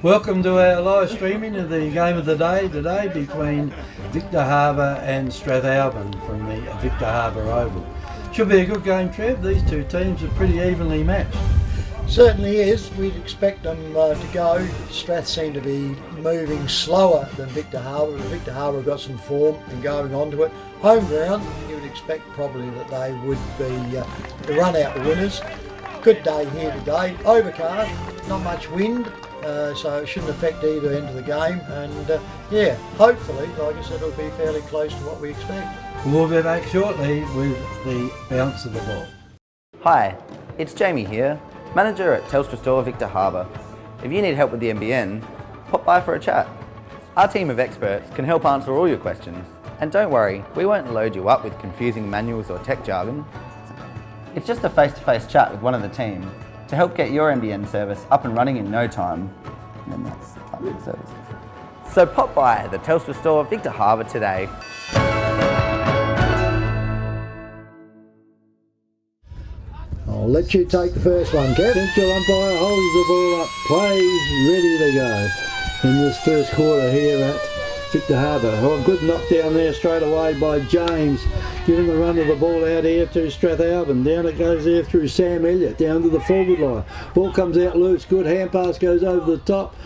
Welcome to our live streaming of the game of the day today between Victor Harbor and Strathalbyn from the Victor Harbor Oval. Should be a good game, Trev. These two teams are pretty evenly matched. Certainly is. We'd expect them to go. Strath seem to be moving slower than Victor Harbor, but Victor Harbor have got some form and going on to it. Home ground, you would expect probably that they would be the run out the winners. Good day here today. Overcast, not much wind. So it shouldn't affect either end of the game, and yeah, hopefully, like I said, it'll be fairly close to what we expect. We'll be back shortly with the bounce of the ball. Hi, it's Jamie here, manager at Telstra Store Victor Harbor. If you need help with the NBN, pop by for a chat. Our team of experts can help answer all your questions, and don't worry, we won't load you up with confusing manuals or tech jargon. It's just a face-to-face chat with one of the team to help get your NBN service up and running in no time. And that's public service. So pop by the Telstra Store Victor Harbor today. I'll let you take the first one, Kev. Central umpire holds the ball up, plays, ready to go in this first quarter here at Victor Harbor. Oh, good knockdown there straight away by James, giving the run of the ball out here to Strathalbyn. Down it goes there through Sam Elliott, down to the forward line. Ball comes out loose, good hand pass goes over the top.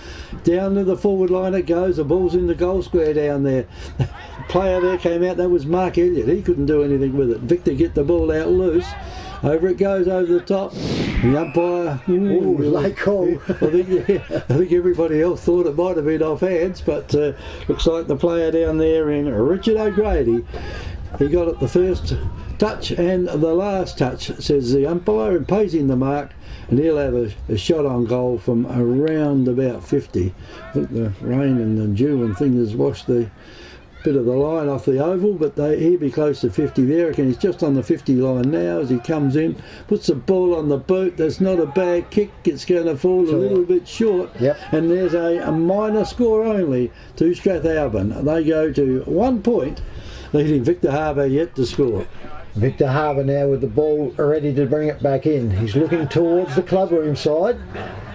Down to the forward line it goes, the ball's in the goal square down there. The player there came out, that was Mark Elliott. He couldn't do anything with it. Victor get the ball out loose. Over it goes over the top. The umpire, late call. I think everybody else thought it might have been off hands, but looks like the player down there in Richard O'Grady, he got it the first touch and the last touch, says the umpire, imposing the mark, and he'll have a shot on goal from around about 50. I think the rain and the dew and thing has washed the bit of the line off the oval, but he'll be close to 50 there. He's just on the 50 line now as he comes in, puts the ball on the boot. That's not a bad kick. It's going to fall a little bit short. Yep. And there's a minor score only to Strathalbyn. They go to 1 point, leading Victor Harbor yet to score. Victor Harbor now with the ball ready to bring it back in. He's looking towards the clubroom side,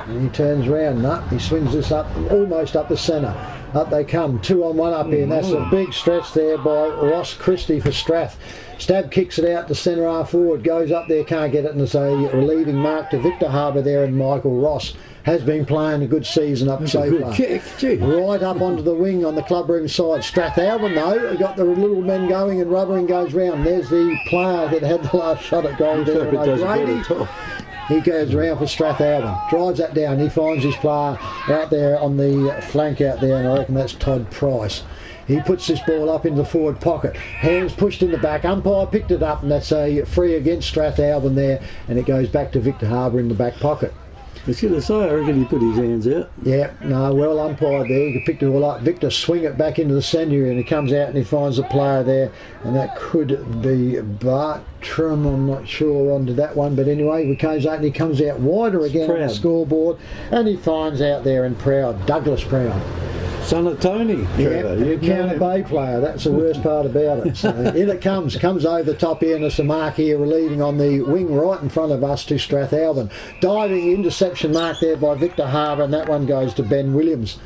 and he turns round. He swings this up, almost up the centre. Up they come, 2-on-1 up here, and that's a big stretch there by Ross Christie for Strath. Stab kicks it out to centre half forward, goes up there, can't get it, and it's a relieving mark to Victor Harbor there, and Michael Ross has been playing a good season up so far. Kick, gee. Right up onto the wing on the clubroom side. Strathalbyn though, got the little men going and rubbering goes round. There's the player that had the last shot at goal there, O'Grady. He goes around for Strathalbyn, drives that down, he finds his player out there on the flank out there, and I reckon that's Todd Price. He puts this ball up in the forward pocket, hands pushed in the back, umpire picked it up, and that's a free against Strathalbyn there, and it goes back to Victor Harbor in the back pocket. I was going to say, I reckon he put his hands out. Yeah, no, well umpired there. He picked it all up. Victor swing it back into the centre, and he comes out and he finds the player there, and that could be Bartram. I'm not sure onto that one, but anyway, he comes out and he comes out wider again on the scoreboard, and he finds out there in Proud, Douglas Proud. Son of Tony. Yeah, a Counter Bay player. That's the worst part about it. So in it comes over the top here, and it's a mark here relieving on the wing right in front of us to Strathalbyn. Diving interception mark there by Victor Harbor, and that one goes to Ben Williams.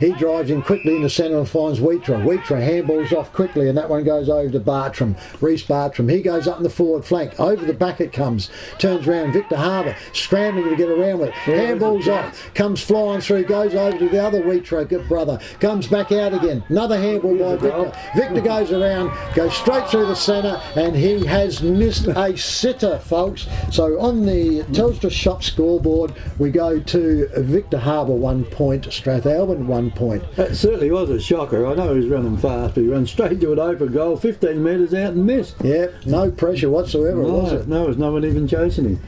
He drives in quickly in the centre and finds Wheatra. Wheatra handballs off quickly, and that one goes over to Bartram. Reece Bartram. He goes up in the forward flank. Over the back it comes. Turns round. Victor Harbor scrambling to get around with it. Handballs off. Comes flying through. Goes over to the other Wheatra brother. Comes back out again. Another handball by Victor. Victor goes around. Goes straight through the centre, and he has missed a sitter, folks. So on the Telstra Shop scoreboard, we go to Victor Harbor 1 point. Strathalbyn 1 point. That certainly was a shocker. I know he was running fast, but he ran straight to an open goal, 15 metres out and missed. Yep, no pressure whatsoever, was it? No, there's no one even chasing him.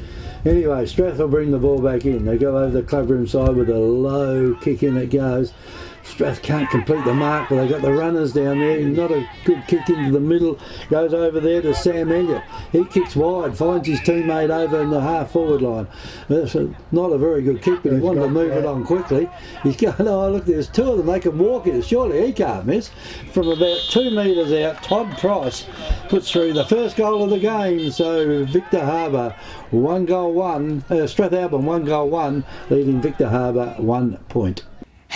Anyway, Strath will bring the ball back in. They go over the clubroom side with a low kick in it goes. Strath can't complete the mark, but they've got the runners down there. Not a good kick into the middle. Goes over there to Sam Elliott. He kicks wide, finds his teammate over in the half forward line. That's not a very good kick, but he wanted to move it on quickly. He's going, oh look, there's two of them, they can walk it. Surely he can't miss. From about 2 metres out, Todd Price puts through the first goal of the game. So Victor Harbor 1-1, Strathalbyn 1-1, leading Victor Harbor 1 point.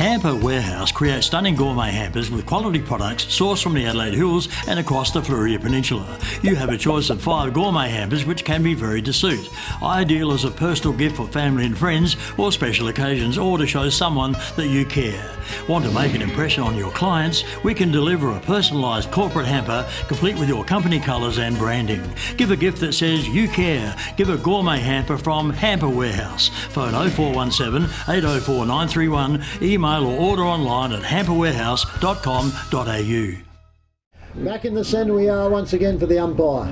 Hamper Warehouse creates stunning gourmet hampers with quality products sourced from the Adelaide Hills and across the Fleurieu Peninsula. You have a choice of 5 gourmet hampers which can be varied to suit. Ideal as a personal gift for family and friends or special occasions, or to show someone that you care. Want to make an impression on your clients? We can deliver a personalised corporate hamper complete with your company colours and branding. Give a gift that says you care. Give a gourmet hamper from Hamper Warehouse. Phone 0417 804 931, email or order online at hamperwarehouse.com.au. Back in the centre we are once again for the umpire.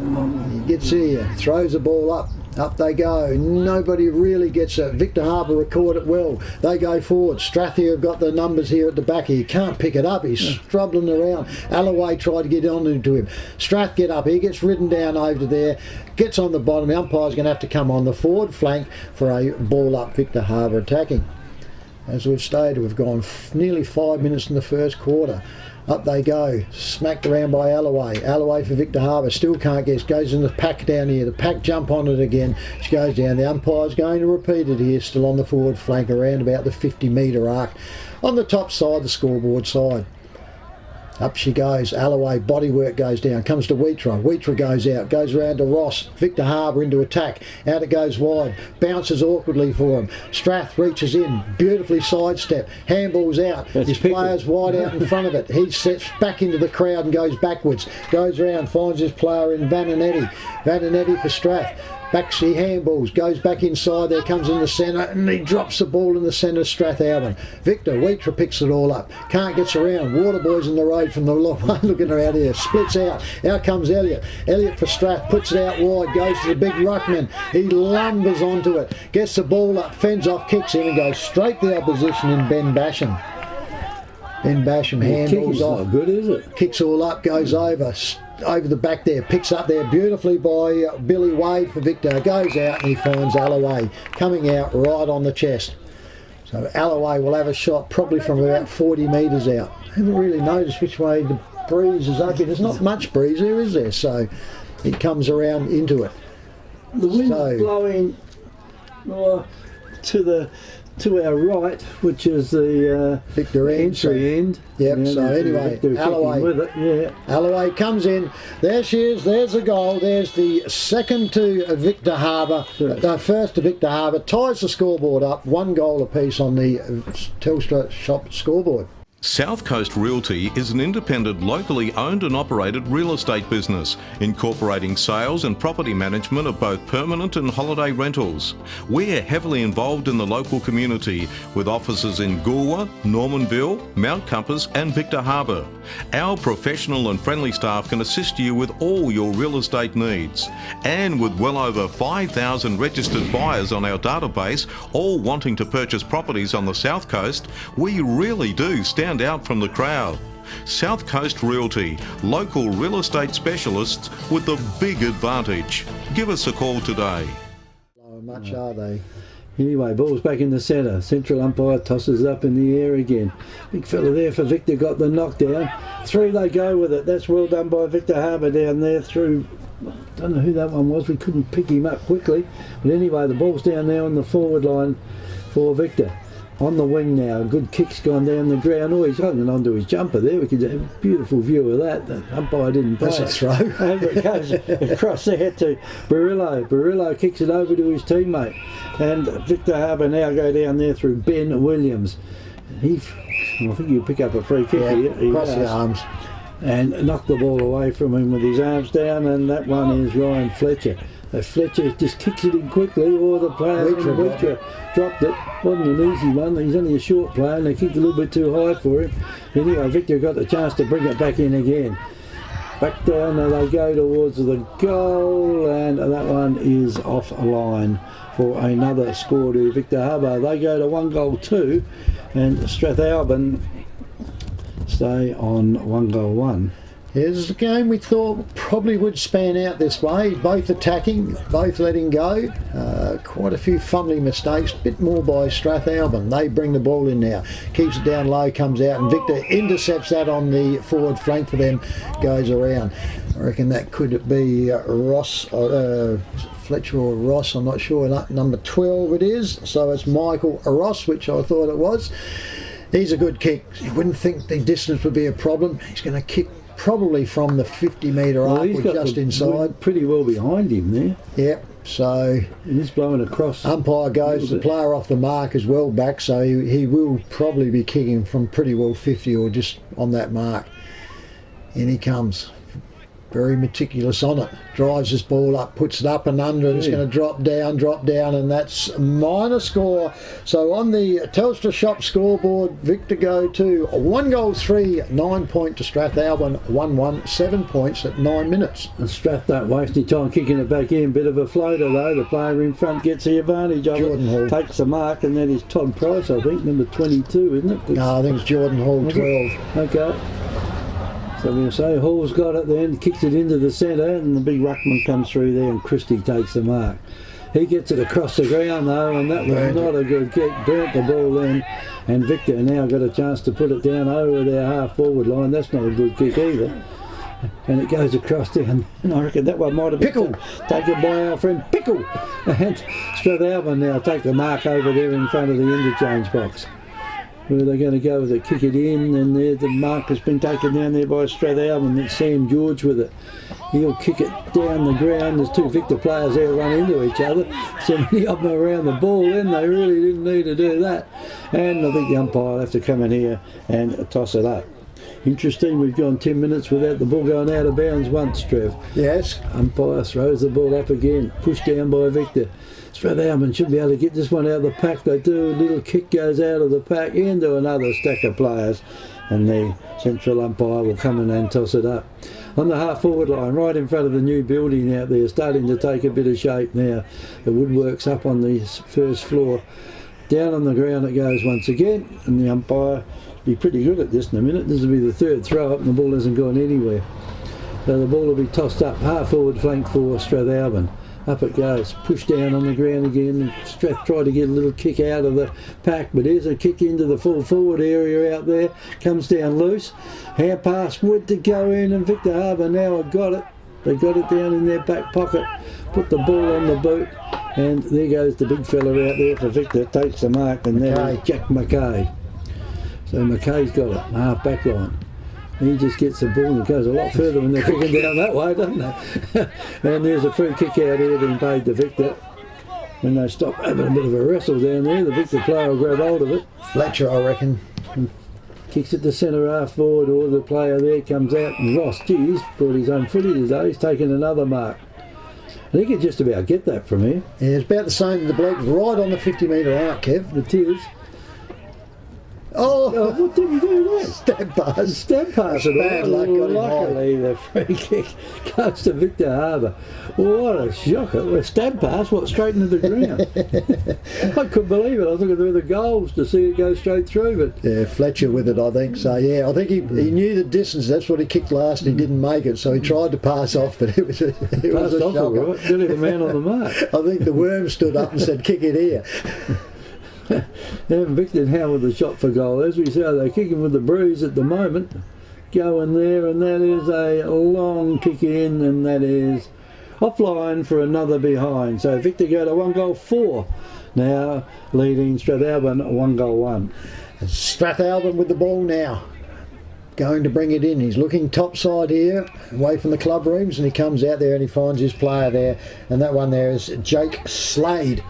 He gets here, throws the ball up. Up they go. Nobody really gets it. Victor Harbour record it well. They go forward. Strathalbyn have got the numbers here at the back. He can't pick it up. He's struggling around. Alloway tried to get on into him. Strath get up. He gets ridden down over there. Gets on the bottom. The umpire's going to have to come on the forward flank for a ball up. Victor Harbour attacking. As we've stated, we've gone nearly 5 minutes in the first quarter. Up they go, smacked around by Alloway. Alloway for Victor Harbour, still can't get, goes in the pack down here. The pack jump on it again. She goes down. The umpire's going to repeat it here, still on the forward flank, around about the 50-metre arc. On the top side, the scoreboard side. Up she goes. Alloway, bodywork goes down. Comes to Wheatra. Wheatra goes out. Goes around to Ross. Victor Harbour into attack. Out it goes wide. Bounces awkwardly for him. Strath reaches in. Beautifully sidestep. Handball's out. His player's wide out in front of it. He sets back into the crowd and goes backwards. Goes around. Finds his player in Vananetti. Vananetti for Strath. Back she handballs, goes back inside, there comes in the centre, and he drops the ball in the centre of Strathalbyn. Victor Wheatra picks it all up, can't get around. Waterboy's in the road from the one looking around here, splits out. Out comes Elliott. Elliott for Strath, puts it out wide, goes to the big ruckman. He lumbers onto it, gets the ball up, fends off, kicks in, and goes straight to the opposition in Ben Basham. Ben Basham handballs off. Not good, is it? Kicks all up, goes over the back there, picks up there beautifully by Billy Wade for Victor, goes out and he finds Alloway coming out right on the chest. So Alloway will have a shot probably from about 40 metres out. I haven't really noticed which way the breeze is open. There's not much breeze here, is there? So it comes around into it. The wind's blowing to our right, which is the Victor entry end. Yep, so anyway, Alloway with it, yeah. Alloway comes in. There she is, there's the goal. There's the second to Victor Harbour. The first to Victor Harbour. Ties the scoreboard up, 1 goal apiece on the Telstra shop scoreboard. South Coast Realty is an independent, locally owned and operated real estate business, incorporating sales and property management of both permanent and holiday rentals. We're heavily involved in the local community, with offices in Goolwa, Normanville, Mount Compass and Victor Harbour. Our professional and friendly staff can assist you with all your real estate needs. And with well over 5,000 registered buyers on our database, all wanting to purchase properties on the South Coast, we really do stand out from the crowd. South Coast Realty, local real estate specialists with the big advantage. Give us a call today. How much are they? Anyway, ball's back in the centre. Central umpire tosses up in the air again. Big fella there for Victor, got the knockdown. Through they go with it. That's well done by Victor Harbour down there through. Don't know who that one was. We couldn't pick him up quickly. But anyway, the ball's down there on the forward line for Victor. On the wing now, good kick's gone down the ground. Oh, he's hanging onto his jumper there. We could have a beautiful view of that. The umpire didn't play. That's a throw. Over it goes across there to Barillo. Barillo kicks it over to his teammate. And Victor Harbour now go down there through Ben Williams. I think he'll pick up a free kick here. Across the arms. And knock the ball away from him with his arms down, and that one is Ryan Fletcher. Fletcher just kicks it in quickly, or the player Wheatra dropped it. Wasn't an easy one. He's only a short player and they kicked a little bit too high for him. Anyway, Victor got the chance to bring it back in again. Back down they go towards the goal, and that one is off a line for another score to Victor Harbour. They go to 1 goal 2, and Strathalbyn stay on 1 goal 1. Here's a game we thought probably would span out this way. Both attacking, both letting go. Quite a few fumbling mistakes. Bit more by Strathalbyn. They bring the ball in now. Keeps it down low, comes out, and Victor intercepts that on the forward flank for them. Goes around. I reckon that could be Ross, Fletcher or Ross. I'm not sure. Number 12 it is. So it's Michael Ross, which I thought it was. He's a good kick. You wouldn't think the distance would be a problem. He's going to kick probably from the 50-metre Well, arc, he's got just the inside. wind pretty well behind him there. Yep. So He's blowing across. umpire goes the player off the mark as well back, so he will probably be kicking from pretty well 50 or just on that mark. In he comes. Very meticulous on it. Drives this ball up, puts it up and under, and it's going to drop down, and that's a minor score. So on the Telstra Shop scoreboard, Victor go to 1 goal 3, 9 point to Strathalbyn, 1-1, 7 points at 9 minutes. And Strath don't waste any time kicking it back in. Bit of a floater though. The player in front gets the advantage of Jordan it. Hall. Takes the mark, and that is Todd Price, I think, number 22, isn't it? No, I think it's Jordan Hall, 12. Okay. So we'll say Hall's got it then, kicks it into the centre, and the big ruckman comes through there, and Christie takes the mark. He gets it across the ground though, and that was not a good kick. Burnt the ball then, and Victor now got a chance to put it down over their half-forward line. That's not a good kick either. And it goes across there, and I reckon that one might have been taken by our friend Pickle. And Strathalbyn now take the mark over there in front of the interchange box. Where they're going to go with it, kick it in, and there the mark has been taken down there by Strathalbyn. It's Sam George with it. He'll kick it down the ground. There's two Victor players there run into each other. So many of them around the ball then, they really didn't need to do that. And I think the umpire will have to come in here and toss it up. Interesting, we've gone 10 minutes without the ball going out of bounds once, Trev. Yes. Umpire throws the ball up again, pushed down by Victor. Strathalbyn should be able to get this one out of the pack. They do. A little kick goes out of the pack into another stack of players, and the central umpire will come in and toss it up. On the half-forward line, right in front of the new building out there, starting to take a bit of shape now. The woodwork's up on the first floor. Down on the ground it goes once again, and the umpire will be pretty good at this in a minute. This will be the third throw-up, and the ball hasn't gone anywhere. So the ball will be tossed up, half-forward flank for Strathalbyn. Up it goes, pushed down on the ground again. Strath tried to get a little kick out of the pack, but here's a kick into the full forward area out there. Comes down loose. Hand pass would to go in, and Victor Harbour now have got it. They got it down in their back pocket. Put the ball on the boot, and there goes the big fella out there for Victor. Takes the mark, and there is Jack McKay. So McKay's got it, half back line. He just gets the ball and it goes a lot further when they're kicking down that way, doesn't it? And there's a free kick out here being paid to Victor. When they stop having a bit of a wrestle down there, the Victor player will grab hold of it. Fletcher, I reckon. And kicks it to centre half forward, or the player there comes out, and Ross, geez, brought his own footy today. He's taken another mark. And he could just about get that from here. Yeah, it's about the same as the bloke right on the 50-metre arc, Kev. It is. Oh, What did he do there? step pass. Step pass it Bad all. luck got him Luckily, the free kick goes to Victor Harbour. What a shocker. A stab pass, straight into the ground. I couldn't believe it. I was looking through the goals to see it go straight through, but Yeah, Fletcher with it, I think. So, yeah, I think he knew the distance. That's what he kicked last. He didn't make it, so he tried to pass off, but it was a passed off all shocker. right. Didn't have a man on the mark. I think the worm stood up and said, kick it here. And Victor now with the shot for goal. As we say, they're kicking with the breeze at the moment. Going there, and that is a long kick in, and that is offline for another behind. So Victor go to 1 goal 4. Now leading Strathalbyn 1 goal 1. Strathalbyn with the ball now. Going to bring it in. He's looking topside here, away from the club rooms, and he comes out there and he finds his player there. And that one there is Jake Slade.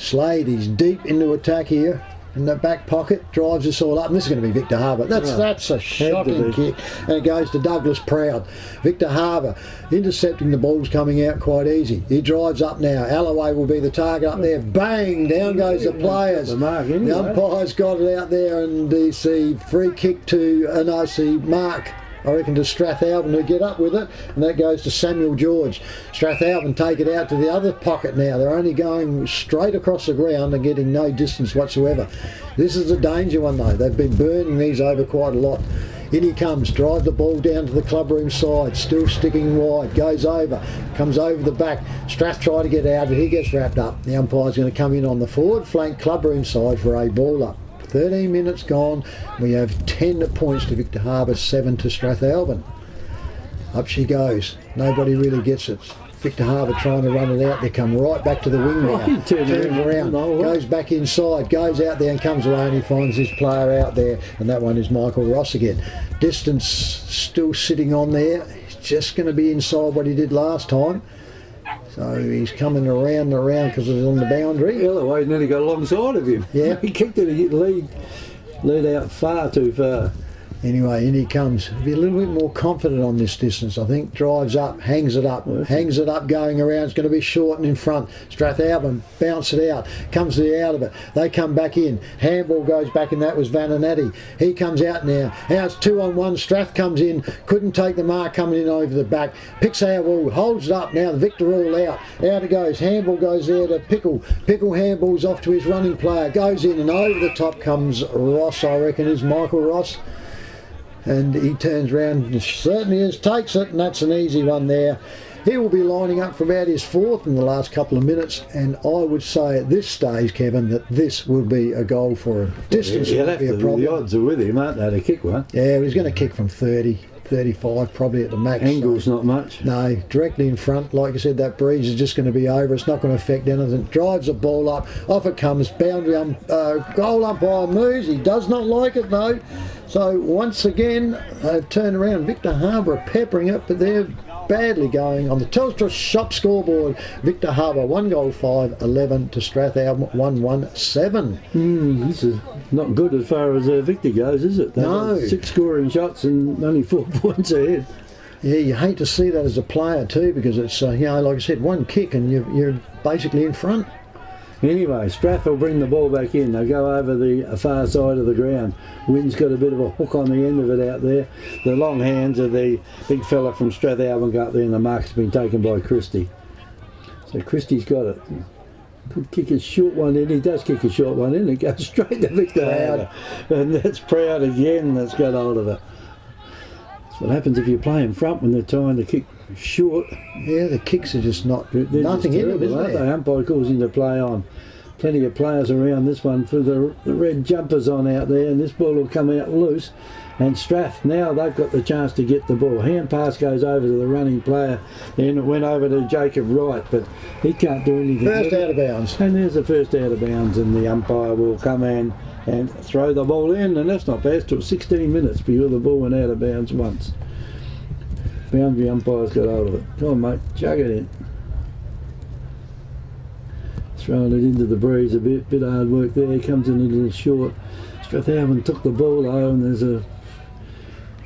Slade, he's deep into attack here in the back pocket, drives us all up, and this is going to be Victor Harbour. That's a shocking kick, and it goes to Douglas Proud. Victor Harbour intercepting the balls coming out quite easy. He drives up now. Alloway will be the target up there. Bang! Down goes the players. The umpire's got it out there, and you see free kick to mark. I reckon to Strathalbyn to get up with it, and that goes to Samuel George. Strathalbyn take it out to the other pocket now. They're only going straight across the ground and getting no distance whatsoever. This is a danger one though. They've been burning these over quite a lot. In he comes, drive the ball down to the clubroom side, still sticking wide, goes over, comes over the back. Strath try to get out, but he gets wrapped up. The umpire's going to come in on the forward flank clubroom side for a ball up. 13 minutes gone. We have 10 points to Victor Harbour, 7 to Strathalbyn. Up she goes. Nobody really gets it. Victor Harbour trying to run it out. They come right back to the wing now. He turns around, goes back inside, goes out there and comes away, and he finds his player out there, and that one is Michael Ross again. Distance still sitting on there. He's just going to be inside what he did last time. So he's coming around and around because it's on the boundary. Otherwise, nearly got alongside of him. Yeah. He kicked it to get lead out far too far. Anyway, in he comes. Be a little bit more confident on this distance, I think. Drives up, hangs it up going around. It's going to be short and in front. Strathalbyn bounce it out, comes to the out of it. They come back in. Handball goes back, and that was Vananati. He comes out now. Now it's 2-on-1. Strath comes in, couldn't take the mark coming in over the back. Picks our ball, holds it up now. The Victor all out. Out it goes. Handball goes there to Pickle. Pickle handballs off to his running player. Goes in, and over the top comes Ross, I reckon, is Michael Ross. And he turns round and certainly is, takes it, and that's an easy one there. He will be lining up for about his fourth in the last couple of minutes, and I would say at this stage, Kevin, that this will be a goal for him. Distance won't be a problem. The odds are with him, aren't they, to kick one? Yeah, he's going to kick from 30, 35 probably at the max. Angle's not much. No, directly in front. Like I said, that breeze is just going to be over. It's not going to affect anything. Drives the ball up. Off it comes. Boundary goal umpire moves. He does not like it though. So once again, they've turned around. Victor Harbour are peppering it, but they're badly going on the Telstra shop scoreboard. Victor Harbour 1 goal 5, 11 to Strathalbyn 1-1-7. This is not good as far as Victor goes, is it? No. 6 scoring shots and only 4 points ahead. Yeah, you hate to see that as a player too, because it's like I said, one kick and you're basically in front. Anyway, Strath will bring the ball back in. They'll go over the far side of the ground. Wynn's got a bit of a hook on the end of it out there. The long hands of the big fella from Strathalbyn go up there, and the mark's been taken by Christie. So Christie's got it. Could kick a short one in. He does kick a short one in. It goes straight to Victor Harbour. And that's Proud again that's got hold of it. That's what happens if you play in front when they're trying to kick short. Yeah, the kicks are just nothing just in terrible, it, isn't aren't there? they? Umpire calls him to play on. Plenty of players around this one for the red jumpers on out there, and this ball will come out loose. And Strath, now they've got the chance to get the ball. Hand pass goes over to the running player, then it went over to Jacob Wright, but he can't do anything. First out of bounds. And there's the first out of bounds, and the umpire will come in and throw the ball in, and that's not bad. It took 16 minutes before the ball went out of bounds once. Boundary umpire's got hold of it. Come on, mate, chuck it in. Throwing it into the breeze a bit of hard work there. Comes in a little short. Strathalbyn took the ball though, and there's a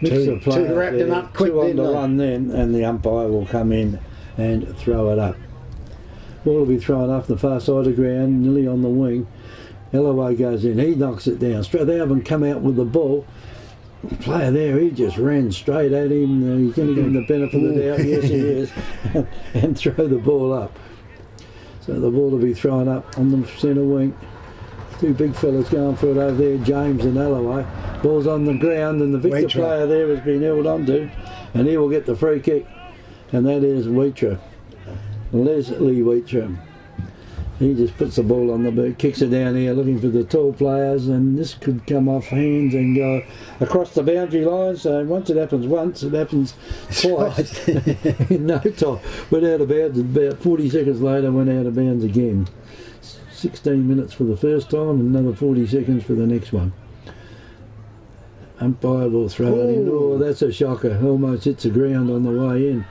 mix of players two wrapped him up quick, 2 on didn't the they? run then, and the umpire will come in and throw it up. Ball will be thrown off the far side of the ground, nearly on the wing. Ellaway goes in, he knocks it down. Strathalbyn come out with the ball. The player there, he just ran straight at him. He's going to give him the benefit of the doubt, yes he is, and throw the ball up. So the ball will be thrown up on the centre wing. 2 big fellas going for it over there, James and Ellaway. Ball's on the ground, and the Victor player there has been held onto, and he will get the free kick, and that is Wheatra. Leslie Wheatra. He just puts the ball on the boot, kicks it down here, looking for the tall players, and this could come off hands and go across the boundary line. So once it happens once, it happens twice in no time. Went out of bounds, about 40 seconds later went out of bounds again. 16 minutes for the first time, and another 40 seconds for the next one. Umpire will throw it in. Oh, that's a shocker. Almost hits the ground on the way in.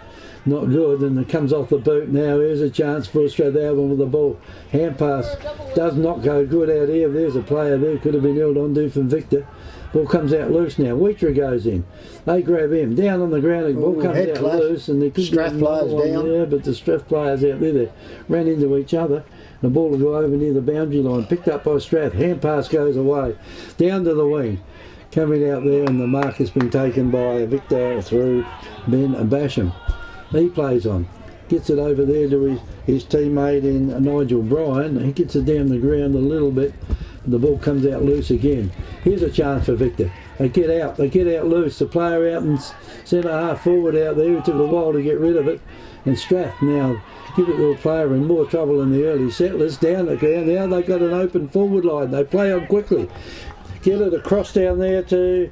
Not good, and it comes off the boot now. Here's a chance for Strathalbyn with the ball. Hand pass does not go good out here. There's a player there, could have been held onto from Victor. Ball comes out loose now. Wheatra goes in. They grab him. Down on the ground, the ball comes out loose, and they could Strath players down. There, but the Strath players out there, they ran into each other. The ball will go over near the boundary line. Picked up by Strath. Hand pass goes away. Down to the wing. Coming out there, and the mark has been taken by Victor through Ben Basham. He plays on, gets it over there to his teammate in Nigel Bryan. He gets it down the ground a little bit, and the ball comes out loose again. Here's a chance for Victor. They get out loose. The player out and centre half forward out there. It took a while to get rid of it, and Strath now give it to a player in more trouble than the early settlers. Down the ground now, they've got an open forward line. They play on quickly. Get it across down there to,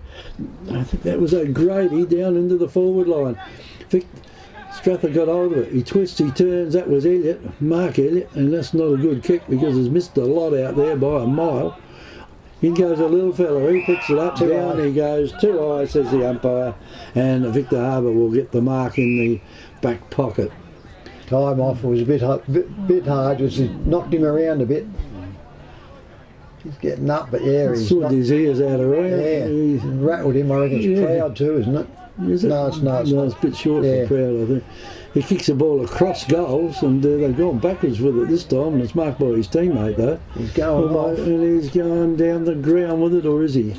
I think that was O'Grady, down into the forward line. Stratha got hold of it. He twists, he turns. That was Elliott, Mark Elliott, and that's not a good kick because he's missed a lot out there by a mile. In goes a little fella, he picks it up, down he goes, too high, says the umpire, and Victor Harbour will get the mark in the back pocket. Time off was a bit hard, because he knocked him around a bit. He's getting up, but yeah, he's sorted his ears out around. Yeah, he's rattled him. I reckon it's proud too, isn't it? Is it? No, it's not. No, it's a bit short for proud, I think. He kicks the ball across goals, and they've gone backwards with it this time, and it's marked by his teammate though. He's going off. And he's going down the ground with it, or is he?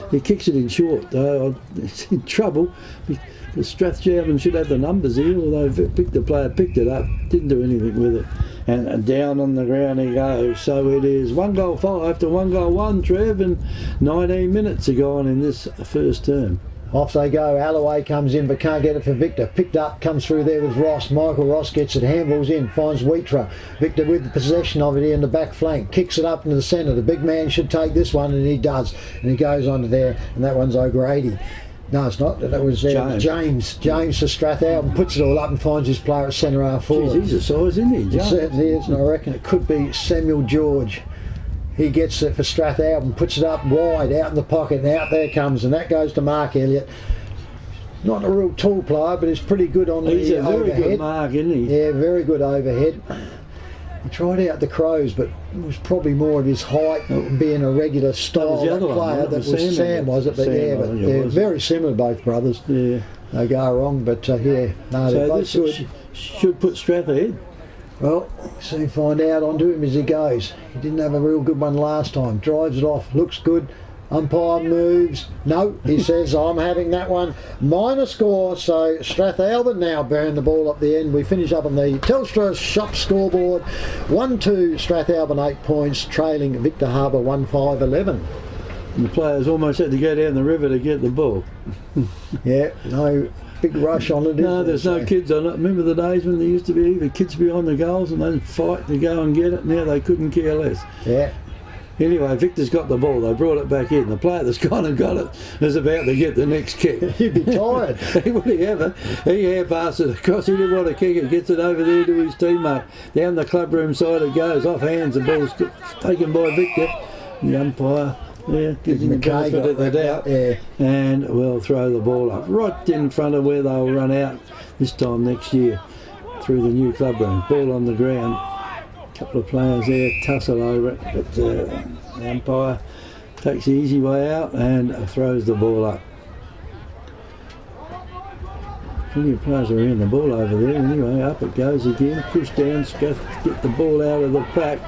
He kicks it in short though. He's in trouble. Because Strathalbyn should have the numbers here, although the player picked it up, didn't do anything with it. And down on the ground he goes. So it is 1 goal 5 to 1 goal 1, Trev, and 19 minutes are gone in this first term. Off they go. Alloway comes in but can't get it for Victor. Picked up, comes through there with Ross. Michael Ross gets it, handballs in, finds Wheatra. Victor with the possession of it here in the back flank. Kicks it up into the centre. The big man should take this one, and he does. And he goes onto there, and that one's O'Grady. No, it's not. That was James. James for Strathalbyn puts it all up and finds his player at centre half forward. Jeez, he's a size, isn't he? It certainly is, and I reckon it could be Samuel George. He gets it for Strathalbyn, puts it up wide, out in the pocket, and out there comes, and that goes to Mark Elliott. Not a real tall player, but he's pretty good on the overhead. He's a very good mark, isn't he? Yeah, very good overhead. He tried out the Crows, but it was probably more of his height, being a regular style player. That was Sam, was it? But Sam, they're very similar, both brothers. Yeah. They go wrong, but they're both good. Should put Strath ahead. Well, soon find out onto him as he goes. He didn't have a real good one last time. Drives it off, looks good. Umpire moves. No, he says, I'm having that one. Minor score, so Strathalbyn now burn the ball up the end. We finish up on the Telstra Shop scoreboard. 1-2, Strathalbyn 8 points, trailing Victor Harbour 1-5-11. And the players almost had to go down the river to get the ball. Yeah, no big rush on it. No, there's no kids on it. Remember the days when there used to be the kids behind the goals and they'd fight to go and get it? Now they couldn't care less. Yeah. Anyway, Victor's got the ball. They brought it back in. The player that's gone and got it is about to get the next kick. He'd be tired. Would he ever? He air-passed it across. He didn't want to kick it. Gets it over there to his teammate. Down the clubroom side it goes. Off hands. The ball's taken by Victor. The umpire, gives him the benefit of the doubt. Yeah. And we'll throw the ball up right in front of where they'll run out this time next year through the new clubroom. Ball on the ground. Couple of players there tussle over it, but the umpire takes the easy way out and throws the ball up. Plenty of players are in the ball over there. Anyway, up it goes again, pushed down, get the ball out of the pack.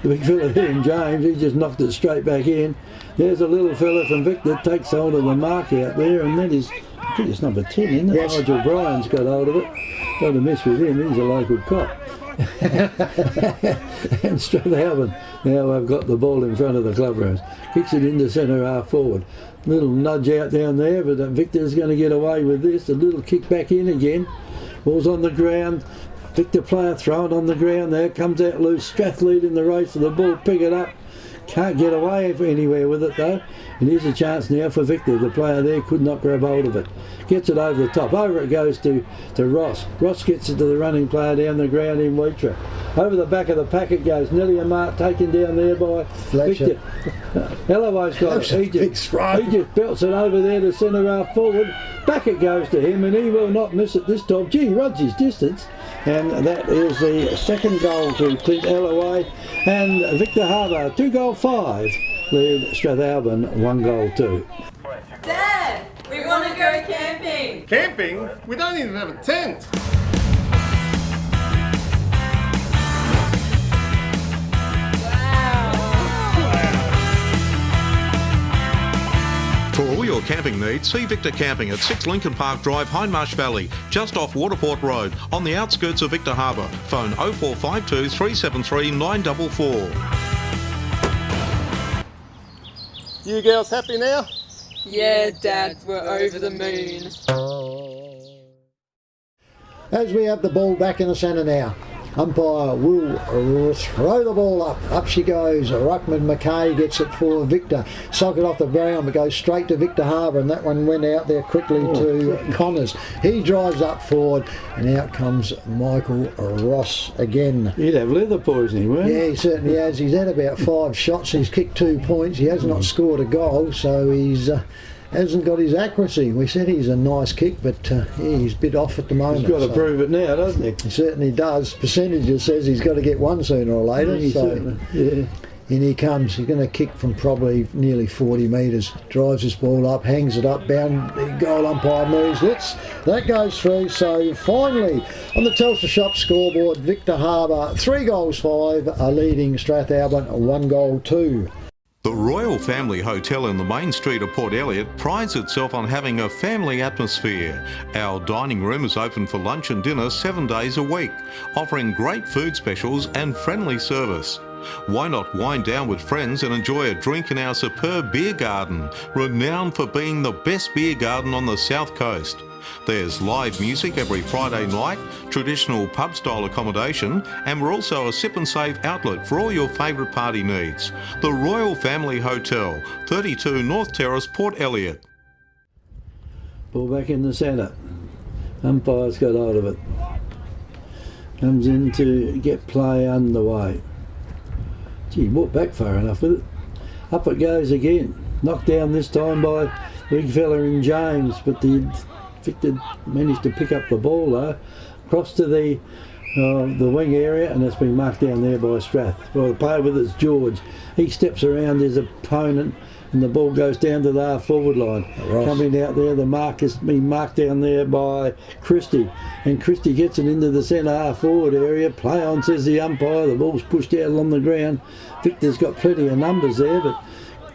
The big fella there in James, he just knocked it straight back in. There's a little fella from Victor, takes hold of the mark out there, and that is, I think it's number 10, isn't it? Yes. Nigel Bryan's got hold of it. Don't to mess with him, he's a local cop. And Strathalbyn now I've got the ball in front of the club rooms. Kicks it into centre half forward. Little nudge out down there, but Victor's going to get away with this. A little kick back in again. Ball's on the ground. Victor player thrown on the ground there. Comes out loose. Strath lead in the race for the ball. Pick it up. Can't get away anywhere with it though. And here's a chance now for Victor. The player there could not grab hold of it. Gets it over the top. Over it goes to Ross. Ross gets it to the running player down the ground in Wheatra. Over the back of the pack it goes. Nearly a mark taken down there by Fletcher. Victor. Eloise got it. He just belts it over there to centre half forward. Back it goes to him and he will not miss it this time. Gee, he runs his distance. And that is the second goal to Clint Alloway. And Victor Harbour, 2 goal 5. Lead Strathalbyn 1 goal 2. Dad, we want to go camping. Camping? We don't even have a tent. For all your camping needs, see Victor Camping at 6 Lincoln Park Drive, Hindmarsh Valley, just off Waterport Road, on the outskirts of Victor Harbour. Phone 0452 373 944. You girls happy now? Yeah, Dad, we're over the moon. As we have the ball back in the centre now. Umpire will throw the ball up. Up she goes. Ruckman McKay gets it for Victor. Socket off the ground, but goes straight to Victor Harbour, and that one went out there quickly to Connors. He drives up forward, and out comes Michael Ross again. He'd have leather poisoning, wouldn't he? Yeah, he certainly has. He's had about 5 shots. He's kicked 2 points. He has not scored a goal, so he's hasn't got his accuracy. We said he's a nice kick, but he's a bit off at the moment. He's got to prove it now, doesn't he? He certainly does. Percentages says he's got to get one sooner or later. Yeah. In he comes. He's going to kick from probably nearly 40 metres. Drives his ball up, hangs it up, bound. The goal umpire moves. That goes through. So finally, on the Telstra Shop scoreboard, Victor Harbour 3 goals 5 are leading Strathalbyn 1 goal 2. The Royal Family Hotel in the main street of Port Elliot prides itself on having a family atmosphere. Our dining room is open for lunch and dinner 7 days a week, offering great food specials and friendly service. Why not wind down with friends and enjoy a drink in our superb beer garden, renowned for being the best beer garden on the South Coast. There's live music every Friday night, traditional pub-style accommodation, and we're also a sip and save outlet for all your favourite party needs. The Royal Family Hotel, 32 North Terrace, Port Elliot. Ball back in the centre. Umpire's got hold of it. Comes in to get play underway. Gee, walked back far enough with it. Up it goes again. Knocked down this time by the big fella in James, but Victor managed to pick up the ball though, across to the wing area, and it's been marked down there by Strath. Well, the player with it's George. He steps around his opponent, and the ball goes down to the half forward line. Coming out there, the mark has been marked down there by Christie, and Christie gets it into the centre half forward area. Play on, says the umpire. The ball's pushed out along the ground. Victor's got plenty of numbers there, but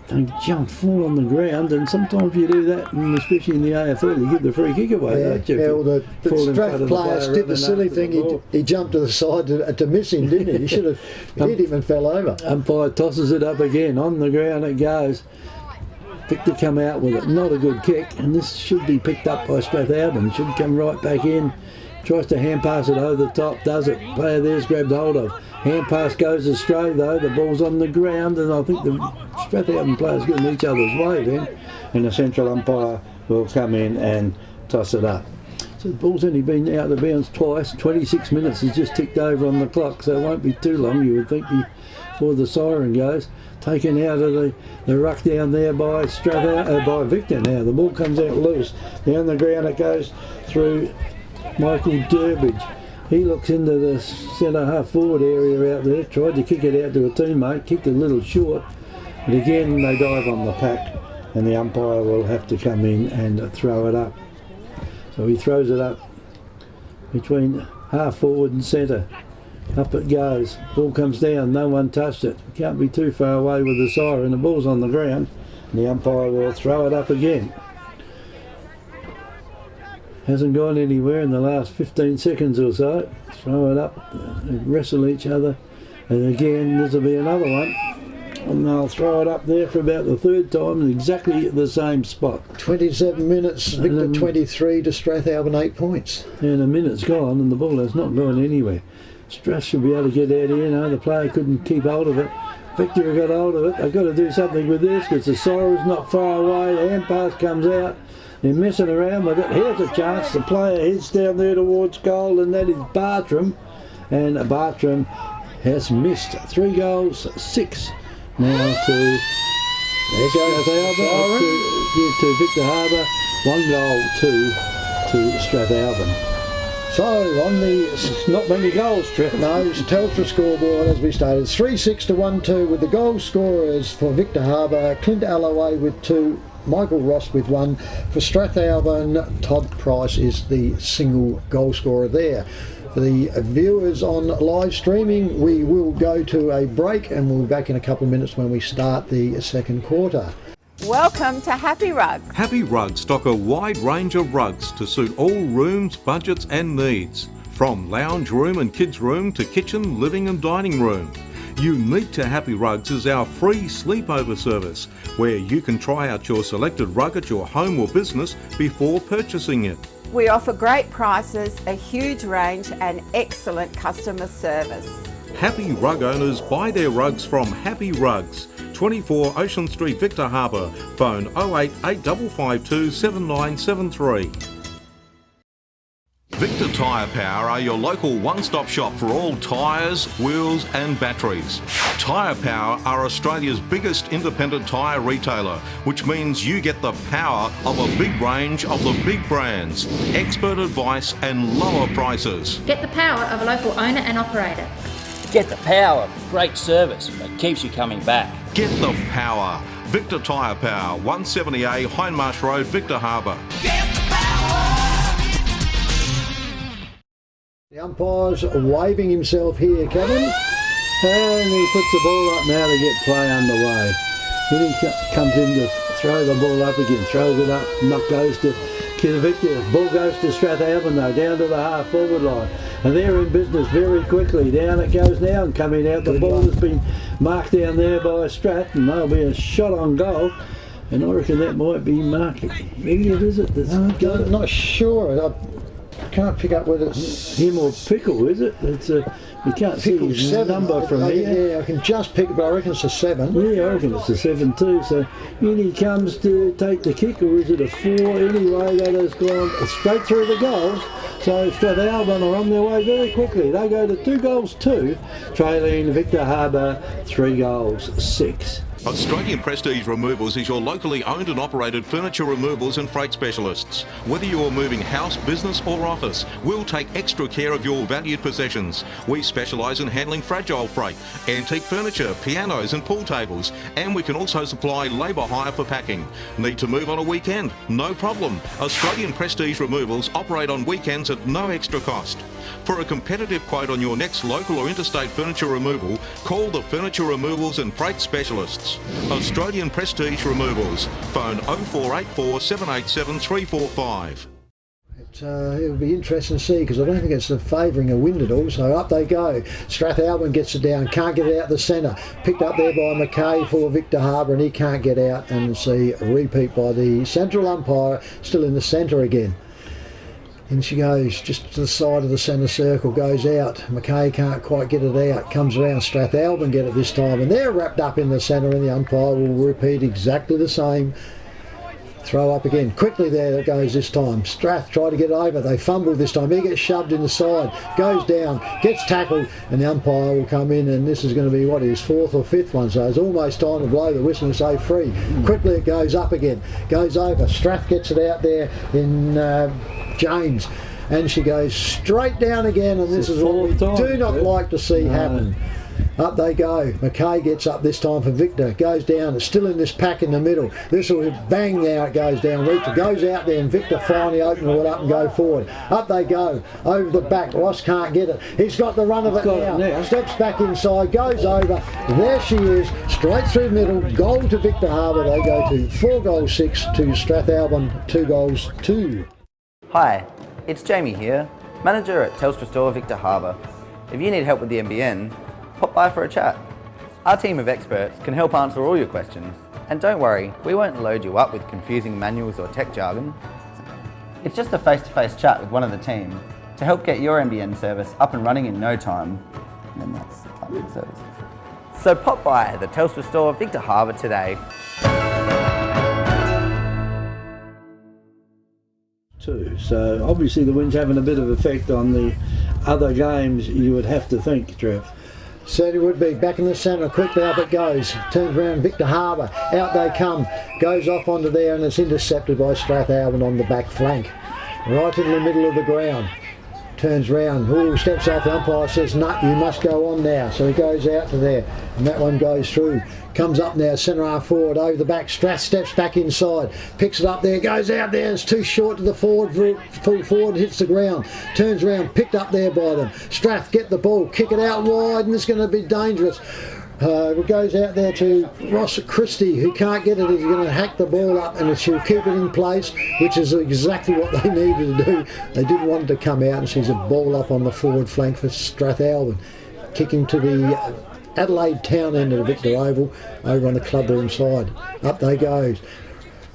they fall on the ground, and sometimes you do that, and especially in the AFL, you give the free kick away, don't you? Yeah, well, the Strath player did the silly thing. He jumped to the side to miss him, didn't he? He should have hit him and fell over. Umpire tosses it up again. On the ground it goes. Victor come out with it. Not a good kick, and this should be picked up by Strathalbyn. Should come right back in. Tries to hand pass it over the top. Does it. Player there's grabbed hold of. Hand pass goes astray though. The ball's on the ground, and I think the Strathalbyn players get in each other's way then. And the central umpire will come in and toss it up. So the ball's only been out of bounds twice. 26 minutes has just ticked over on the clock, so it won't be too long, you would think, before the siren goes. Taken out of the ruck down there by by Victor now. The ball comes out loose. Down the ground it goes through Michael Durbridge. He looks into the centre half forward area out there, tried to kick it out to a teammate, kicked it a little short, but again they dive on the pack, and the umpire will have to come in and throw it up. So he throws it up between half forward and centre. Up it goes. Ball comes down. No one touched it. Can't be too far away with the siren. The ball's on the ground. And the umpire will throw it up again. Hasn't gone anywhere in the last 15 seconds or so. Throw it up. Wrestle each other. And again, this will be another one. And they'll throw it up there for about the third time in exactly the same spot. 27 minutes, Victor 23 to Strathalbyn 8 points. And a minute's gone and the ball has not gone anywhere. Strath should be able to get out here. No, the player couldn't keep hold of it. Victor got hold of it. They've got to do something with this because the siren's not far away. The hand pass comes out. They're messing around with it. Here's a chance. The player heads down there towards goal, and that is Bartram. And Bartram has missed 3 goals, 6 now to Victor Harbour. 1 goal, 2 to Strathalbyn. So on the Not many goals, Trev. no, it's Telstra scoreboard as we stated. 3-6 to 1-2 with the goal scorers for Victor Harbour. Clint Alloway with 2. Michael Ross with 1. For Strathalbyn, Todd Price is the single goal scorer there. For the viewers on live streaming, we will go to a break and we'll be back in a couple of minutes when we start the second quarter. Welcome to Happy Rugs. Happy Rugs stock a wide range of rugs to suit all rooms, budgets and needs. From lounge room and kids room to kitchen, living and dining room. Unique to Happy Rugs is our free sleepover service, where you can try out your selected rug at your home or business before purchasing it. We offer great prices, a huge range and excellent customer service. Happy rug owners buy their rugs from Happy Rugs. 24 Ocean Street, Victor Harbour. Phone 088 7973. Victor Tyre Power are your local one-stop shop for all tyres, wheels and batteries. Tyre Power are Australia's biggest independent tyre retailer, which means you get the power of a big range of the big brands, expert advice and lower prices. Get the power of a local owner and operator. Get the power of great service that keeps you coming back. Get the power. Victor Tyre Power, 170A Hindmarsh Road, Victor Harbour. The umpire's waving himself here, Kevin. And he puts the ball up now to get play underway. Then he comes in to throw the ball up again, throws it up, knock goes to Victor. Ball goes to Strathalbyn though, down to the half forward line. And they're in business very quickly. Down it goes now and coming out. The ball has been marked down there by Strath and there'll be a shot on goal. And I reckon that might be Mark Elliott, is it? I'm not sure. I can't pick up whether it's him or Pickle, is it? It's you can't see his number from here. Yeah, I can just pick it, but I reckon it's a 7. Yeah, I reckon it's a 7 too. So in he comes to take the kick, or is it a 4? Anyway, that has gone straight through the goals. So Strathalbyn are on their way very quickly. They go to 2-2, trailing Victor Harbour 3-6. Australian Prestige Removals is your locally owned and operated furniture removals and freight specialists. Whether you're moving house, business or office, we'll take extra care of your valued possessions. We specialise in handling fragile freight, antique furniture, pianos and pool tables, and we can also supply labour hire for packing. Need to move on a weekend? No problem. Australian Prestige Removals operate on weekends at no extra cost. For a competitive quote on your next local or interstate furniture removal, call the Furniture Removals and Freight Specialists. Australian Prestige Removals. Phone 0484 787 345. It'll be interesting to see because I don't think it's favouring a wind at all. So up they go. Strathalbyn gets it down, can't get it out the centre. Picked up there by Mackay for Victor Harbour and he can't get out. And see a repeat by the central umpire, still in the centre again. And she goes just to the side of the centre circle, goes out. Mackay can't quite get it out. Comes around, Strathalbyn get it this time. And they're wrapped up in the centre and the umpire will repeat exactly the same. Throw up again. Quickly there it goes this time. Strath try to get it over. They fumble this time. He gets shoved in the side. Goes down. Gets tackled. And the umpire will come in and this is going to be, what, his 4th or 5th one. So it's almost time to blow the whistle and say free. Quickly it goes up again. Goes over. Strath gets it out there in James. And she goes straight down again. And this is what we do not like to see happen. Up they go. Mackay gets up this time for Victor. Goes down. It's still in this pack in the middle. This will bang now. It goes down. Victor goes out there and Victor finally opens it up and go forward. Up they go. Over the back. Ross can't get it. He's got the run of it now. Steps back inside. Goes over. There she is. Straight through the middle. Goal to Victor Harbour. They go to 4-6 to Strathalbyn 2-2. Hi, it's Jamie here, manager at Telstra Store Victor Harbour. If you need help with the NBN, pop by for a chat. Our team of experts can help answer all your questions. And don't worry, we won't load you up with confusing manuals or tech jargon. It's just a face-to-face chat with one of the team to help get your NBN service up and running in no time. And that's public service. So pop by the Telstra Store Victor Harbour today. So obviously the wind's having a bit of effect on the other games, you would have to think, Trev. Certainly would be. Back in the centre, quickly up it goes. Turns around Victor Harbour. Out they come. Goes off onto there and it's intercepted by Strathalbyn on the back flank. Right in the middle of the ground. Turns round. Ooh, steps off. The umpire says, no, you must go on now. So he goes out to there. And that one goes through. Comes up now, centre half forward, over the back. Strath steps back inside. Picks it up there, goes out there. It's too short to the forward. Full forward, hits the ground. Turns around, picked up there by them. Strath get the ball, kick it out wide, and it's going to be dangerous. It goes out there to Ross Christie, who can't get it. He's going to hack the ball up and she'll keep it in place, which is exactly what they needed to do. They didn't want it to come out, and she's a ball up on the forward flank for Strathalbyn. Kicking to the Adelaide town end of the Victor Oval, over on the club room side. Up they go.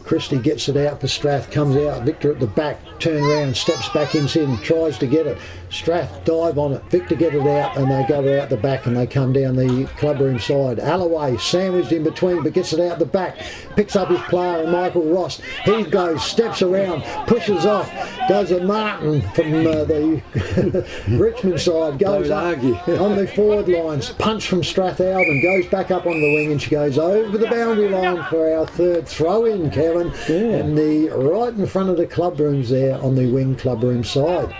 Christie gets it out for Strath, comes out, Victor at the back, turn around, steps back in, tries to get it. Strath dive on it, Victor get it out, and they go out the back and they come down the clubroom side. Alloway sandwiched in between but gets it out the back, picks up his player and Michael Ross. He goes, steps around, pushes off, does a Martin from the Richmond side, goes up on the forward lines, punch from Strathalbyn, goes back up on the wing and she goes over the boundary line for our third throw in, Kevin, and the right in front of the clubrooms there on the wing clubroom side.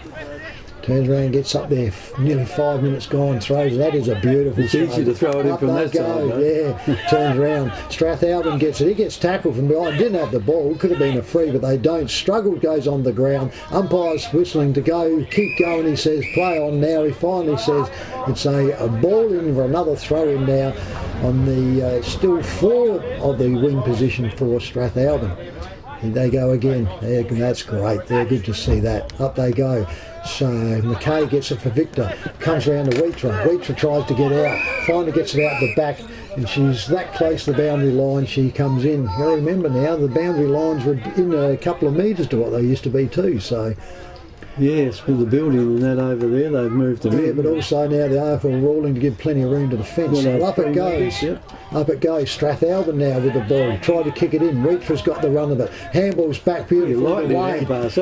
Turns around, gets up there, nearly 5 minutes gone, throws. That is a beautiful It's easy to throw it in from that side. Yeah, turns around. Strathalbyn gets it. He gets tackled from behind. Didn't have the ball. Could have been a free, but they don't. Struggled, goes on the ground. Umpire's whistling to go. Keep going, he says. Play on now. He finally says it's a ball in for another throw in now on the still forward of the wing position for Strathalbyn. Here they go again. That's great. They're good to see that. Up they go. So McKay gets it for Victor. Comes around to Wheatra. Wheatra tries to get out. Finally gets it out the back. And she's that close to the boundary line. She comes in. You gotta remember now, the boundary lines were in a couple of metres to what they used to be too. So yes, with the building and that over there, they've moved them in. But also now the AFL ruling to give plenty of room to the fence. So up it goes. Up it goes. Strathalbyn now with the ball. Tried to kick it in. Wheatra's got the run of it. Handball's back beautifully.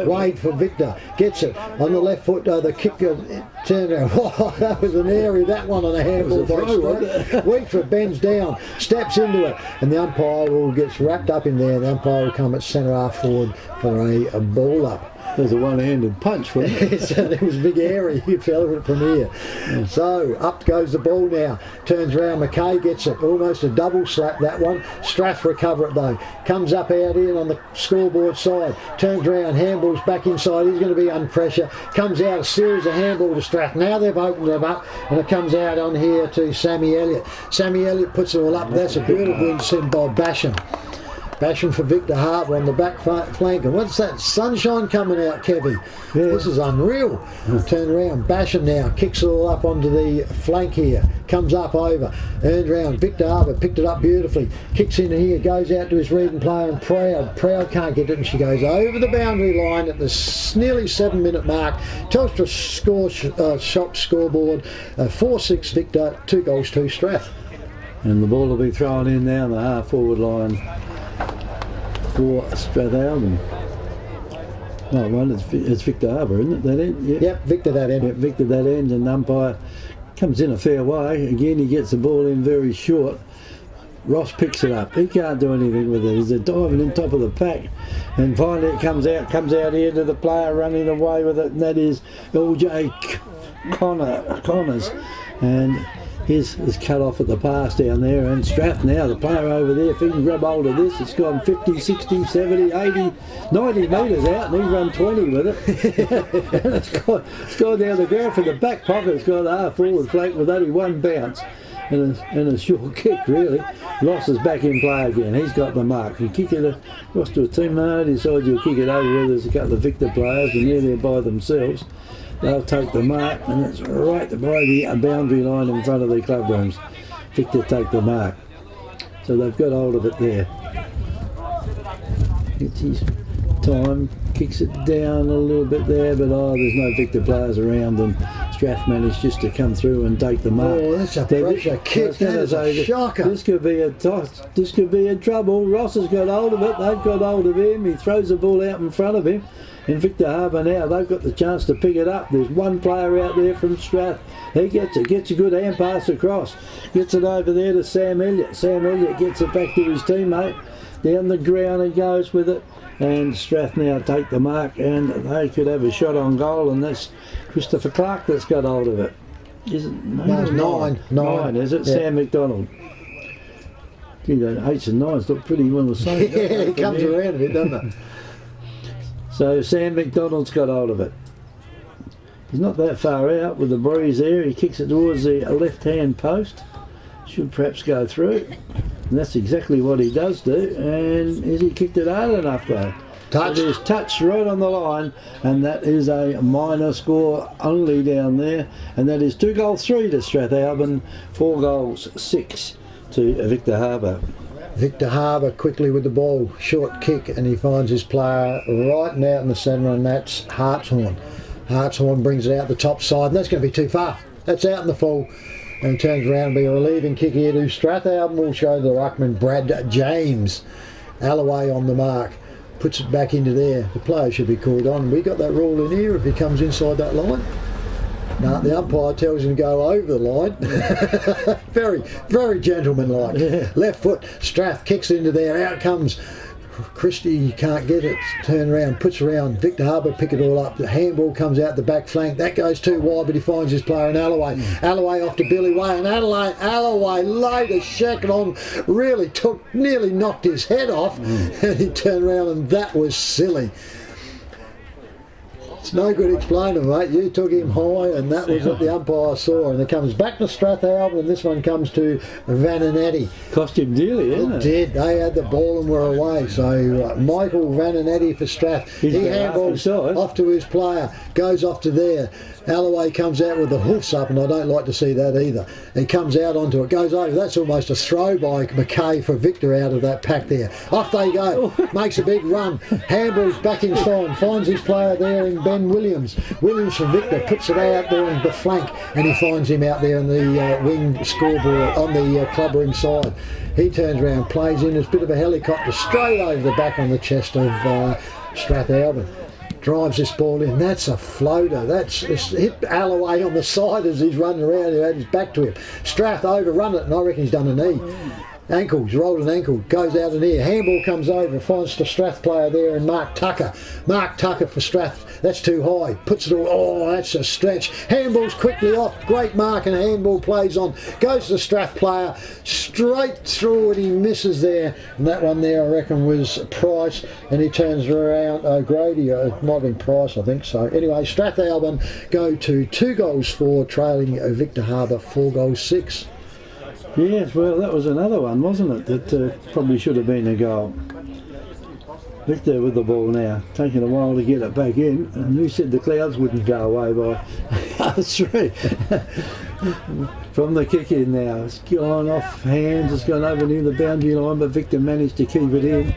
Wade for Victor. Gets it. On the left foot, the kick turned around. Wow, that was an area, that one on a handball by Strath. Wheatra bends down, steps into it, and the umpire will gets wrapped up in there. The umpire will come at centre half forward for a ball up. There's a one-handed punch for it. So it was big area, you fell it from here. So up goes the ball now. Turns around, McKay gets it. Almost a double slap, that one. Strath recover it though. Comes up out in on the scoreboard side. Turns around, handballs back inside. He's going to be under pressure. Comes out, a series of handball to Strath. Now they've opened them up and it comes out on here to Sammy Elliott. Sammy Elliott puts it all up. That's a beautiful intercept by Basham. Basham for Victor Harbour on the back flank. And what's that? Sunshine coming out, Kevy. Yeah. This is unreal. Turn around. Basham now. Kicks it all up onto the flank here. Comes up over. Earned round. Victor Harbour picked it up beautifully. Kicks in here. Goes out to his reading player and Proud. Proud can't get it and she goes over the boundary line at the nearly 7 minute mark. Telstra shop scoreboard. 4-6 Victor. 2 goals, 2 Strath. And the ball will be thrown in now on the half forward line for Strathalbyn. Oh, one, it's Victor Harbour, isn't it? That end? Yep, Victor that end. Yep, Victor that end, and the umpire comes in a fair way. Again, he gets the ball in very short. Ross picks it up. He can't do anything with it. He's diving in top of the pack. And finally it comes out here to the player running away with it, and that is LJ Connors. And his is cut off at the pass down there, and Strath now, the player over there, if he can grab hold of this, it's gone 50, 60, 70, 80, 90 metres out, and he's run 20 with it. And it's gone down the ground for the back pocket. It's got a half forward flank with only one bounce and a short kick, really. Ross is back in play again. He's got the mark. You kick it across to a teammate, decides you'll kick it over where there's a couple of Victor players, and they're there by themselves. They'll take the mark, and it's right by the boundary line in front of the club rooms. Victor take the mark. So they've got hold of it there. It's his time, kicks it down a little bit there, but there's no Victor players around, and Strath managed just to come through and take the mark. Oh, that's a pressure kick. That is a shocker. This could be a trouble. Ross has got hold of it. They've got hold of him. He throws the ball out in front of him. And Victor Harbour now, they've got the chance to pick it up. There's one player out there from Strath. He gets it, gets a good hand pass across. Gets it over there to Sam Elliott. Sam Elliott gets it back to his teammate. Down the ground he goes with it. And Strath now take the mark, and they could have a shot on goal, and that's Christopher Clark that's got hold of it. Is it? No, it's nine, is it? Yeah. Sam McDonald. Gee, the 8s and 9s look pretty well the same. Yeah, he comes around a bit, doesn't it? So Sam McDonald's got hold of it. He's not that far out with the breeze there. He kicks it towards the left-hand post. Should perhaps go through. And that's exactly what he does do. And has he kicked it hard enough though? Touch. It is touched right on the line, and that is a minor score only down there. And that is 2 goals 3 to Strathalbyn, 4 goals 6 to Victor Harbour. Victor Harbour quickly with the ball, short kick, and he finds his player right and out in the centre, and that's Hartshorn. Hartshorn brings it out the top side, and that's going to be too far. That's out in the full, and turns around to be a relieving kick here to Strathalbyn. Will show the ruckman Brad James. Alloway on the mark, puts it back into there. The player should be called on. We got that rule in here if he comes inside that line. No, the umpire tells him to go over the line. Very, very gentlemanlike. Yeah. Left foot, Strath kicks into there. Out comes Christie, can't get it. Turn around, puts around. Victor Harbour pick it all up. The handball comes out the back flank. That goes too wide, but he finds his player in Alloway. Alloway off to Billy Way, and Alloway laid a shackle on. Really nearly knocked his head off, and he turned around, and that was silly. It's no good explaining, mate. You took him high, and that was what the umpire saw. And it comes back to Strathalbyn, and this one comes to Vananetti. Cost him dearly, isn't it? It did. They had the ball and were away. So Michael Vananetti for Strath. He handballs off to his player, goes off to there. Alloway comes out with the hoofs up, and I don't like to see that either. He comes out onto it, goes over. That's almost a throw by McKay for Victor out of that pack there. Off they go. Makes a big run. Handballs back inside. Finds his player there in Ben Williams. Williams for Victor. Puts it out there on the flank, and he finds him out there in the wing scoreboard on the club room side. He turns around, plays in. There's a bit of a helicopter straight over the back on the chest of Strathalbyn. Drives this ball in. That's a floater. It's hit Alloway on the side as he's running around. He had his back to him. Strath overrun it, and I reckon he's done a knee. Ankle, he's rolled an ankle, goes out in here. Handball comes over, finds the Strath player there, and Mark Tucker. Mark Tucker for Strath. That's too high. Puts it all. Oh, that's a stretch. Handball's quickly off. Great mark, and handball plays on. Goes to the Strath player. Straight through it. He misses there. And that one there, I reckon, was Price. And he turns around. Grady. It might have been Price, I think so. Anyway, Strathalbyn go to 2-4, trailing Victor Harbour 4-6. Yes, well, that was another one, wasn't it, that probably should have been a goal. Victor with the ball now, taking a while to get it back in, and who said the clouds wouldn't go away by that's right. From the kick in now, it's gone off hands, it's gone over near the boundary line, but Victor managed to keep it in.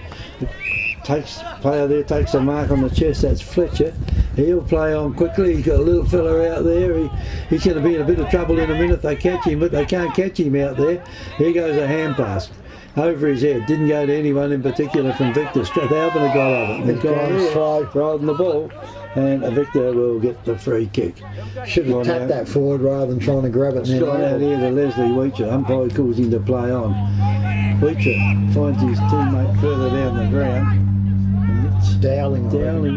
Player there takes a mark on the chest, that's Fletcher. He'll play on quickly. He's got a little fella out there. He's going to be in a bit of trouble in a minute if they catch him, but they can't catch him out there. Here goes a hand pass over his head. Didn't go to anyone in particular from Victor. Strathalbyn had got of it. They've gone here, riding the ball, and Victor will get the free kick. Should have tapped that forward rather than trying to grab it. It's gone out here to Leslie Weecher. Umpire calls him to play on. Weecher finds his teammate further down the ground. Dowling,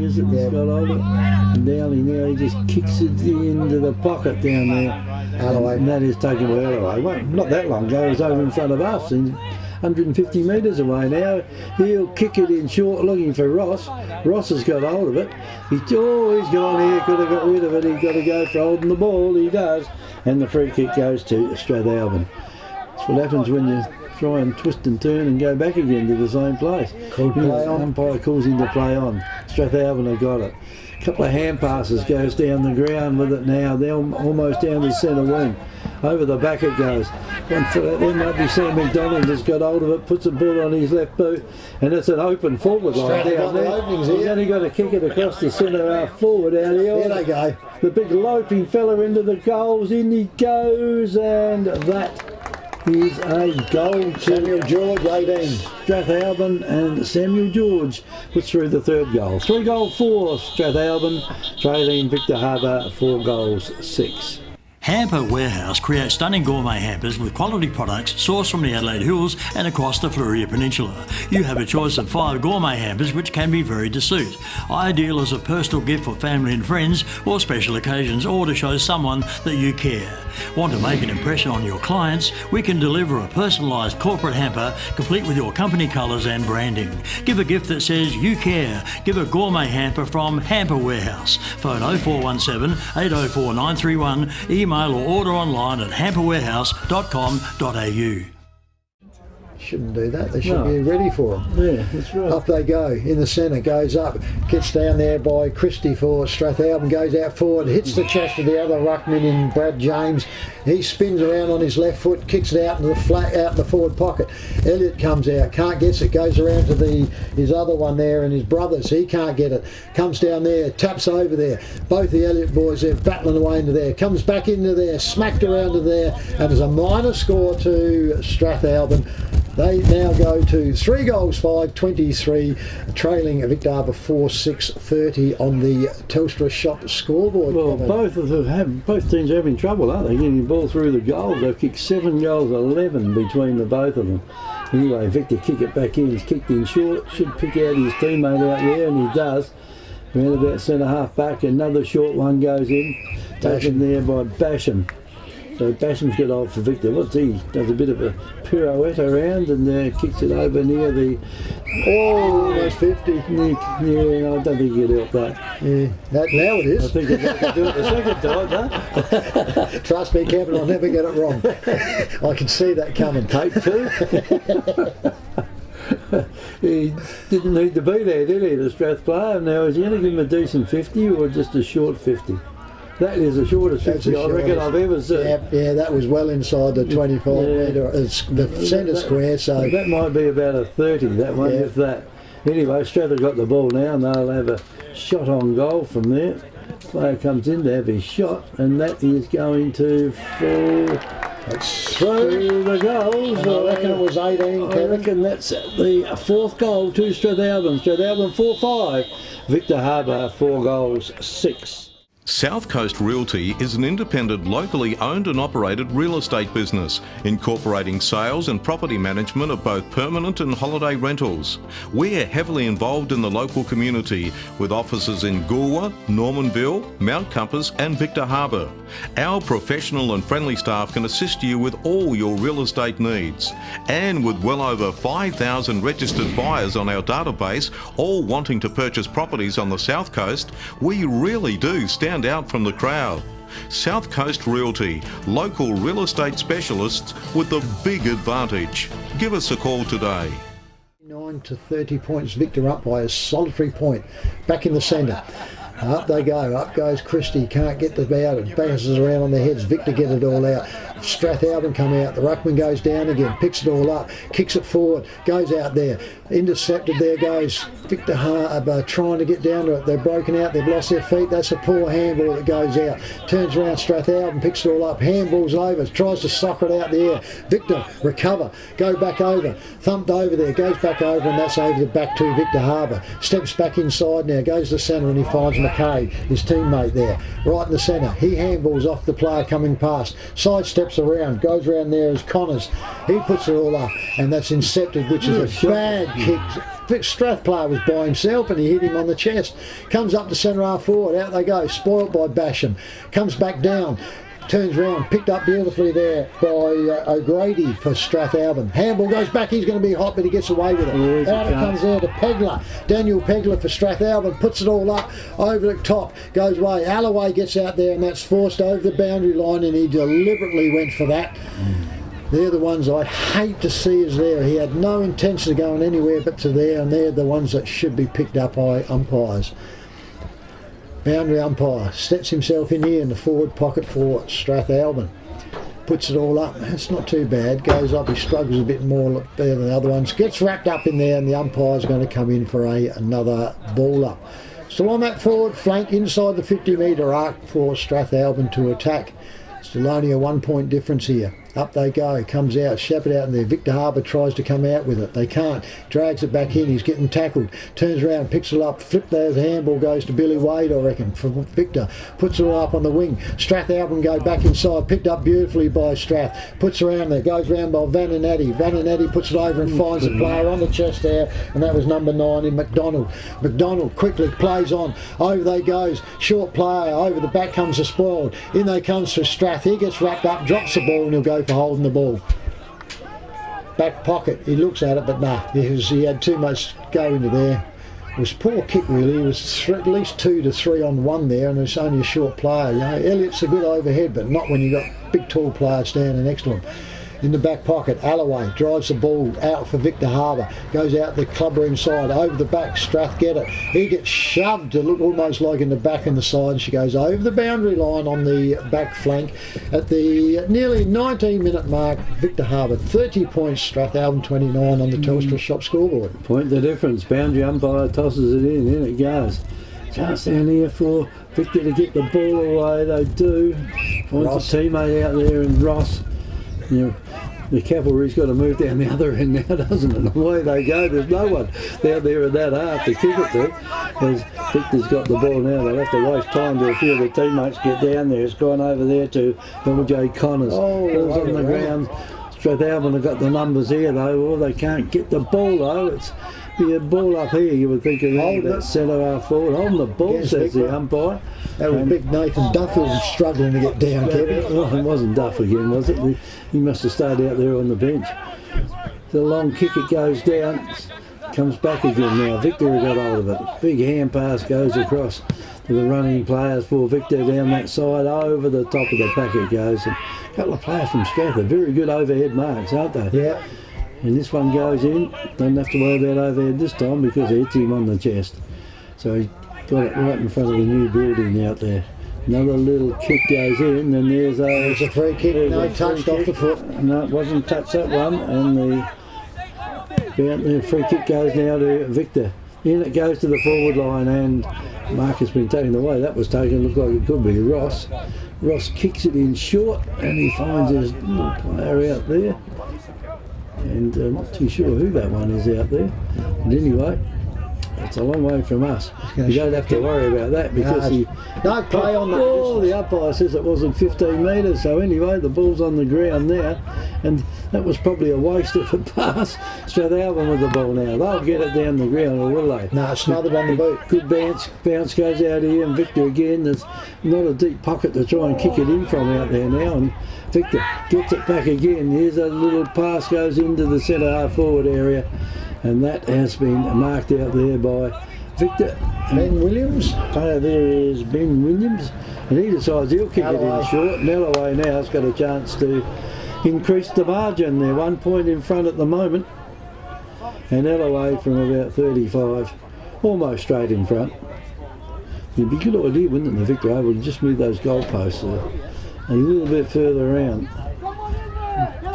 is it? Yeah. Got over it. And Dowling now, he just kicks it into the pocket down there. Alloway. And that is taken by Alloway. Well, not that long ago, it was over in front of us, and 150 metres away now. He'll kick it in short, looking for Ross. Ross has got hold of it. He's gone here, could have got rid of it. He's got to go for holding the ball. He does. And the free kick goes to Strathalbyn. That's what happens when you try and twist and turn and go back again to the same place. Umpire calls him to play on. Strathalbyn have got it. A couple of hand passes, goes down the ground with it now. They're almost down the centre wing. Over the back it goes. One foot, there might be Sam McDonald has got hold of it, puts a ball on his left boot, and it's an open forward line down there. He's only got to kick it across the centre half forward out here. There they go. The big loping fella into the goals. In he goes, and that is a goal. Samuel George, 18. Strathalbyn, and Samuel George puts through the third goal. 3-4 Strathalbyn, trailing Victor Harbour 4-6. Hamper Warehouse creates stunning gourmet hampers with quality products sourced from the Adelaide Hills and across the Fleurieu Peninsula. You have a choice of 5 gourmet hampers which can be varied to suit. Ideal as a personal gift for family and friends or special occasions, or to show someone that you care. Want to make an impression on your clients? We can deliver a personalised corporate hamper complete with your company colours and branding. Give a gift that says you care. Give a gourmet hamper from Hamper Warehouse. Phone 0417 804 931. Email or order online at hamperwarehouse.com.au. shouldn't do that. They should be ready for them. Yeah, that's right. Up they go in the centre, goes up, gets down there by Christie for Strathalbyn, goes out forward, hits the chest of the other ruckman in Brad James. He spins around on his left foot, kicks it out in the flat, out in the forward pocket. Elliott comes out, can't get it, goes around to his other one there and his brothers. He can't get it. Comes down there, taps over there. Both the Elliott boys there battling away into there. Comes back into there, smacked around to there, and there's a minor score to Strathalbyn. They now go to 3 goals 5-23, trailing Victor Harbour 4-6-30 on the Telstra Shop scoreboard. Well, Kevin. both teams are having trouble, aren't they? Getting the ball through the goals. They've kicked 7 goals 11 between the both of them. Anyway, Victor kick it back in. He's kicked in short. Should pick out his teammate out there, and he does. Around about centre half back. Another short one goes in. Taken there by Basham. So Basham's got off for Victor. What's he? Does a bit of a pirouette around and kicks it over near the... almost 50. Yeah, I don't think he'd help that. Yeah, now it is. I think he'd like to do it the second time, huh? Trust me, Kevin, I'll never get it wrong. I can see that coming. Take 2. He didn't need to be there, did he, the Strath player? Now, is he going to give him a decent 50 or just a short 50? That is the shortest 50 I reckon I've ever seen. Yeah, that was well inside the 25 metre, the centre square. So that might be about a 30, that one, if that. Anyway, Strath got the ball now and they'll have a shot on goal from there. Player comes in to have his shot and that is going to fall... That's through the goals. I reckon it was 18, Kevin. I reckon that's the 4th goal to Strathalbyn. Strathalbyn 4-5. Victor Harbour 4 goals 6. South Coast Realty is an independent, locally owned and operated real estate business, incorporating sales and property management of both permanent and holiday rentals. We're heavily involved in the local community with offices in Goolwa, Normanville, Mount Compass and Victor Harbour. Our professional and friendly staff can assist you with all your real estate needs. And with well over 5,000 registered buyers on our database, all wanting to purchase properties on the South Coast, we really do stand out from the crowd. South Coast Realty, local real estate specialists with the big advantage. Give us a call today. 9 to 30 points, Victor up by a solitary point. Back in the centre. Up they go, up goes Christie, can't get the bout, it bounces around on their heads, Victor get it all out. Strathalbyn come out, the ruckman goes down again, picks it all up, kicks it forward, goes out there, intercepted, there goes Victor Harbour trying to get down to it, they're broken out, they've lost their feet, that's a poor handball that goes out, turns around Strathalbyn, picks it all up, handballs over, tries to sock it out the air, Victor, recover, go back over, thumped over there, goes back over and that's over the back to Victor Harbour, steps back inside now, goes to the centre and he finds McKay, his teammate there, right in the centre, he handballs off the player coming past, sidesteps around, goes around there as Connors, he puts it all up and that's incepted, which is a bad kick. Strath player was by himself and he hit him on the chest, comes up to centre half forward, out they go, spoilt by Basham, comes back down, turns round, picked up beautifully there by O'Grady for Strathalbyn. Handball goes back, he's going to be hot but he gets away with it. Out it comes there to Pegler, Daniel Pegler for Strathalbyn, puts it all up, over the top, goes away, Alloway gets out there and that's forced over the boundary line and he deliberately went for that. They're the ones I hate to see as there. He had no intention of going anywhere but to there and they're the ones that should be picked up by umpires. Boundary umpire sets himself in here in the forward pocket for Strathalbyn. Puts it all up. That's not too bad. Goes up. He struggles a bit more better than the other ones. Gets wrapped up in there and the umpire's going to come in for another ball up. Still on that forward flank inside the 50 metre arc for Strathalbyn to attack. Still only a 1 point difference here. Up they go, comes out, Shepherd out in there. Victor Harbour tries to come out with it. They can't. Drags it back in. He's getting tackled. Turns around, picks it up. Flip there. The handball goes to Billy Wade, I reckon, for Victor. Puts it up on the wing. Strathalbyn go back inside. Picked up beautifully by Strath. Puts around there. Goes round by Vananati. Vananati puts it over and finds the player on the chest there. And that was number 9 in McDonald. McDonald quickly plays on. Over they goes. Short player. Over the back comes the spoiled. In they comes for Strath. He gets wrapped up, drops the ball and he'll go for holding the ball. Back pocket, he looks at it, but nah, he had too much go into there. It was a poor kick really. It was at least 2 to 3 on 1 there, and it's only a short player. You know, Elliott's a good overhead, but not when you got big tall players standing next to him. in the back pocket. Alloway drives the ball out for Victor Harbour. Goes out the clubroom side, over the back. Strath get it. He gets shoved to look almost like in the back and the side. She goes over the boundary line on the back flank. At the nearly 19-minute mark, Victor Harbour 30 points, Strathalbyn 29 on the Telstra Shop scoreboard. Point the difference. Boundary umpire tosses it in it goes. Chance down here for Victor to get the ball away. They do. Finds a teammate out there in Ross. You know, the cavalry's got to move down the other end now, doesn't it? And away they go. There's no one down there in that half to kick it to. As Victor's got the ball now, they'll have to waste time till a few of the teammates get down there. It's gone over there to LJ Connors. Ball's on the ground. Strathalbyn have got the numbers here though. Oh, they can't get the ball though. It's be a ball up here, you would think of that centre half forward. Holding the ball, says the umpire. That was big Nathan Duffield struggling to get down, Kevin. Oh, it wasn't Duff again, was it? He must have stayed out there on the bench. The long kick, it goes down, comes back again now. Victor got hold of it. Big hand pass goes across to the running players for Victor down that side. Over the top of the pack it goes. And a couple of players from Strathalbyn, very good overhead marks, aren't they? Yeah. And this one goes in, don't have to worry about overhead this time because it hits him on the chest. So he got it right in front of the new building out there. Another little kick goes in, and there's a free kick, no, touched off the foot. No, it wasn't touched, that one, and the free kick goes now to Victor. In it goes to the forward line, and mark has been taken away. That was taken, looked like it could be Ross. Ross kicks it in short, and he finds his little player out there. And not too sure who that one is out there. But anyway, it's a long way from us. You don't have to worry about that because no play on the umpire says it wasn't 15 metres. So anyway, the ball's on the ground now, and that was probably a waste of a pass. Strathalbyn with the ball now. They'll get it down the ground, or will they? No, smothered on the boot. Good bounce goes out here, and Victor again. There's not a deep pocket to try and kick it in from out there now, and Victor gets it back again. Here's a little pass goes into the centre half forward area, and that has been marked out there by Victor. Ben Williams. There is Ben Williams, and he decides he'll kick it in short. And Alloway now has got a chance to increase the margin. They're 1 point in front at the moment, and Alloway from about 35, almost straight in front. It'd be a good idea, wouldn't it, the Victor able to just move those goalposts a little bit further around,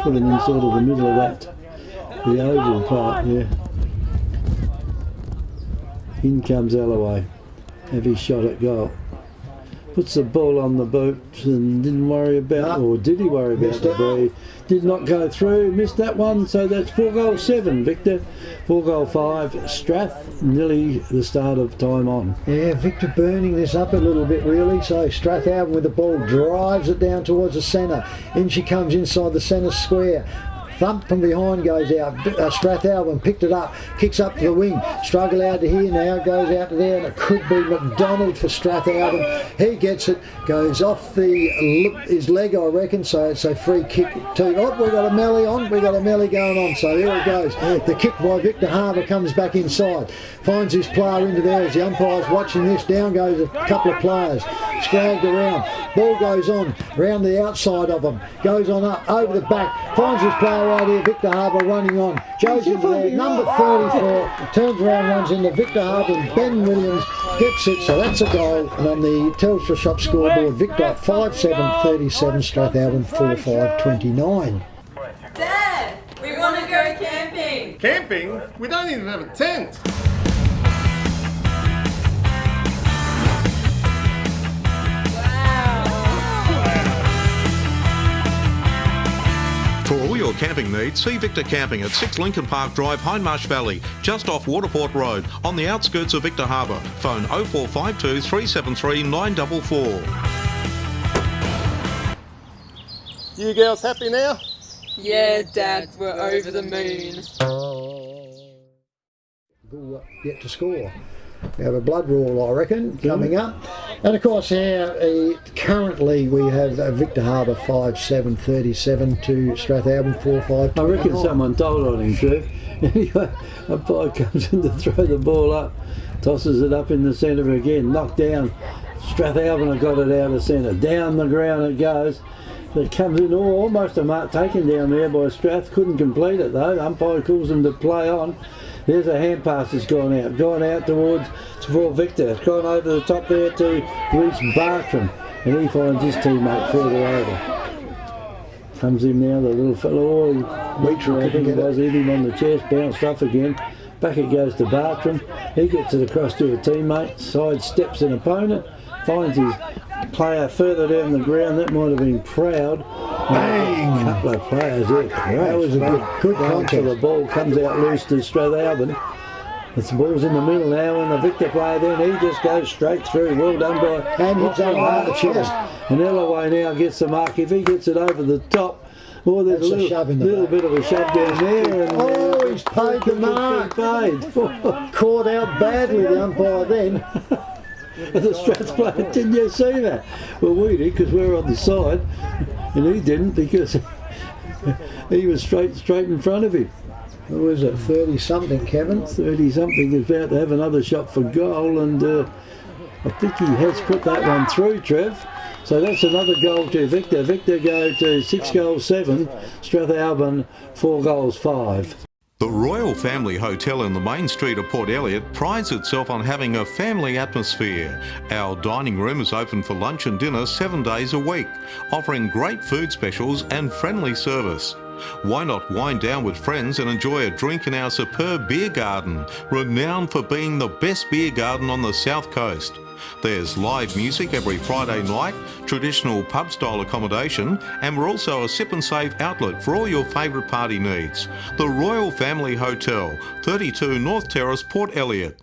put them in sort of the middle of that, the oval part there. In comes Alloway, have his shot at goal. Puts the ball on the boot and didn't worry about, or did he worry about the break? Did not go through, missed that one, so that's 4-7, Victor. 4-5, Strath, nearly the start of time on. Yeah, Victor burning this up a little bit really, so Strathalbyn with the ball drives it down towards the centre. In she comes inside the centre square. Thump from behind goes out. Strathalbyn picked it up, kicks up to the wing. Struggle out to here now, goes out to there, and it could be McDonald for Strathalbyn. He gets it, goes off his leg, I reckon, so it's a free kick to. Oh, we've got a melee on, we've got a melee going on, so here it goes. The kick by Victor Harbour comes back inside, finds his player into there as the umpire's watching this. Down goes a couple of players, scragged around. Ball goes on, around the outside of him, goes on up, over the back, finds his player right here, Victor Harbour running on, goes into there, number 34, turns around, runs into Victor Harbour, and Ben Williams gets it, so that's a goal. And on the Telstra Shop scoreboard, Victor 5-7-37, Strathalbyn 4-5-29. Dad, we want to go camping. Camping? We don't even have a tent. For all your camping needs, see Victor Camping at 6 Lincoln Park Drive, Hindmarsh Valley, just off Waterport Road, on the outskirts of Victor Harbour. Phone 0452 373 944. You girls happy now? Yeah, Dad, we're over the moon. Yet to score. We have a blood roll, I reckon, coming up. And of course, currently we have Victor Harbour 5-7-37 to Strathalbyn 4-5. I reckon someone told on him, Trev. Anyway, a umpire comes in to throw the ball up, tosses it up in the centre again, knocked down. Strathalbyn have got it out of centre. Down the ground it goes. that comes in, almost a mark taken down there by Strath. Couldn't complete it though. Umpire calls him to play on. There's a hand pass that's gone out towards for Victor. It's gone over the top there to Reece Bartram, and he finds his teammate further over. Comes in now, the little fellow. I think it was, hit him on the chest, bounced off again. Back it goes to Bartram. He gets it across to a teammate, sidesteps an opponent, finds his player further down the ground. That might have been Proud. Bang! A couple of players there. That was a good contact. The ball comes out loose to Strathalbyn. The ball's in the middle now, and the Victor player then, he just goes straight through. Well done by and hits on the chest. And Ellaway now gets the mark. If he gets it over the top, oh, there's a little bit of a shove down there. And he's paid the mark. Caught out badly, the umpire then. The Strath player, didn't you see that? Well, we did because we were on the side, and he didn't because he was straight in front of him. What was it, 30-something, Kevin? 30-something is about to have another shot for goal, and I think he has put that one through, Trev. So that's another goal to Victor. Victor go to 6 goals 7, Strathalbyn 4 goals 5. The Royal Family Hotel in the main street of Port Elliot prides itself on having a family atmosphere. Our dining room is open for lunch and dinner 7 days a week, offering great food specials and friendly service. Why not wind down with friends and enjoy a drink in our superb beer garden, renowned for being the best beer garden on the South Coast. There's live music every Friday night, traditional pub-style accommodation, and we're also a sip and save outlet for all your favourite party needs. The Royal Family Hotel, 32 North Terrace, Port Elliot.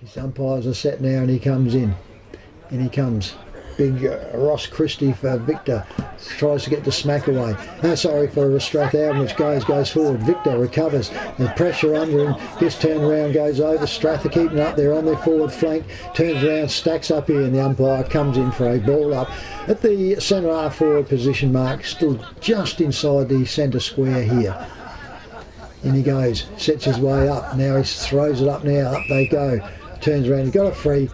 His umpires are set now, and he comes in. And he comes. Big Ross Christie for Victor. Tries to get the smack away. Sorry for Strathalbyn, which goes forward. Victor recovers. The pressure under him. Gets turned around, goes over. Strath are keeping up there on their forward flank. Turns around, stacks up here, and the umpire comes in for a ball up at the centre half forward position mark. Still just inside the centre square here. In he goes. Sets his way up. Now he throws it up now. Up they go. Turns around. He's got a free.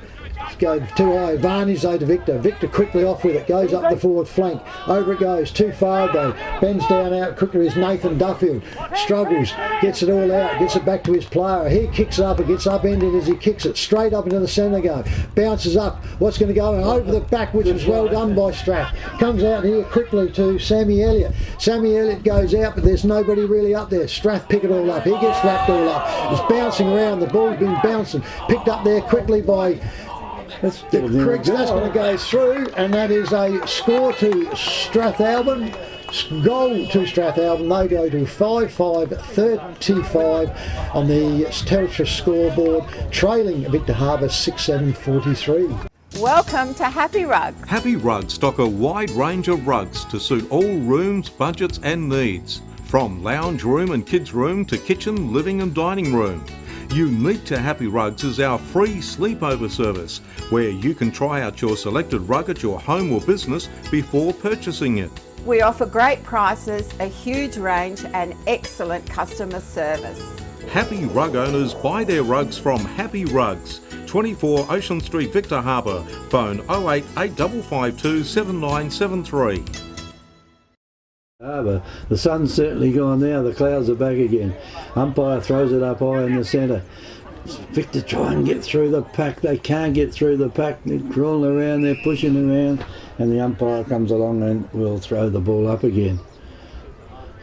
Go too high, advantage though to Victor. Victor quickly off with it, goes up the forward flank. Over it goes, too far though. Bends down out quickly is Nathan Duffield. Struggles, gets it all out, gets it back to his player. He kicks it up, it gets upended as he kicks it straight up into the centre go. Bounces up, what's going to go over the back, which is well done by Strath. Comes out here quickly to Sammy Elliott. Sammy Elliott goes out, but there's nobody really up there. Strath pick it all up, he gets wrapped all up. It's bouncing around, the ball's been bouncing. Picked up there quickly by Craigs. That's going to go through, and that is a score to Strathalbyn. Goal to Strathalbyn. They go to 5-5-35 on the territory scoreboard, trailing Victor Harbour 6-7-43. Welcome to Happy Rugs. Happy Rugs stock a wide range of rugs to suit all rooms, budgets and needs. From lounge room and kids room to kitchen, living and dining room. Unique to Happy Rugs is our free sleepover service, where you can try out your selected rug at your home or business before purchasing it. We offer great prices, a huge range and excellent customer service. Happy Rug owners buy their rugs from Happy Rugs, 24 Ocean Street, Victor Harbour. Phone 08 8552 7973. The sun's certainly gone now, the clouds are back again. Umpire throws it up high in the centre. Victor try and get through the pack. They can't get through the pack. They're crawling around, they're pushing around, and the umpire comes along and will throw the ball up again.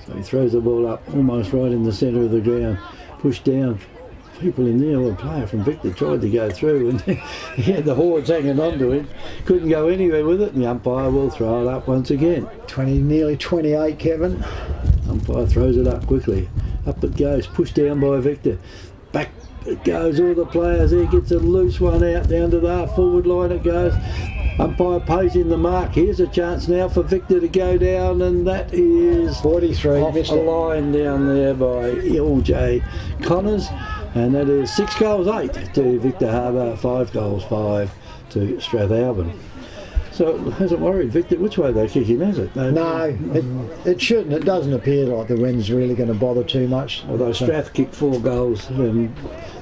So he throws the ball up almost right in the centre of the ground. Pushed down. People in there, a player from Victor tried to go through, and he had the hordes hanging on to him. Couldn't go anywhere with it, and the umpire will throw it up once again. Nearly 28, Kevin. Umpire throws it up quickly. Up it goes, pushed down by Victor. Back it goes, all the players there, gets a loose one out down to the half forward line it goes. Umpire pays in the mark. Here's a chance now for Victor to go down, and that is 43. Off a line down there by L.J. Connors. And that is 6 goals 8 to Victor Harbour, 5 goals 5 to Strathalbyn. So it hasn't worried Victor which way they're kicking, has it? No, it shouldn't. It doesn't appear like the wind's really going to bother too much. Although Strath kicked 4 goals down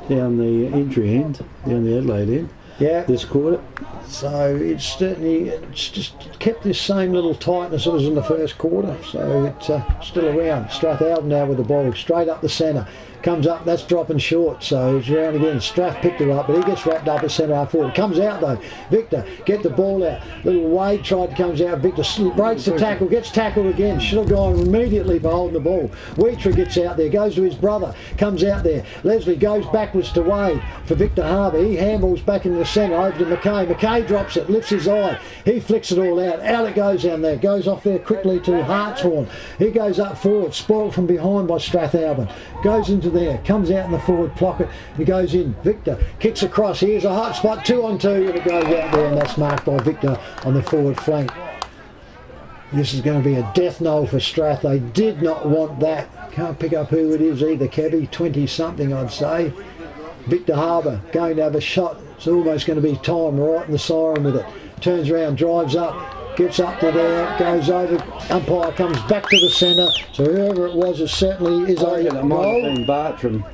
the entry end, down the Adelaide end. this quarter. So it's just kept this same little tightness it was in the first quarter. So it's still around. Strathalbyn now with the ball straight up the centre. Comes up, that's dropping short, so it's around again. Strath picked it up, but he gets wrapped up at centre half forward. Comes out though. Victor, get the ball out. Little Wade tried, comes out. Victor breaks the tackle, gets tackled again. Should have gone immediately for holding the ball. Weitra gets out there, goes to his brother, comes out there. Leslie goes backwards to Wade for Victor Harbour. He handballs back into the centre over to McKay. McKay drops it, lifts his eye. He flicks it all out. Out it goes down there. Goes off there quickly to Hartshorn. He goes up forward, spoiled from behind by Strathalbyn. Goes into there, comes out in the forward pocket, he goes in, Victor kicks across, here's a hot spot, 2-on-2, and it goes out there, and that's marked by Victor on the forward flank. This is going to be a death knell for Strath. They did not want that. Can't pick up who it is either, Kevy, 20 something I'd say. Victor Harbour going to have a shot, it's almost going to be time, right in the siren with it. Turns around, drives up, gets up to there, goes over, umpire comes back to the centre, so whoever it was, it certainly is a It might have been Bartram.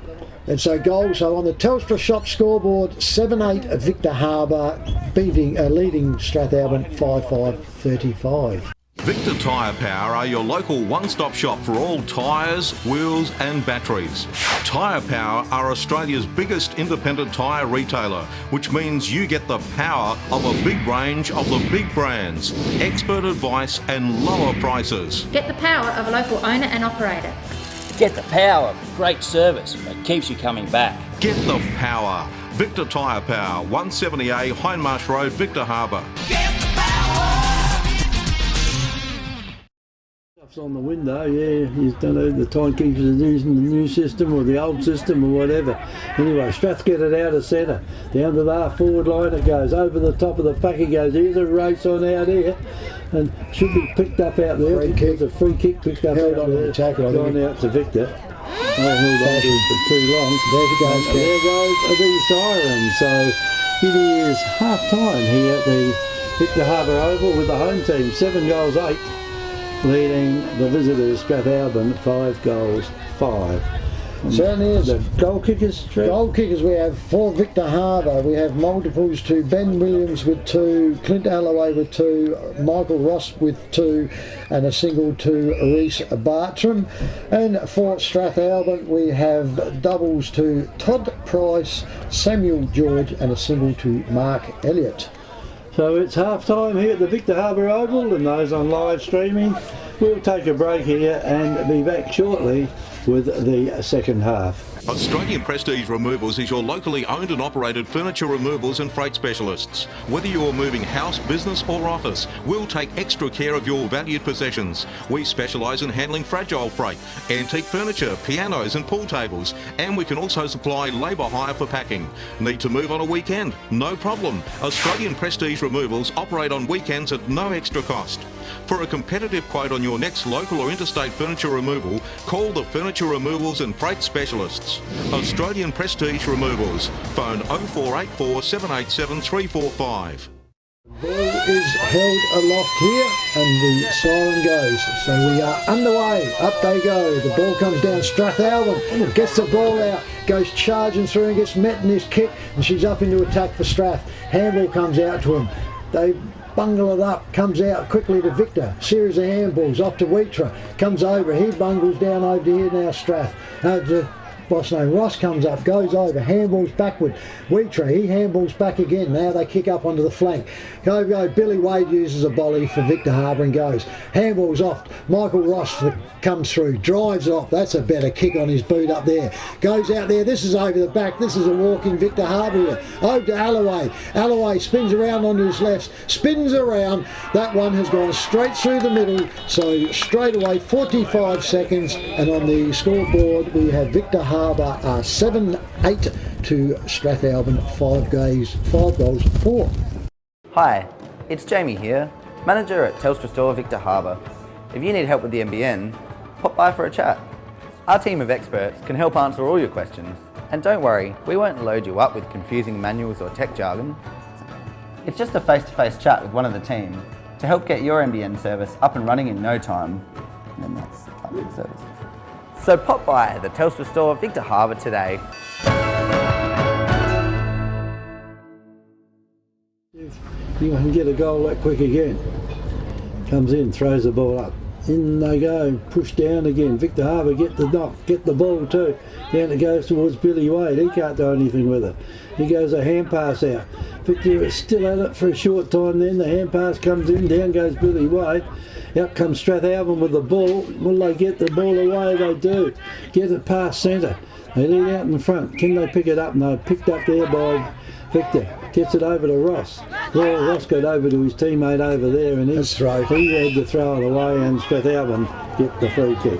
And so goal, so on the Telstra Shop scoreboard, 7-8 Victor Harbour leading Strathalbyn 5-5-35. Victor Tyre Power are your local one-stop shop for all tyres, wheels and batteries. Tyre Power are Australia's biggest independent tyre retailer, which means you get the power of a big range of the big brands, expert advice and lower prices. Get the power of a local owner and operator. Get the power of great service that keeps you coming back. Get the power. Victor Tyre Power, 170A Hindmarsh Road, Victor Harbour. On the window, yeah, you don't know the timekeepers are using the new system or the old system or whatever. Anyway, Strath get it out of centre, down to the half forward line it goes, over the top of the pack it goes, here's a race on out here, and should be picked up out there. Free kick. There's a free kick picked up Held out on to there, the tackle, gone out to Victor. Held on to it for too long. There goes the siren. So it is half time here at the Victor Harbour Oval with the home team, 7-8. Leading the visitors, Strathalbyn, 5-5. Certainly is. The goal kickers, Trev? Goal kickers, we have for Victor Harbour, we have multiples to Ben Williams with 2, Clint Alloway with 2, Michael Ross with 2, and a single to Reece Bartram. And for Strathalbyn, we have doubles to Todd Price, Samuel George, and a single to Mark Elliott. So it's half time here at the Victor Harbour Oval, and those on live streaming. We'll take a break here and be back shortly with the second half. Australian Prestige Removals is your locally owned and operated furniture removals and freight specialists. Whether you're moving house, business or office, we'll take extra care of your valued possessions. We specialise in handling fragile freight, antique furniture, pianos and pool tables, and we can also supply labour hire for packing. Need to move on a weekend? No problem. Australian Prestige Removals operate on weekends at no extra cost. For a competitive quote on your next local or interstate furniture removal, call the Furniture Removals and Freight Specialists. Australian Prestige Removals. Phone 0484 787 345. Ball is held aloft here and the siren goes. So we are underway. Up they go. The ball comes down. Strathalbyn gets the ball out, goes charging through and gets met in his kick, and she's up into attack for Strath. Handball comes out to him. They bungle it up, comes out quickly to Victor. Series of handballs off to Weitra. Comes over. He bungles down over to here now. Strath. Boss name Ross comes up, goes over, handballs backward. Weitra, he handballs back again. Now they kick up onto the flank. Go. Billy Wade uses a volley for Victor Harbour and goes. Handballs off. Michael Ross comes through, drives off. That's a better kick on his boot up there. Goes out there. This is over the back. This is a walking Victor Harbour. Over to Alloway. Alloway spins around onto his left. Spins around. That one has gone straight through the middle. So straight away, 45 seconds. And on the scoreboard, we have Victor Harbour 7-8 to Strathalbyn, 5 goals 4. Hi, it's Jamie here, manager at Telstra Store Victor Harbour. If you need help with the NBN, pop by for a chat. Our team of experts can help answer all your questions. And don't worry, we won't load you up with confusing manuals or tech jargon. It's just a face-to-face chat with one of the team to help get your NBN service up and running in no time. And then that's public service. So pop by the Telstra Store Victor Harbour today. you can get a goal that quick again. Comes in, throws the ball up. In they go, push down again. Victor Harbour get the knock, get the ball too. Down it goes towards Billy Wade. He can't do anything with it. He goes a hand pass out. Victor is still at it for a short time then. The hand pass comes in, down goes Billy Wade. Out comes Strathalbyn with the ball. Will they get the ball away? They do. Get it past centre. They lead out in front. Can they pick it up? No, picked up there by Victor. Gets it over to Ross. Well, Ross got over to his teammate over there and he had to throw it away and Strathalbyn get the free kick.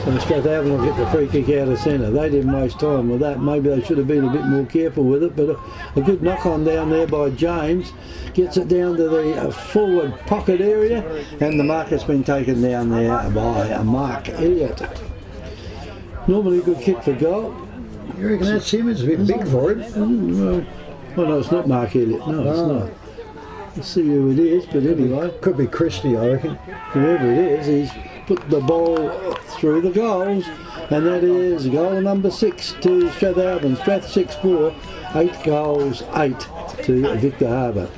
So Strathalbyn will get the free kick out of centre. They didn't waste time with that. Maybe they should have been a bit more careful with it, but a good knock on down there by James. Gets it down to the forward pocket area and the mark has been taken down there by Mark Elliott. Normally a good kick for goal. You reckon that's him? It's a bit big for him. Well, no, it's not Mark Elliott. No, it's not. Let's see who it is, but anyway. Could be Christie, I reckon. Whoever it is, he's put the ball through the goals, and that is goal number 6 to Strathalbyn. Strath 6-4, 8 goals, 8 to Victor Harbour.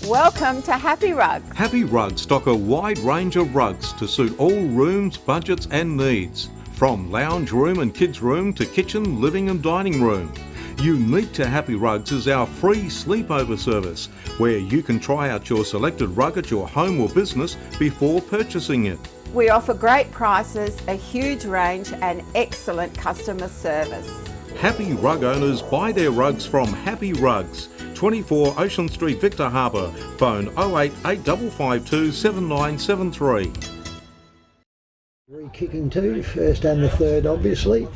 Welcome to Happy Rugs. Happy Rugs stock a wide range of rugs to suit all rooms, budgets and needs. From lounge room and kids room to kitchen, living and dining room. Unique to Happy Rugs is our free sleepover service, where you can try out your selected rug at your home or business before purchasing it. We offer great prices, a huge range and excellent customer service. Happy Rug owners buy their rugs from Happy Rugs, 24 Ocean Street, Victor Harbour. Phone 08 8552 7973. Kicking two, first and the third obviously.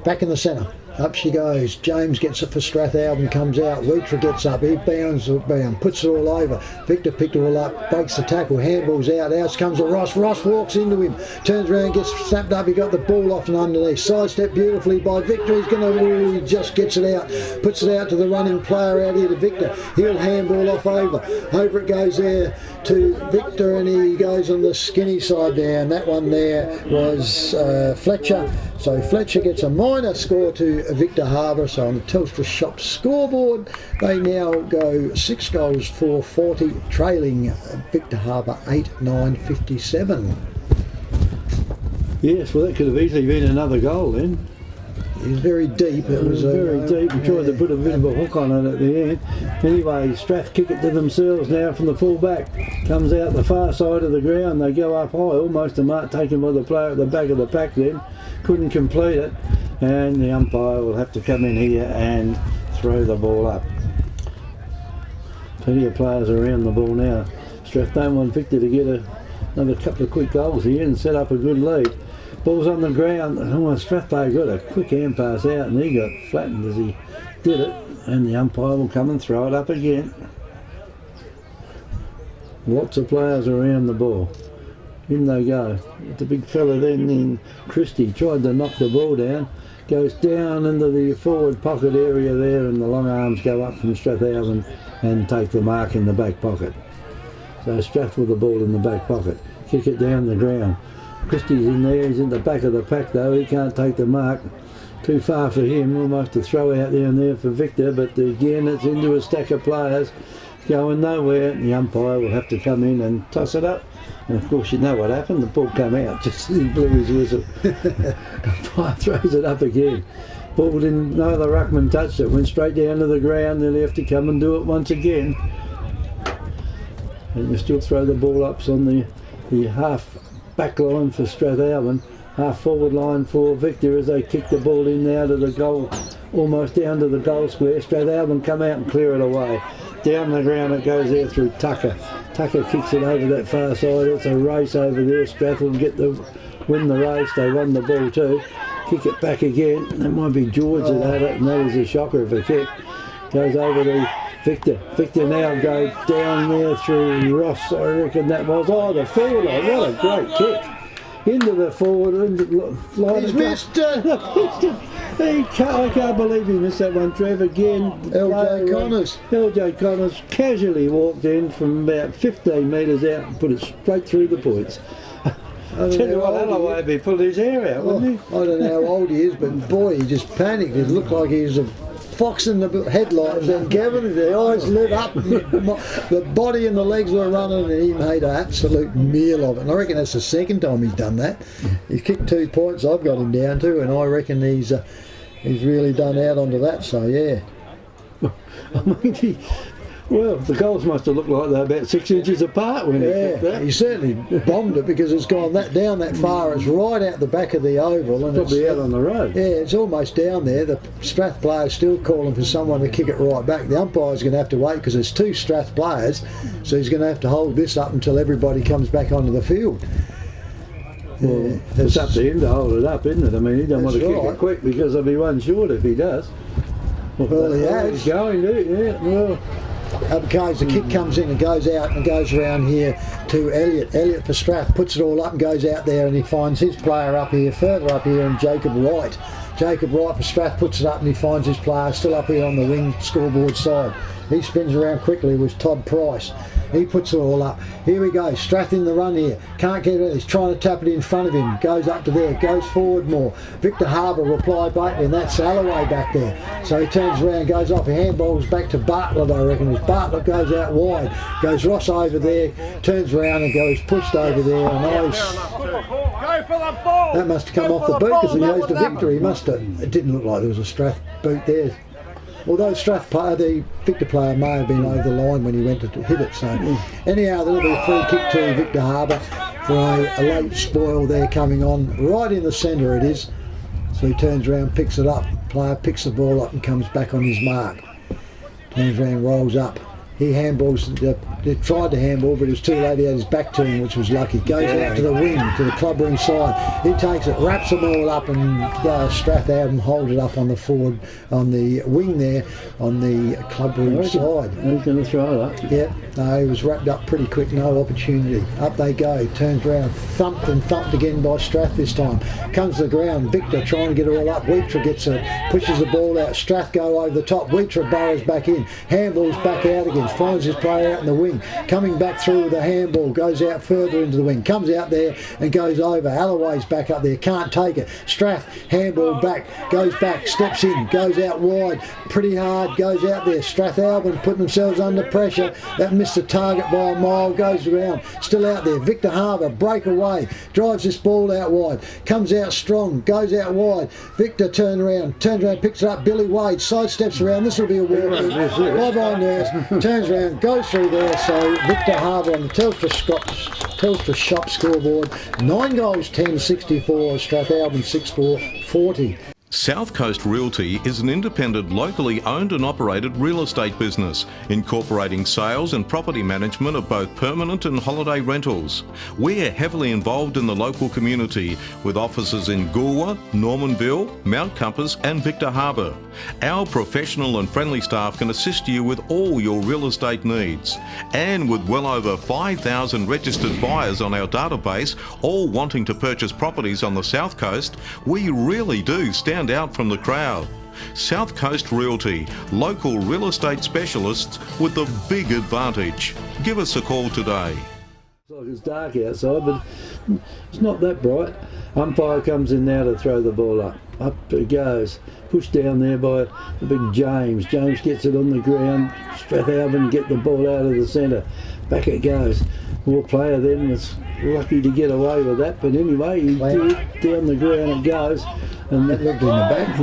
Back in the centre. Up she goes. James gets it for Strathalbyn, comes out. Wheatra gets up. He bounds it down, puts it all over. Victor picked it all up, breaks the tackle, handballs out. Out comes a Ross. Ross walks into him, turns around, gets snapped up. He got the ball off and underneath. Sidestep beautifully by Victor. He's going to, he just gets it out, puts it out to the running player out here to Victor. He'll handball off over. Over it goes there to Victor and he goes on the skinny side down. That one there was Fletcher. So Fletcher gets a minor score to Victor Harbour. So on the Telstra Shop scoreboard, they now go 6 goals for 40, trailing Victor Harbour 8-9-57. Yes, well that could have easily been another goal then. It was very deep. It was very deep. We tried to put a bit of a hook on it at the end. Anyway, Strath kick it to themselves now from the full back. Comes out the far side of the ground. They go up high, almost a mark taken by the player at the back of the pack then. Couldn't complete it. And the umpire will have to come in here and throw the ball up. Plenty of players around the ball now. Strath don't want Victor to get another couple of quick goals here and set up a good lead. Ball's on the ground. Strathalbyn got a quick hand pass out and he got flattened as he did it. And the umpire will come and throw it up again. Lots of players around the ball. In they go. The big fella then in Christie tried to knock the ball down. Goes down into the forward pocket area there and the long arms go up from Strathalbyn and take the mark in the back pocket. So Strath with the ball in the back pocket. Kick it down the ground. Christie's in there, he's in the back of the pack though, he can't take the mark. Too far for him, almost a throw out down there for Victor, but again it's into a stack of players, going nowhere, and the umpire will have to come in and toss it up. And of course you know what happened, the ball came out just as he blew his whistle. The umpire throws it up again. Ball didn't, no other ruckman touched it, went straight down to the ground, they'll have to come and do it once again. And you still throw the ball ups on the half back line for Strathalbyn, half forward line for Victor as they kick the ball in now to the goal, almost down to the goal square. Strathalbyn come out and clear it away. Down the ground it goes there through Tucker. Tucker kicks it over that far side. It's a race over there. Strath will win the race. They won the ball too. Kick it back again. It might be George that had it, and that is a shocker of a kick. Goes over to Victor. Victor now goes down there through Ross, I reckon that was. Oh, the forward line. What a great kick. Into the forward. He's missed it. I can't believe he missed that one, Trev. Again, LJ Connors. LJ Connors casually walked in from about 15 metres out and put it straight through the points. Tell you what, otherwise he'd be pulling his hair out, wouldn't he? I don't know how old he is, but boy, he just panicked. It looked like he was fox in the headlights, and Gavin, the eyes lit up, the body and the legs were running, and he made an absolute meal of it. And I reckon that's the second time he's done that. He's kicked 2 points I've got him down to, and I reckon he's really done out onto that, so yeah. I mean, well, the goals must have looked like they're about 6 inches apart when he kicked that. He certainly bombed it because it's gone down that far. It's right out the back of the oval, and probably out on the road. Yeah, it's almost down there. The Strath player's still calling for someone to kick it right back. The umpire's going to have to wait because there's 2 Strath players, so he's going to have to hold this up until everybody comes back onto the field. Well, it's up to him to hold it up, isn't it? I mean, he don't want to kick it quick because there'll be one short if he does. Well, he has. He's going to, yeah. Well, okay, the kick comes in and goes out and goes around here to Elliot. Elliot for Strath puts it all up and goes out there, and he finds his player up here, further up here, and Jacob Wright. Jacob Wright for Strath puts it up and he finds his player still up here on the wing scoreboard side. He spins around quickly with Todd Price. He puts it all up. Here we go, Strath in the run here. Can't get it, he's trying to tap it in front of him. Goes up to there, goes forward more. Victor Harbour reply back, and that's Alloway back there. So he turns around, goes off, he handballs back to Bartlett, I reckon. As Bartlett goes out wide, goes Ross over there, turns around and goes pushed over there. And that must have come off the boot because he goes to Victor. He must have. It didn't look like there was a Strath boot there. Although Strath player, the Victor player may have been over the line when he went to hit it. So anyhow, there'll be a free kick to Victor Harbour for a late spoil there coming on. Right in the centre it is. So he turns around, picks it up. Player picks the ball up and comes back on his mark. Turns around, rolls up. He handballs, they tried to handball, but it was too late. He had his back to him, which was lucky. Goes out to the wing, to the club room side. He takes it, wraps them all up, and Strathalbyn holds it up on the forward, on the wing there, on the club room side. He's going to throw it up. Yeah, no, he was wrapped up pretty quick, no opportunity. Up they go, turns around, thumped and thumped again by Strath this time. Comes to the ground, Victor trying to get it all up. Wheatra gets it, pushes the ball out. Strath go over the top. Wheatra burrows back in, handballs back out again. Finds his player out in the wing, coming back through with a handball, goes out further into the wing, comes out there and goes over. Alloway's back up there, can't take it. Strath, handball back, goes back, steps in, goes out wide, pretty hard, goes out there. Strathalbyn putting themselves under pressure. That missed the target by a mile, goes around, still out there. Victor Harbour, break away, drives this ball out wide, comes out strong, goes out wide. Victor turns around, picks it up. Billy Wade sidesteps around. This will be a walk. Bye-bye, nurse. Turns around, goes through there. So Victor Harbour on the Telstra Shop scoreboard, 9 goals, 10-64. Strathalbyn 6-4, 40. South Coast Realty is an independent, locally owned and operated real estate business, incorporating sales and property management of both permanent and holiday rentals. We're heavily involved in the local community with offices in Goolwa, Normanville, Mount Compass and Victor Harbour. Our professional and friendly staff can assist you with all your real estate needs. And with well over 5,000 registered buyers on our database, all wanting to purchase properties on the South Coast, we really do stand out from the crowd. South Coast Realty, local real estate specialists with the big advantage. Give us a call today. It's dark outside, but it's not that bright. Umpire comes in now to throw the ball up. Up it goes. Pushed down there by the big James. James gets it on the ground. Strathalbyn get the ball out of the centre. Back it goes. More player then was lucky to get away with that, but anyway, he threw it down the ground it goes. And that looked in the back.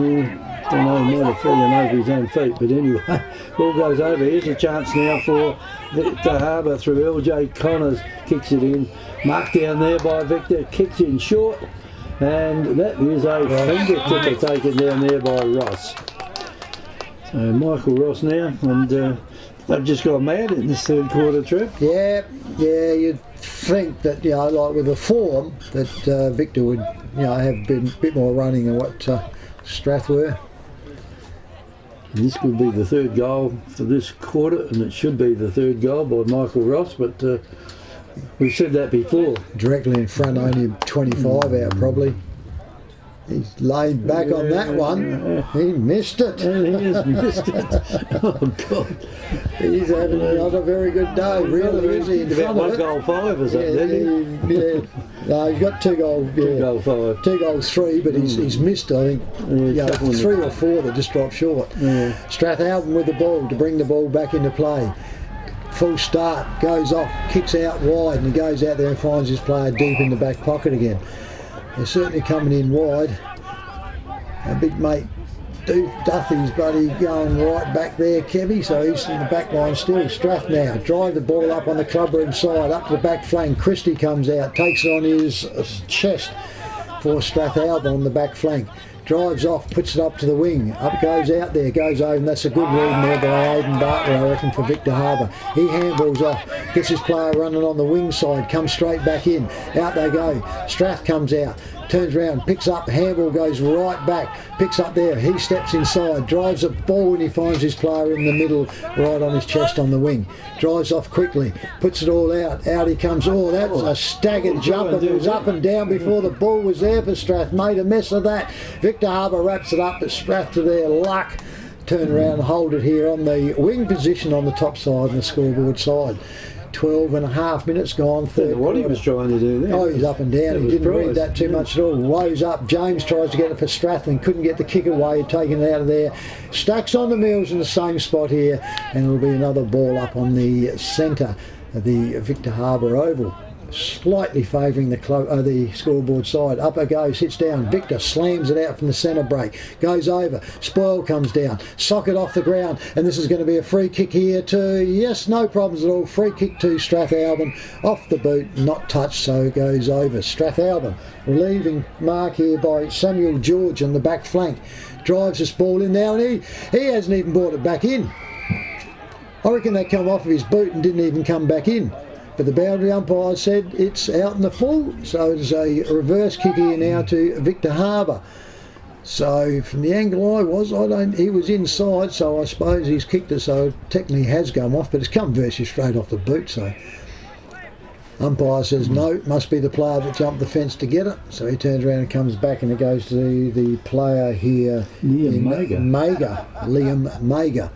Don't know, he might have fallen over his own feet, but anyway, ball goes over. Here's a chance now for Victor Harbour through LJ Connors, kicks it in. Marked down there by Victor, kicks in short, and that is a fingertipper taken down there by Ross. So Michael Ross now, and they've just got mad in this third quarter trip. Yeah, you'd think that, like with the form, that Victor would, have been a bit more running than what Strath were. And this could be the third goal for this quarter, and it should be the third goal by Michael Ross, but we've said that before. Directly in front, only 25 out probably. He's laid back on that one. He missed it. He has missed it. Oh, God. He's having not a very good day, really, is he? In About front of 1 goal 5 or something, didn't he? Yeah. No, he's got 2 goals. Yeah. 2 goal 5. 2 goals 3, but he's missed, I think, 3 or 4 that just dropped short. Yeah. Strathalbyn with the ball to bring the ball back into play. Full start, goes off, kicks out wide, and he goes out there and finds his player deep in the back pocket again. They're certainly coming in wide. Our big mate Duffy's buddy going right back there, Kevy, so he's in the back line still. Strath now, drive the ball up on the clubroom side, up to the back flank. Christie comes out, takes it on his chest for Strathalbyn on the back flank. Drives off, puts it up to the wing. Up goes out there, goes over, and that's a good read there by Aidan Bartlett, I reckon, for Victor Harbour. He handballs off, gets his player running on the wing side, comes straight back in. Out they go. Strath comes out, turns around, picks up, handball goes right back, picks up there, he steps inside, drives a ball and he finds his player in the middle, right on his chest on the wing. Drives off quickly, puts it all out, out he comes. Oh, that was a staggered jump, and it was up and down before the ball was there for Strath. Made a mess of that. Victor Harbour wraps it up, but Strath, to their luck, turn around and hold it here on the wing position on the top side and the scoreboard side. 12.5 minutes gone. Third what he quarter. was trying to do there. Oh, he's up and down. He didn't read that too much at all. Woes up. James tries to get it for Strathling. Couldn't get the kick away. Taken it out of there. Stacks on the Mills in the same spot here. And it'll be another ball up on the centre of the Victor Harbour Oval. Slightly favouring the scoreboard side. Up it goes, hits down. Victor slams it out from the centre break. Goes over. Spoil comes down. Socket off the ground. And this is going to be a free kick here to, yes, no problems at all. Free kick to Strathalbyn. Off the boot, not touched, so it goes over. Strathalbyn relieving mark here by Samuel George on the back flank. Drives this ball in now, and he hasn't even brought it back in. I reckon they come off of his boot and didn't even come back in. But the boundary umpire said it's out in the full, so it's a reverse kick here now to Victor Harbour. So from the angle I was, he was inside, so I suppose he's kicked it, so it technically has come off, but it's come virtually straight off the boot. So umpire says no, it must be the player that jumped the fence to get it. So he turns around and comes back, and it goes to the player here, Liam Mager.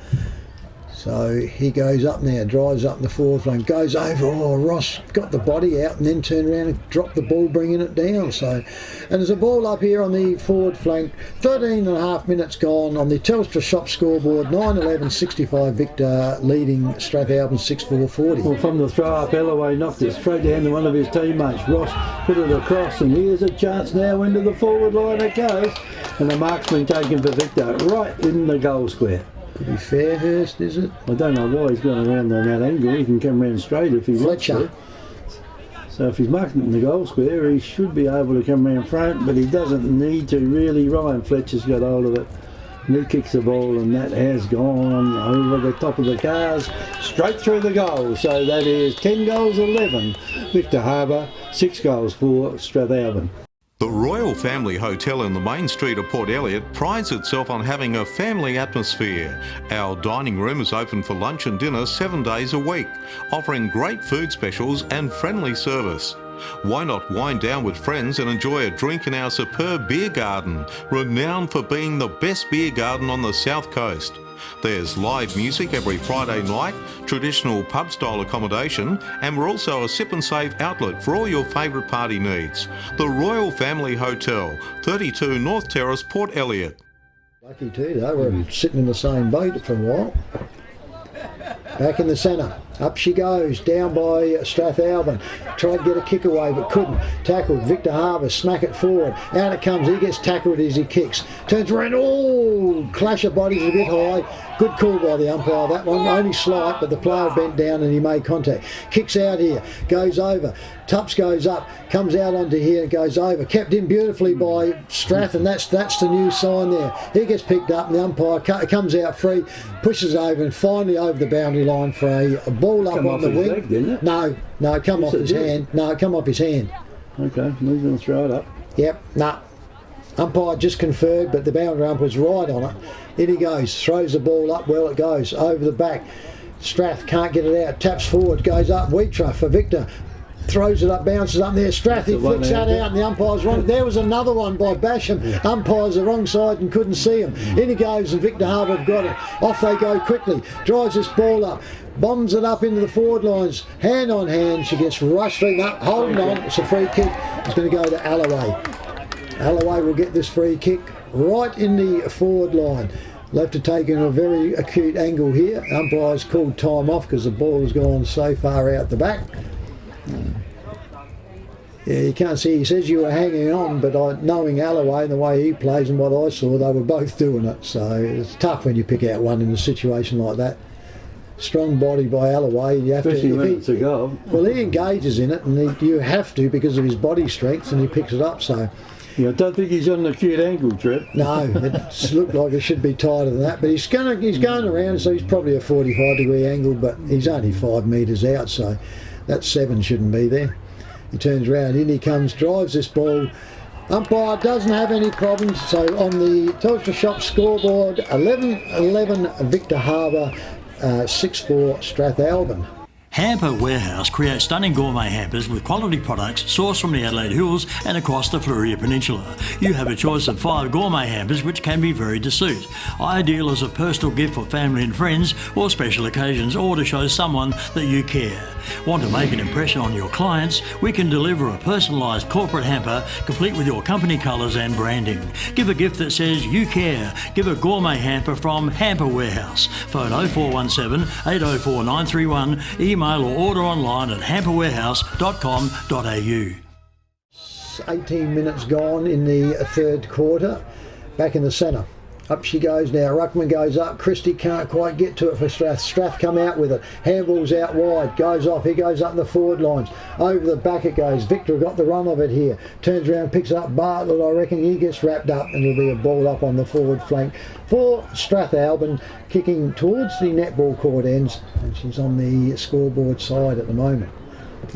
So he goes up now, drives up in the forward flank, goes over. Oh, Ross got the body out and then turned around and dropped the ball, bringing it down. So, and there's a ball up here on the forward flank. 13.5 minutes gone on the Telstra Shop scoreboard. 9-11-65 Victor leading Strathalbyn 6-4-40. Well, from the throw up, Ellaway knocked it straight down to one of his teammates. Ross put it across, and here's a chance now into the forward line it goes. And the mark's been taken for Victor right in the goal square. Could be Fairhurst, is it? I don't know why he's going around on that angle. He can come around straight if he wants to. So if he's marking it in the goal square, he should be able to come around front, but he doesn't need to really. Ryan Fletcher's got hold of it. And he kicks the ball, and that has gone over the top of the cars, straight through the goal. So that is 10 goals 11. Victor Harbour, 6 goals for Strathalbyn. The Royal Family Hotel in the main street of Port Elliot prides itself on having a family atmosphere. Our dining room is open for lunch and dinner 7 days a week, offering great food specials and friendly service. Why not wind down with friends and enjoy a drink in our superb beer garden, renowned for being the best beer garden on the South Coast. There's live music every Friday night, traditional pub-style accommodation, and we're also a sip and save outlet for all your favourite party needs. The Royal Family Hotel, 32 North Terrace, Port Elliot. Lucky too, though. We're sitting in the same boat for a while. Back in the centre. Up she goes, down by Strathalbyn. Tried to get a kick away, but couldn't. Tackled. Victor Harbour, smack it forward. Out it comes. He gets tackled as he kicks. Turns around. Oh, clash of bodies a bit high. Good call by the umpire. That one only slight, but the player bent down and he made contact. Kicks out here. Goes over. Tups goes up. Comes out onto here and goes over. Kept in beautifully by Strath, and that's the new sign there. He gets picked up and the umpire comes out free, pushes over and finally over the boundary line for a ball up on the wing. Leg, didn't it? No, come off his hand. No, come off his hand. Okay, he's going to throw it up. Yep, no. Umpire just conferred, but the boundary ump was right on it. In he goes, throws the ball up, well it goes, over the back. Strath can't get it out, taps forward, goes up, Wheatrough for Victor. throws it up, bounces up there. Strath, he flicks that out and the umpire's wrong. There was another one by Basham. Umpire's the wrong side and couldn't see him. In he goes and Victor Harbour have got it. Off they go quickly. Drives this ball up. Bombs it up into the forward lines. Hand on hand. She gets rushed through. No, holding on. It's a free kick. It's going to go to Alloway. Alloway will get this free kick right in the forward line. They'll have to take in a very acute angle here. Umpire's called time off because the ball has gone so far out the back. Yeah, you can't see. He says you were hanging on, but knowing Alloway and the way he plays and what I saw, they were both doing it. So it's tough when you pick out one in a situation like that. Strong body by Alloway. You have especially to, when it's a goal. Well, he engages in it, and you have to because of his body strength, and he picks it up. So. Yeah, I don't think he's on an acute angle trip. No, it looked like it should be tighter than that, but he's going around, so he's probably a 45-degree angle, but he's only 5 metres out, so that 7 shouldn't be there. He turns around, in he comes, drives this ball. Umpire doesn't have any problems, so on the Telstra Shop scoreboard, 11-11 Victor Harbour, 6-4 Strathalbyn. Hamper Warehouse creates stunning gourmet hampers with quality products sourced from the Adelaide Hills and across the Fleurieu Peninsula. You have a choice of 5 gourmet hampers which can be varied to suit. Ideal as a personal gift for family and friends or special occasions, or to show someone that you care. Want to make an impression on your clients? We can deliver a personalised corporate hamper complete with your company colours and branding. Give a gift that says you care. Give a gourmet hamper from Hamper Warehouse. Phone 0417 804 931. Email or order online at hamperwarehouse.com.au. 18 minutes gone in the third quarter. Back in the centre. Up she goes now. Ruckman goes up. Christie can't quite get to it for Strath. Strath come out with it. Handball's out wide. Goes off. He goes up the forward lines. Over the back it goes. Victor got the run of it here. Turns around, picks it up. Bartlett, I reckon he gets wrapped up and it'll be a ball up on the forward flank for Strathalbyn, kicking towards the netball court ends. And she's on the scoreboard side at the moment.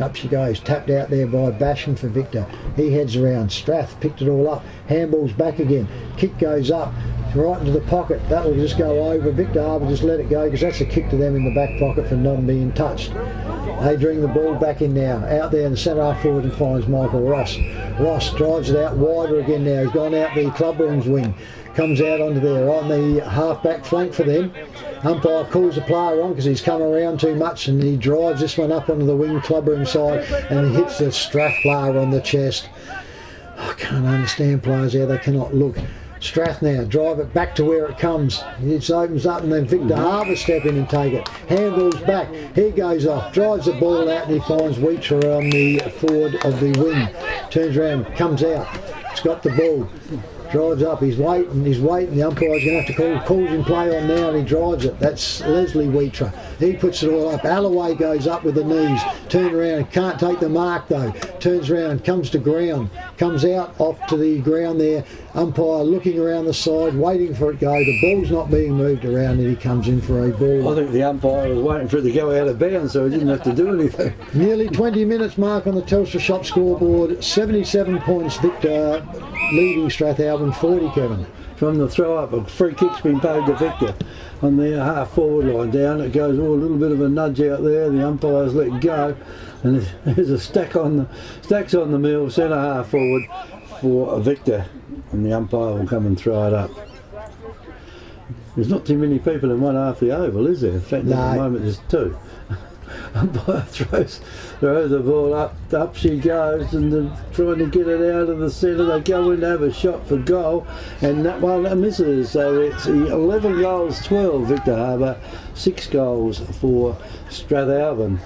Up she goes, tapped out there by Basham for Victor. He heads around. Strath picked it all up. Handball's back again. Kick goes up. Right into the pocket. That'll just go over. Victor Harbour just let it go because that's a kick to them in the back pocket for not being touched. They bring the ball back in now. Out there in the centre half forward and finds Michael Ross. Ross drives it out wider again now. He's gone out the clubroom's wing. Comes out onto there on the half-back flank for them. Umpire calls the player on because he's come around too much and he drives this one up onto the wing clubroom side and he hits the Strath player on the chest. I can't understand players how they cannot look. Strath now, drive it back to where it comes. It opens up and then Victor Harbour step in and take it. Handball's back. He goes off, drives the ball out and he finds Weecher on the forward of the wing. Turns around, comes out. It's got the ball. Drives up, he's waiting. The umpire's going to have to calls in play on now and he drives it. That's Leslie Weecher. He puts it all up. Alloway goes up with the knees. Turn around, can't take the mark though. Turns around, comes to ground. Comes out off to the ground there. Umpire looking around the side, waiting for it to go. The ball's not being moved around and he comes in for a ball. I think the umpire was waiting for it to go out of bounds so he didn't have to do anything. Nearly 20 minutes mark on the Telstra Shop scoreboard. 77 points Victor, leading Strathalbyn 40, Kevin. From the throw up, a free kick's been paid to Victor on the half forward line down. It goes a little bit of a nudge out there. The umpire's let go, and there's a stacks on the mill, centre half forward for Victor, and the umpire will come and throw it up. There's not too many people in one half of the oval, is there? In fact, no. At the moment there's 2. Umpire throws the ball up she goes, and they're trying to get it out of the centre. They go in to have a shot for goal, and that one misses. So it's 11 goals, 12 Victor Harbour, 6 goals for Strathalbyn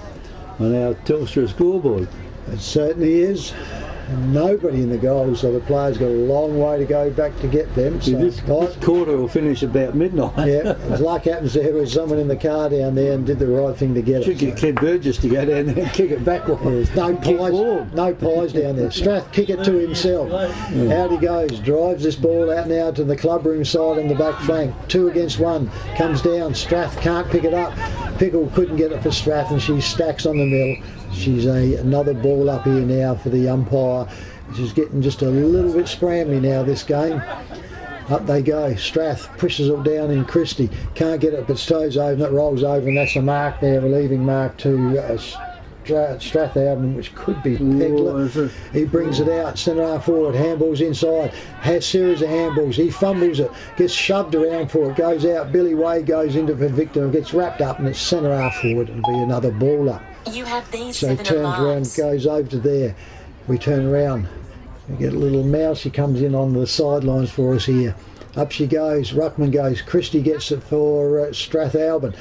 on our Telstra scoreboard. It certainly is. Nobody in the goals, so the players got a long way to go back to get them. So this quarter will finish about midnight. Yeah, as luck happens, there was someone in the car down there and did the right thing to get Should get Clint Burgess to go down there and kick it backwards. No pies down there. Strath kick it to himself. Out he goes, drives this ball out now to the clubroom side on the back flank. 2 against 1, comes down. Strath can't pick it up. Pickle couldn't get it for Strath and she stacks on the mill. She's another ball up here now for the umpire. She's getting just a little bit scrambly now this game. Up they go. Strath pushes it down in Christie. Can't get it, but toes over and it rolls over, and that's a mark there, a leaving mark to Strathalbyn, which could be Pegler. He brings it out, centre half forward, handballs inside, has series of handballs, he fumbles it, gets shoved around for it, goes out, Billy Wade goes into for Victor and gets wrapped up, and it's centre half forward. It'll be another ball up. You have these So he turns around, goes over to there. We turn around, we get a little mouse, he comes in on the sidelines for us here. Up she goes, Ruckman goes, Christie gets it for Strathalbyn.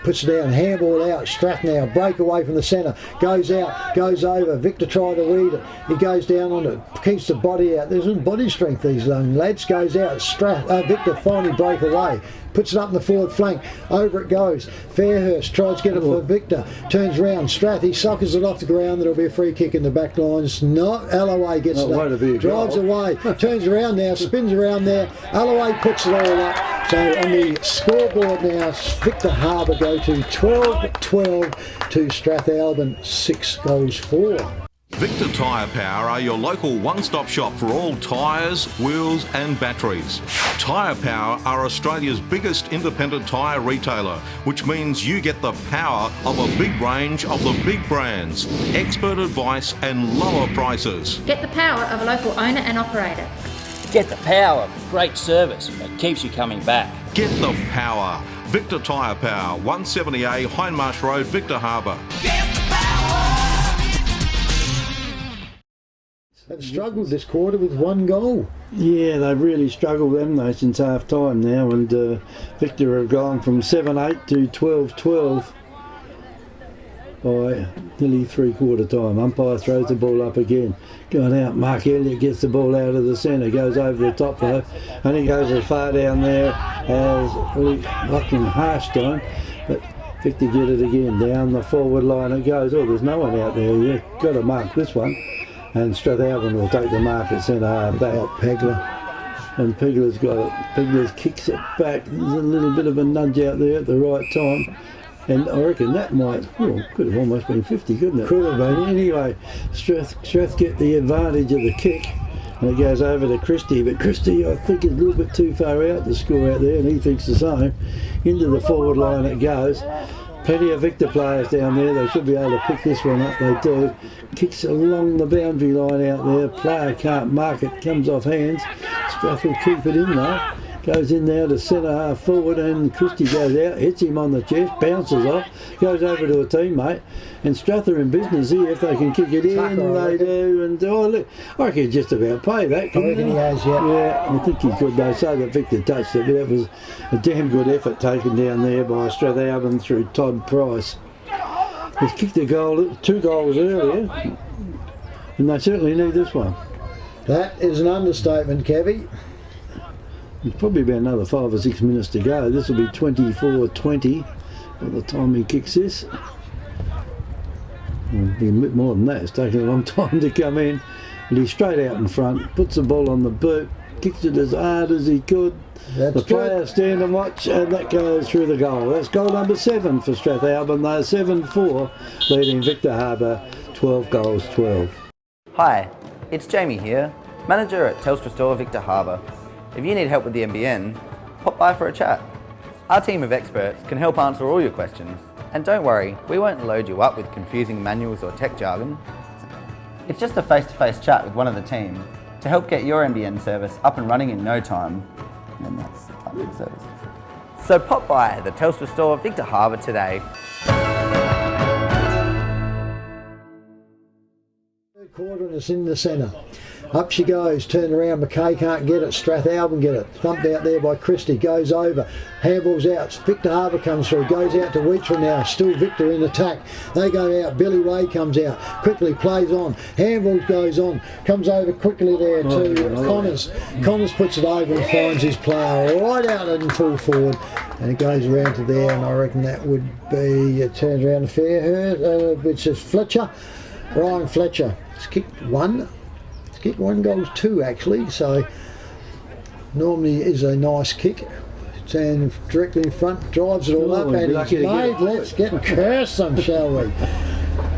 Puts it down, handball out, Strath now, break away from the centre, goes out, goes over, Victor tried to read it, he goes down on it, keeps the body out, there's some body strength these young lads, goes out, Victor finally break away, puts it up in the forward flank, over it goes, Fairhurst tries to get it for Victor, turns round, Strath, he suckers it off the ground, there'll be a free kick in the back lines, Alloway gets it up, drives away, turns around now, spins around there, Alloway puts it all up. So on the scoreboard now, Victor Harbour go to 12-12 to Strathalbyn 6 goals 4. Victor Tyre Power are your local one-stop shop for all tyres, wheels and batteries. Tyre Power are Australia's biggest independent tyre retailer, which means you get the power of a big range of the big brands, expert advice and lower prices. Get the power of a local owner and operator. Get the power of great service that keeps you coming back. Get the power. Victor Tyre Power, 170A Hindmarsh Road, Victor Harbour. They've struggled this quarter with 1 goal. Yeah, they've really struggled, haven't they, since half time now, and Victor have gone from 7-8 to 12-12 by nearly 3/4 time. Umpire throws the ball up again. Going out, Mark Elliott gets the ball out of the centre, goes over the top though, and he goes as far down there as Lachlan Harstone, but Victor get it again, down the forward line it goes. Oh, there's no one out there, you've got to mark this one. And Strathalbyn will take the mark at centre half back. Pegler. And Pegler's got it. Pegler kicks it back. There's a little bit of a nudge out there at the right time. And I reckon that could have almost been 50, couldn't it? Could have been. Anyway, Strath get the advantage of the kick. And it goes over to Christie. But Christie, I think, is a little bit too far out to score out there. And he thinks the same. Into the forward line it goes. Plenty of Victor players down there, they should be able to pick this one up, they do. Kicks along the boundary line out there, player can't mark it, comes off hands. Strath will keep it in though. Goes in now to centre half forward and Christie goes out, hits him on the chest, bounces off, goes over to a teammate. And Strath are in business here if they can kick it in, they do. And look, I reckon just about pay that. I reckon he has, yeah. Yeah, I think he could. They say that Victor touched it, but that was a damn good effort taken down there by Strathalbyn through Todd Price. He's kicked a goal, 2 goals earlier, and they certainly need this one. That is an understatement, Kevy. There's probably about another 5 or 6 minutes to go. This will be 24-20 by the time he kicks this. It'll be a bit more than that. It's taken a long time to come in. And he's straight out in front, puts the ball on the boot, kicks it as hard as he could. That's the players stand and watch, and that goes through the goal. That's goal number 7 for Strathalbyn. They're 7-4, leading Victor Harbour 12 goals 12. Hi, it's Jamie here, manager at Telstra Store Victor Harbour. If you need help with the NBN, pop by for a chat. Our team of experts can help answer all your questions. And don't worry, we won't load you up with confusing manuals or tech jargon. It's just a face-to-face chat with one of the team to help get your NBN service up and running in no time. And then that's the time of service. So pop by the Telstra Store Victor Harbour today. Third quarter and it's in the centre. Up she goes, turn around, McKay can't get it, Strathalbyn get it, thumped out there by Christie, goes over, handballs out, Victor Harbour comes through, goes out to Weetra now, still Victor in attack, they go out, Billy Wade comes out, quickly plays on, handballs goes on, comes over quickly there to Connors, Connors puts it over and finds his player right out in full forward, and it goes around to there, and I reckon that would be, it turns around to Fairhurst, which is Fletcher, Ryan Fletcher, he's kicked 1. Kick 1 goals 2 actually, so normally is a nice kick. Stands directly in front, drives it all up, and he's made. Let's get Cursum, shall we?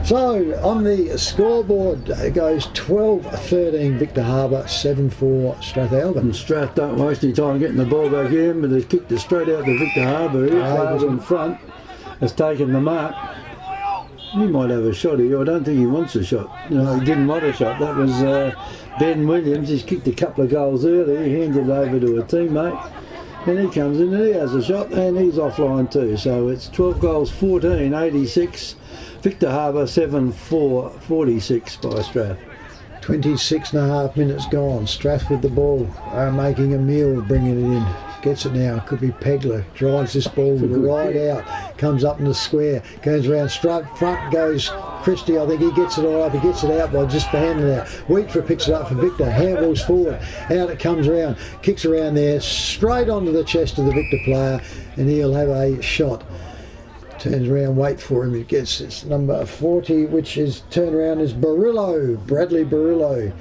So on the scoreboard it goes 12-13 Victor Harbour, 7-4 Strathalbyn. Strath don't waste any time getting the ball back in, but they've kicked it straight out to Victor Harbour. Players in front has taken the mark. He might have a shot here. I don't think he wants a shot. No, he didn't want a shot. That was Ben Williams. He's kicked a couple of goals early. He handed it over to a teammate. And he comes in and he has a shot and he's offline too. So it's 12 goals, 14, 86. Victor Harbour, 7-4, 46 by Strath. 26.5 minutes gone. Strath with the ball, making a meal of bringing it in. Gets it now, could be Pegler, drives this ball right out, comes up in the square, goes around straight front, goes Christie, I think he gets it all up, he gets it out by just the handing out. Wheatra picks it up for Victor, handballs forward, out it comes around, kicks around there, straight onto the chest of the Victor player, and he'll have a shot. Turns around, wait for him, he gets it's number 40, which is turned around as Barillo, Bradley Barillo.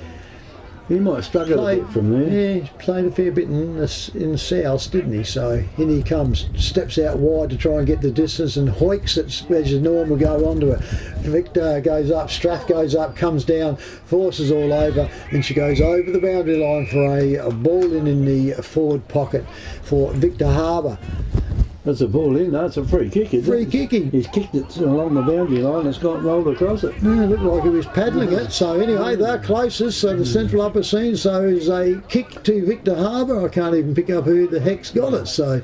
He might have struggled a bit from there. Yeah, he played a fair bit in South, didn't he? So in he comes, steps out wide to try and get the distance and hoiks it as you normal go onto it. Victor goes up, Strath goes up, comes down, forces all over, and she goes over the boundary line for a ball in the forward pocket for Victor Harbour. That's a ball in, that's a free kick, isn't it? Free kicking. He's kicked it along the boundary line, it's got rolled across it. No, it looked like he was paddling it. So anyway, they're closest, so the central upper scene, so is a kick to Victor Harbour. I can't even pick up who the heck's got it, so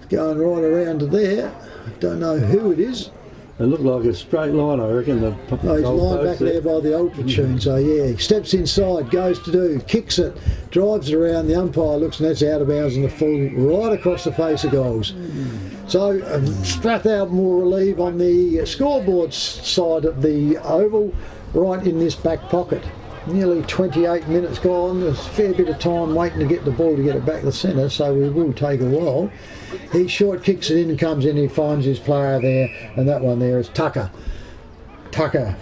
going right around to there. I don't know who it is. It looked like a straight line, I reckon. He's lying back there by the old platoon, so yeah, he steps inside, goes to do, kicks it, drives it around, the umpire looks and that's out of bounds and the full right across the face of goals. So Strathalbyn will relieve on the scoreboard side of the oval, right in this back pocket. Nearly 28 minutes gone, there's a fair bit of time waiting to get the ball to get it back to the centre, so we will take a while. He short kicks it in and comes in, he finds his player there, and that one there is Tucker. Tucker,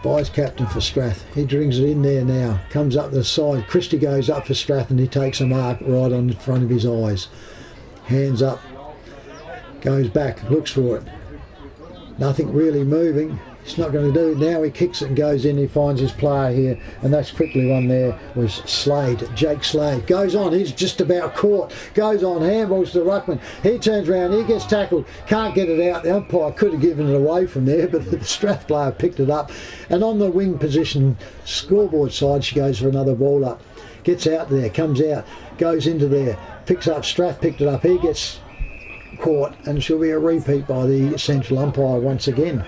vice captain for Strath. He brings it in there now, comes up the side. Christie goes up for Strath and he takes a mark right on the front of his eyes. Hands up, goes back, looks for it. Nothing really moving. It's not going to do. Now he kicks it and goes in. He finds his player here, and that's quickly one there was Slade, Jake Slade. Goes on, he's just about caught. Goes on, handballs to the ruckman. He turns around, he gets tackled, can't get it out. The umpire could have given it away from there, but the Strath player picked it up. And on the wing position, scoreboard side, she goes for another ball up. Gets out there, comes out, goes into there, picks up, Strath picked it up. He gets caught, and she'll be a repeat by the central umpire once again.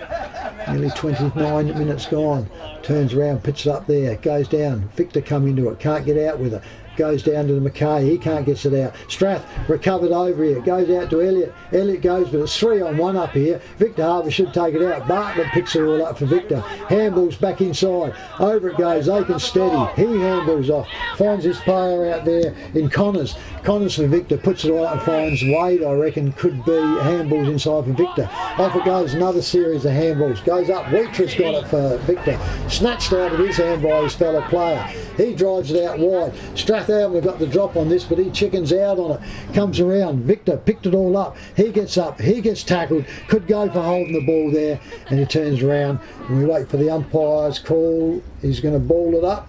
Nearly 29 minutes gone. Turns around, puts it up there, goes down. Victor come into it, can't get out with it. Goes down to the Mackay, he can't get it out. Strath recovered over here, goes out to Elliott. Elliott goes, but it's 3-on-1 up here. Victor Harbour should take it out. Bartlett picks it all up for Victor. Handballs back inside. Over it goes, Aiken steady. He handballs off. Finds his player out there in Connors. Connors for Victor, puts it all up and finds Wade, I reckon, could be handballs inside for Victor. Off it goes, another series of handballs. Goes up, Wheatra's got it for Victor. Snatched out of his hand by his fellow player. He drives it out wide. Strathalbyn got the drop on this, but he chickens out on it. Comes around, Victor picked it all up. He gets up, he gets tackled. Could go for holding the ball there, and he turns around. And we wait for the umpire's call. He's going to ball it up.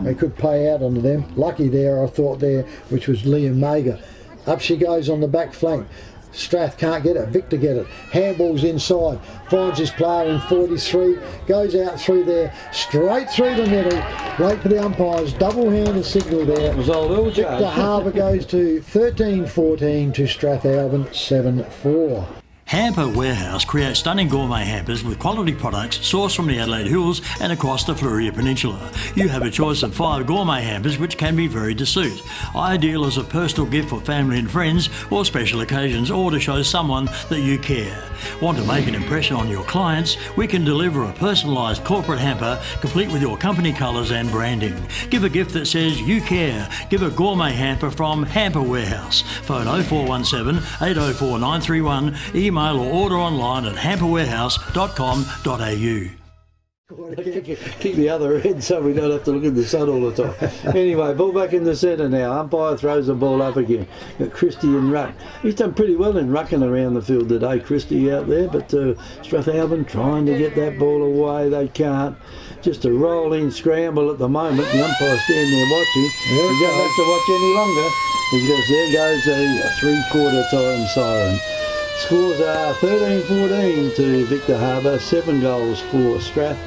They could pay out onto them. Lucky there, I thought there, which was Liam Mager. Up she goes on the back flank. Strath can't get it, Victor get it. Handballs inside, finds his player in 43, goes out through there, straight through the middle. Wait for the umpires, double-handed signal there. Victor Harbour goes to 13-14 to Strathalbyn 7-4. Hamper Warehouse creates stunning gourmet hampers with quality products sourced from the Adelaide Hills and across the Fleurieu Peninsula. You have a choice of 5 gourmet hampers which can be varied to suit. Ideal as a personal gift for family and friends or special occasions, or to show someone that you care. Want to make an impression on your clients? We can deliver a personalised corporate hamper complete with your company colours and branding. Give a gift that says you care. Give a gourmet hamper from Hamper Warehouse. Phone 0417 804 931. Email or order online at hamperwarehouse.com.au. Keep the other end so we don't have to look in the sun all the time. Anyway, ball back in the centre now. Umpire throws the ball up again. Got Christie in ruck. He's done pretty well in rucking around the field today, Christie out there, but Strathalbyn trying to get that ball away. They can't. Just a rolling scramble at the moment. The umpire's standing there watching. He doesn't have to watch any longer because there goes a 3/4 time siren. Scores are 13-14 to Victor Harbour, 7 goals for Strath.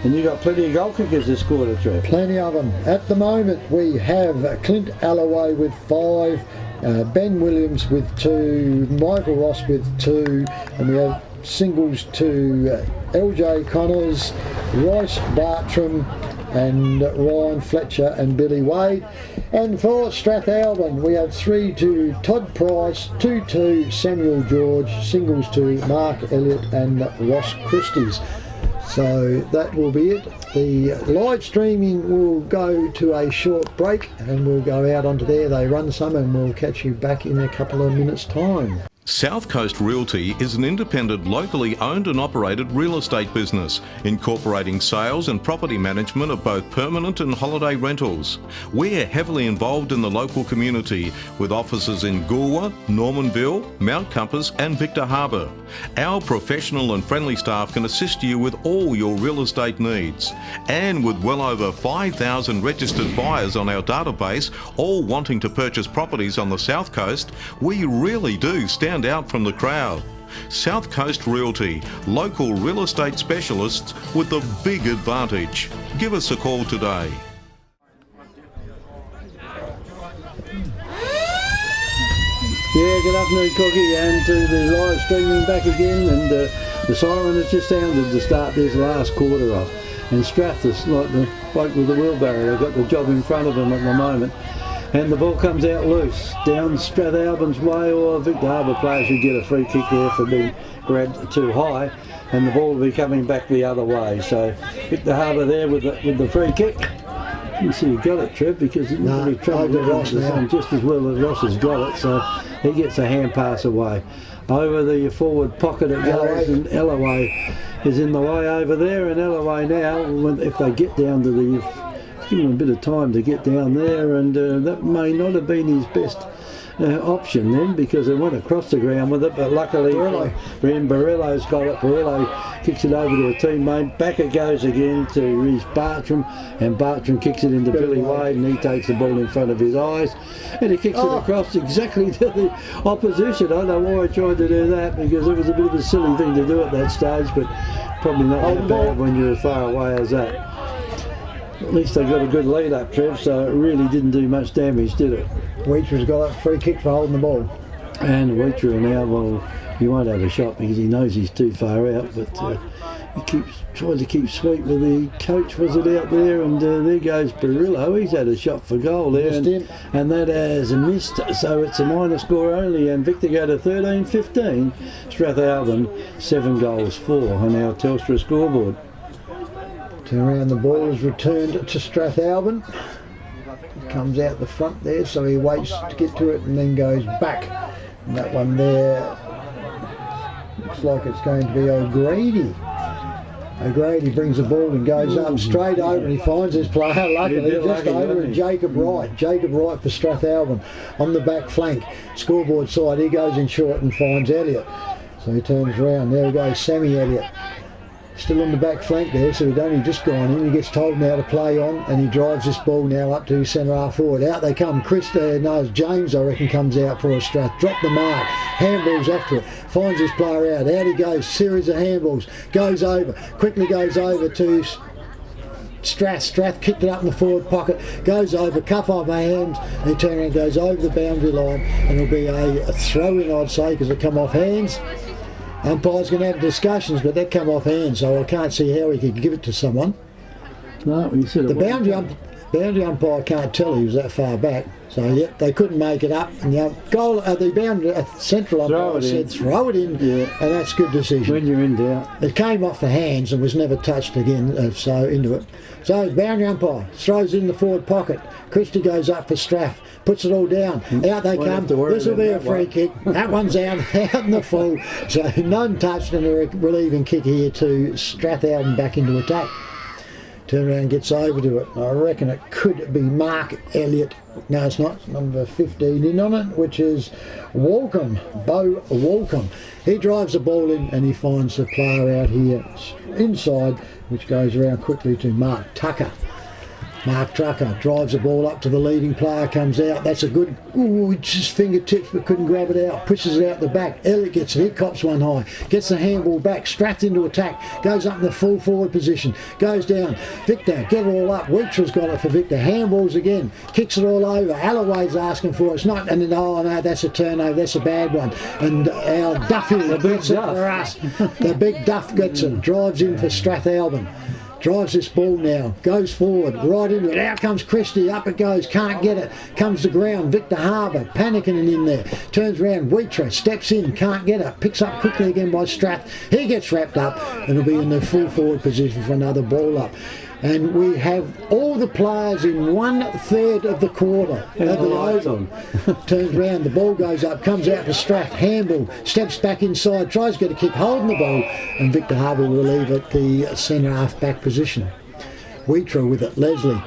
And you got plenty of goal kickers this quarter, Trev. Plenty of them. At the moment, we have Clint Alloway with 5, Ben Williams with 2, Michael Ross with 2, and we have singles to LJ Connors, Royce Bartram, and Ryan Fletcher and Billy Wade. And for Strathalbyn, we have 3 to Todd Price, 2 to Samuel George, singles to Mark Elliott and Ross Christie's. So that will be it. The live streaming will go to a short break and we'll go out onto there. They run some and we'll catch you back in a couple of minutes' time. South Coast Realty is an independent, locally owned and operated real estate business, incorporating sales and property management of both permanent and holiday rentals. We're heavily involved in the local community, with offices in Goolwa, Normanville, Mount Compass and Victor Harbour. Our professional and friendly staff can assist you with all your real estate needs. And with well over 5,000 registered buyers on our database, all wanting to purchase properties on the South Coast, we really do stand out from the crowd. South Coast Realty, local real estate specialists with the big advantage. Give us a call today. Yeah, good afternoon, Cookie, and to the live streaming back again. And the siren has just sounded to start this last quarter off. And Strath is like the bloke with the wheelbarrow. They've got the job in front of them at the moment. And the ball comes out loose down Strathalbyn's way, or Victor Harbour players should get a free kick there for being grabbed too high, and the ball will be coming back the other way. So Victor Harbour there with the free kick. You see, you got it, Trev, because it didn't really trouble Ross now, just as well as Ross has got it. So he gets a hand pass away. Over the forward pocket it goes, and Alloway is in the way over there, and Alloway now, if they get down to the... give him a bit of time to get down there, and that may not have been his best option then, because they went across the ground with it, but luckily for him, Barillo's got it. Barillo kicks it over to a teammate, back it goes again to his Bartram, and Bartram kicks it into Billy Wade, and he takes the ball in front of his eyes, and he kicks it across exactly to the opposition. I don't know why he tried to do that, because it was a bit of a silly thing to do at that stage, but probably not that bad when you're as far away as that. At least they got a good lead up, Trev, so it really didn't do much damage, did it? Weecher's got a free kick for holding the ball. And Weecher now, well, he won't have a shot because he knows he's too far out, but he tries to keep sweet with the coach, was it out there, and there goes Barillo. He's had a shot for goal there, and that has missed, so it's a minor score only, and Victor go to 13-15. Strathalbyn 7 goals 4 on our Telstra scoreboard. Turn around, the ball is returned to Strathalbyn. Comes out the front there, so he waits to get to it and then goes back. And that one there looks like it's going to be O'Grady. O'Grady brings the ball and goes up straight over, and he finds his player, luckily, just over, and Jacob Wright. Jacob Wright for Strathalbyn on the back flank. Scoreboard side, he goes in short and finds Elliott. So he turns around, there goes Sammy Elliott. Still on the back flank there, so he'd only just gone in. He gets told now to play on, and he drives this ball now up to centre half forward. Out they come. James, I reckon, comes out for a Strath. Drop the mark. Handballs off to it. Finds his player out. Out he goes. Series of handballs. Goes over. Quickly goes over to Strath. Strath kicked it up in the forward pocket. Goes over. Cuff on my hands. And he turns around, goes over the boundary line. And it'll be a throw-in, I'd say, because it come off hands. Umpire's going to have discussions, but that come off hands, so I can't see how he could give it to someone. No, you said the boundary umpire can't tell he was that far back, so yep, they couldn't make it up. And the boundary central umpire said throw it in, and that's good decision. When you're in doubt. It came off the hands and was never touched again, so into it. So boundary umpire throws it in the forward pocket. Christie goes up for Strath. Puts it all down. Out they come. This will be a free kick. That one's out in the full. So none touched, and a relieving kick here to Strathalbyn back into attack. Turn around, gets over to it. I reckon it could be Mark Elliott. No, it's not. Number 15 in on it, which is Walcombe, Bo Walcombe. He drives the ball in, and he finds the player out here inside, which goes around quickly to Mark Tucker. Mark Trucker drives the ball up to the leading player, comes out. That's a good, just fingertips but couldn't grab it out. Pushes it out the back. Elliot gets it. He cops one high. Gets the handball back. Strapped into attack. Goes up in the full forward position. Goes down. Victor, get it all up. Weetra's got it for Victor. Handballs again. Kicks it all over. Alloway's asking for it. It's not, and then, oh no, that's a turnover. That's a bad one. And our Duffy gets it for us. The big Duff gets it. Drives in for Strathalbyn. Drives this ball now, goes forward, right into it. Out comes Christie, up it goes, can't get it. Comes to ground, Victor Harbour, panicking and in there. Turns around, Weetra, steps in, can't get it. Picks up quickly again by Strath. He gets wrapped up and will be in the full forward position for another ball up. And we have all the players in 1/3 of the quarter. And the lights on. Turns around, the ball goes up, comes out to Strath, handball, steps back inside, tries to get a kick, holding the ball, and Victor Harbour will leave at the centre half back position. Weetra with it, Leslie.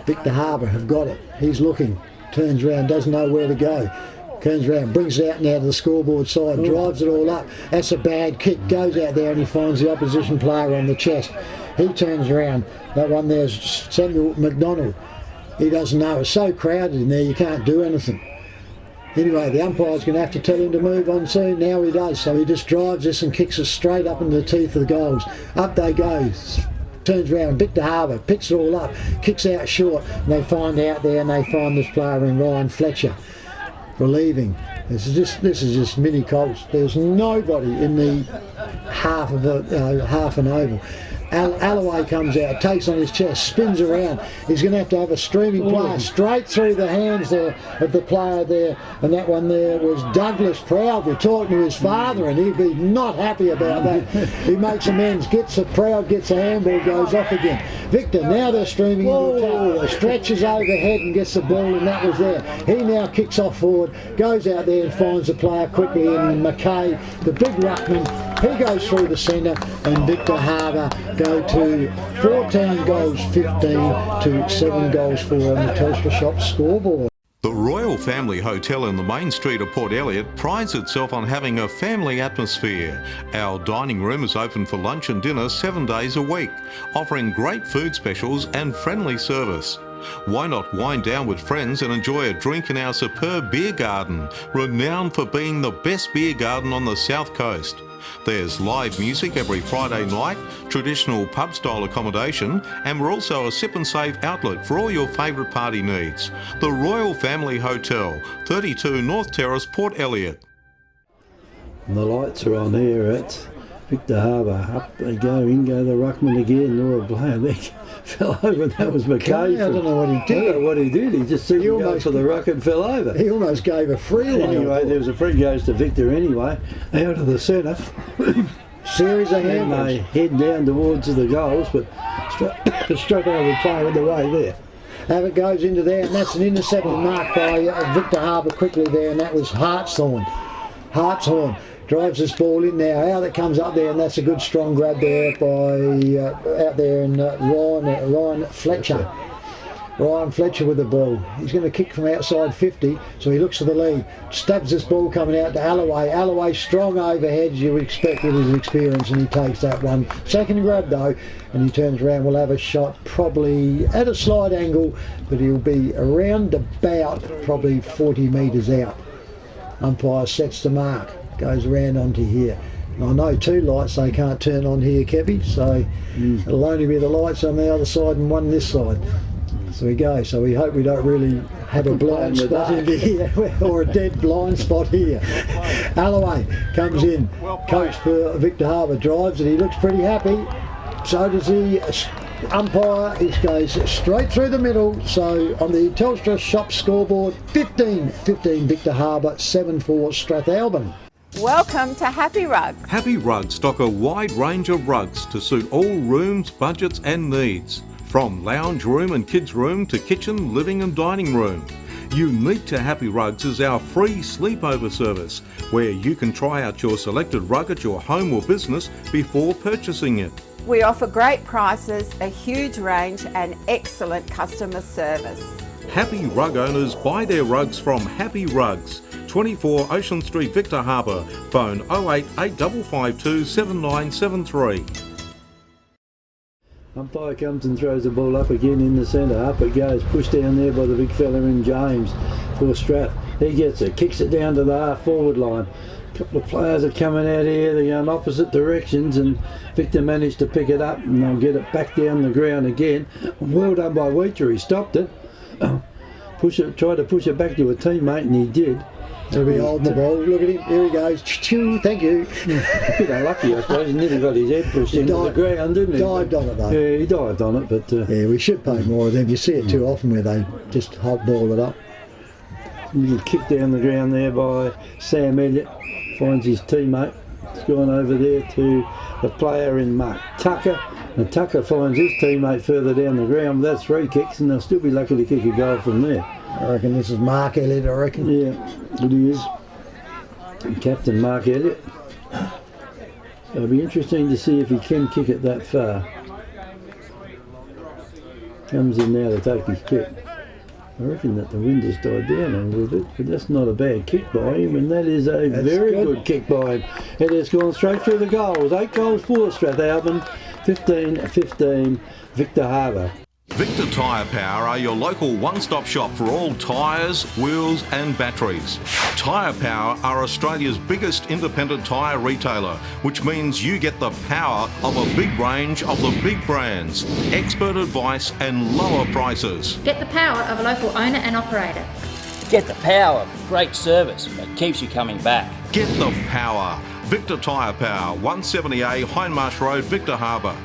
Victor Harbour have got it. He's looking, turns around, doesn't know where to go. Turns around, brings it out now to the scoreboard side, drives it all up. That's a bad kick, goes out there and he finds the opposition player on the chest. He turns around, that one there's Samuel McDonald. He doesn't know, it's so crowded in there you can't do anything. Anyway, the umpire's going to have to tell him to move on soon. Now he does, so he just drives this and kicks it straight up into the teeth of the goals. Up they go. Turns around, Victor Harbour, picks it all up, kicks out short, and they find out there and they find this player in Ryan Fletcher. Relieving. This is just mini Colts. There's nobody in the half of the half and oval. Alloway comes out, takes on his chest, spins around. He's going to have a streaming player straight through the hands there of the player there. And that one there was Douglas Proud. Talking to his father, and he'd be not happy about that. He makes amends, gets a Proud, gets a handball, goes off again. Victor, now they're streaming into attack. Stretches overhead and gets the ball, and that was there. He now kicks off forward, goes out there and finds the player quickly in McKay, the big ruckman. He goes through the centre, and Victor Harbour go to 14 goals 15 to 7 goals 4 on the Telstra Shop scoreboard. The Royal Family Hotel in the main street of Port Elliot prides itself on having a family atmosphere. Our dining room is open for lunch and dinner 7 days a week, offering great food specials and friendly service. Why not wind down with friends and enjoy a drink in our superb beer garden, renowned for being the best beer garden on the South Coast. There's live music every Friday night, traditional pub-style accommodation, and we're also a sip and save outlet for all your favourite party needs. The Royal Family Hotel, 32 North Terrace, Port Elliot. And the lights are on here at Victor Harbour. Up they go, in go the ruckman again. Oh, player fell over, and that was McKay. I don't know what he did. I don't know what he did. He just seemed to go for the ruck and fell over. He almost gave a free one. Anyway, there was a free goes to Victor anyway, out of the centre. Series of handballs. And they head down towards the goals, but Strathalbyn playing in the way there. Have it goes into there, and that's an intercept marked by Victor Harbour quickly there, and that was Hartshorn. Hartshorn drives this ball in now. How that comes up there, and that's a good strong grab there by out there in Ryan Fletcher. Ryan Fletcher with the ball. He's going to kick from outside 50, so he looks for the lead. Stabs this ball coming out to Alloway. Alloway strong overhead, you would expect with his experience, and he takes that one. Second grab though, and he turns around. Will have a shot probably at a slight angle, but he'll be around about probably 40 metres out. Umpire sets the mark. Goes around onto here. And I know 2 lights they can't turn on here, Kevy, so it'll only be the lights on the other side and one this side. So we go. So we hope we don't really have a blind spot in here, or a dead blind spot here. Alloway comes in, coach for Victor Harbour, drives it. He looks pretty happy. So does the umpire. He goes straight through the middle. So on the Telstra Shop scoreboard, 15-15 Victor Harbour, 7-4 Strathalbyn. Welcome to Happy Rugs. Happy Rugs stock a wide range of rugs to suit all rooms, budgets and needs. From lounge room and kids room to kitchen, living and dining room. Unique to Happy Rugs is our free sleepover service, where you can try out your selected rug at your home or business before purchasing it. We offer great prices, a huge range and excellent customer service. Happy Rug owners buy their rugs from Happy Rugs, 24 Ocean Street, Victor Harbour. Phone 08 8552 7973. Umpire comes and throws the ball up again in the centre. Up it goes, pushed down there by the big fella in James for Strath. He gets it, kicks it down to the half forward line. A couple of players are coming out here, they're going opposite directions, and Victor managed to pick it up and they'll get it back down the ground again. Well done by Wheater, he stopped it. Tried to push it back to a teammate, and he did. He'll be holding the ball. Look at him. Here he goes. Thank you. A bit unlucky, I suppose. He nearly got his head pushed into the ground, didn't he? Dived on it, though. Yeah, he dived on it, but... yeah, we should pay more of them. You see it too often where they just hot ball it up. Kicked down the ground there by Sam Elliott. Finds his teammate. It's gone over there to the player in Mark Tucker. And Tucker finds his teammate further down the ground. That's 3 kicks, and they'll still be lucky to kick a goal from there. I reckon this is Mark Elliott, I reckon. Yeah, it is. Captain Mark Elliott. So it'll be interesting to see if he can kick it that far. Comes in now to take his kick. I reckon that the wind has died down a little bit, but that's not a bad kick by him, and that is a very good kick by him. It has gone straight through the goals. 8 goals for Strathalbyn, 15-15, Victor Harbour. Victor Tyre Power are your local one-stop shop for all tyres, wheels and batteries. Tyre Power are Australia's biggest independent tyre retailer, which means you get the power of a big range of the big brands, expert advice and lower prices. Get the power of a local owner and operator. Get the power of great service that keeps you coming back. Get the power. Victor Tyre Power, 170A Hindmarsh Road, Victor Harbour.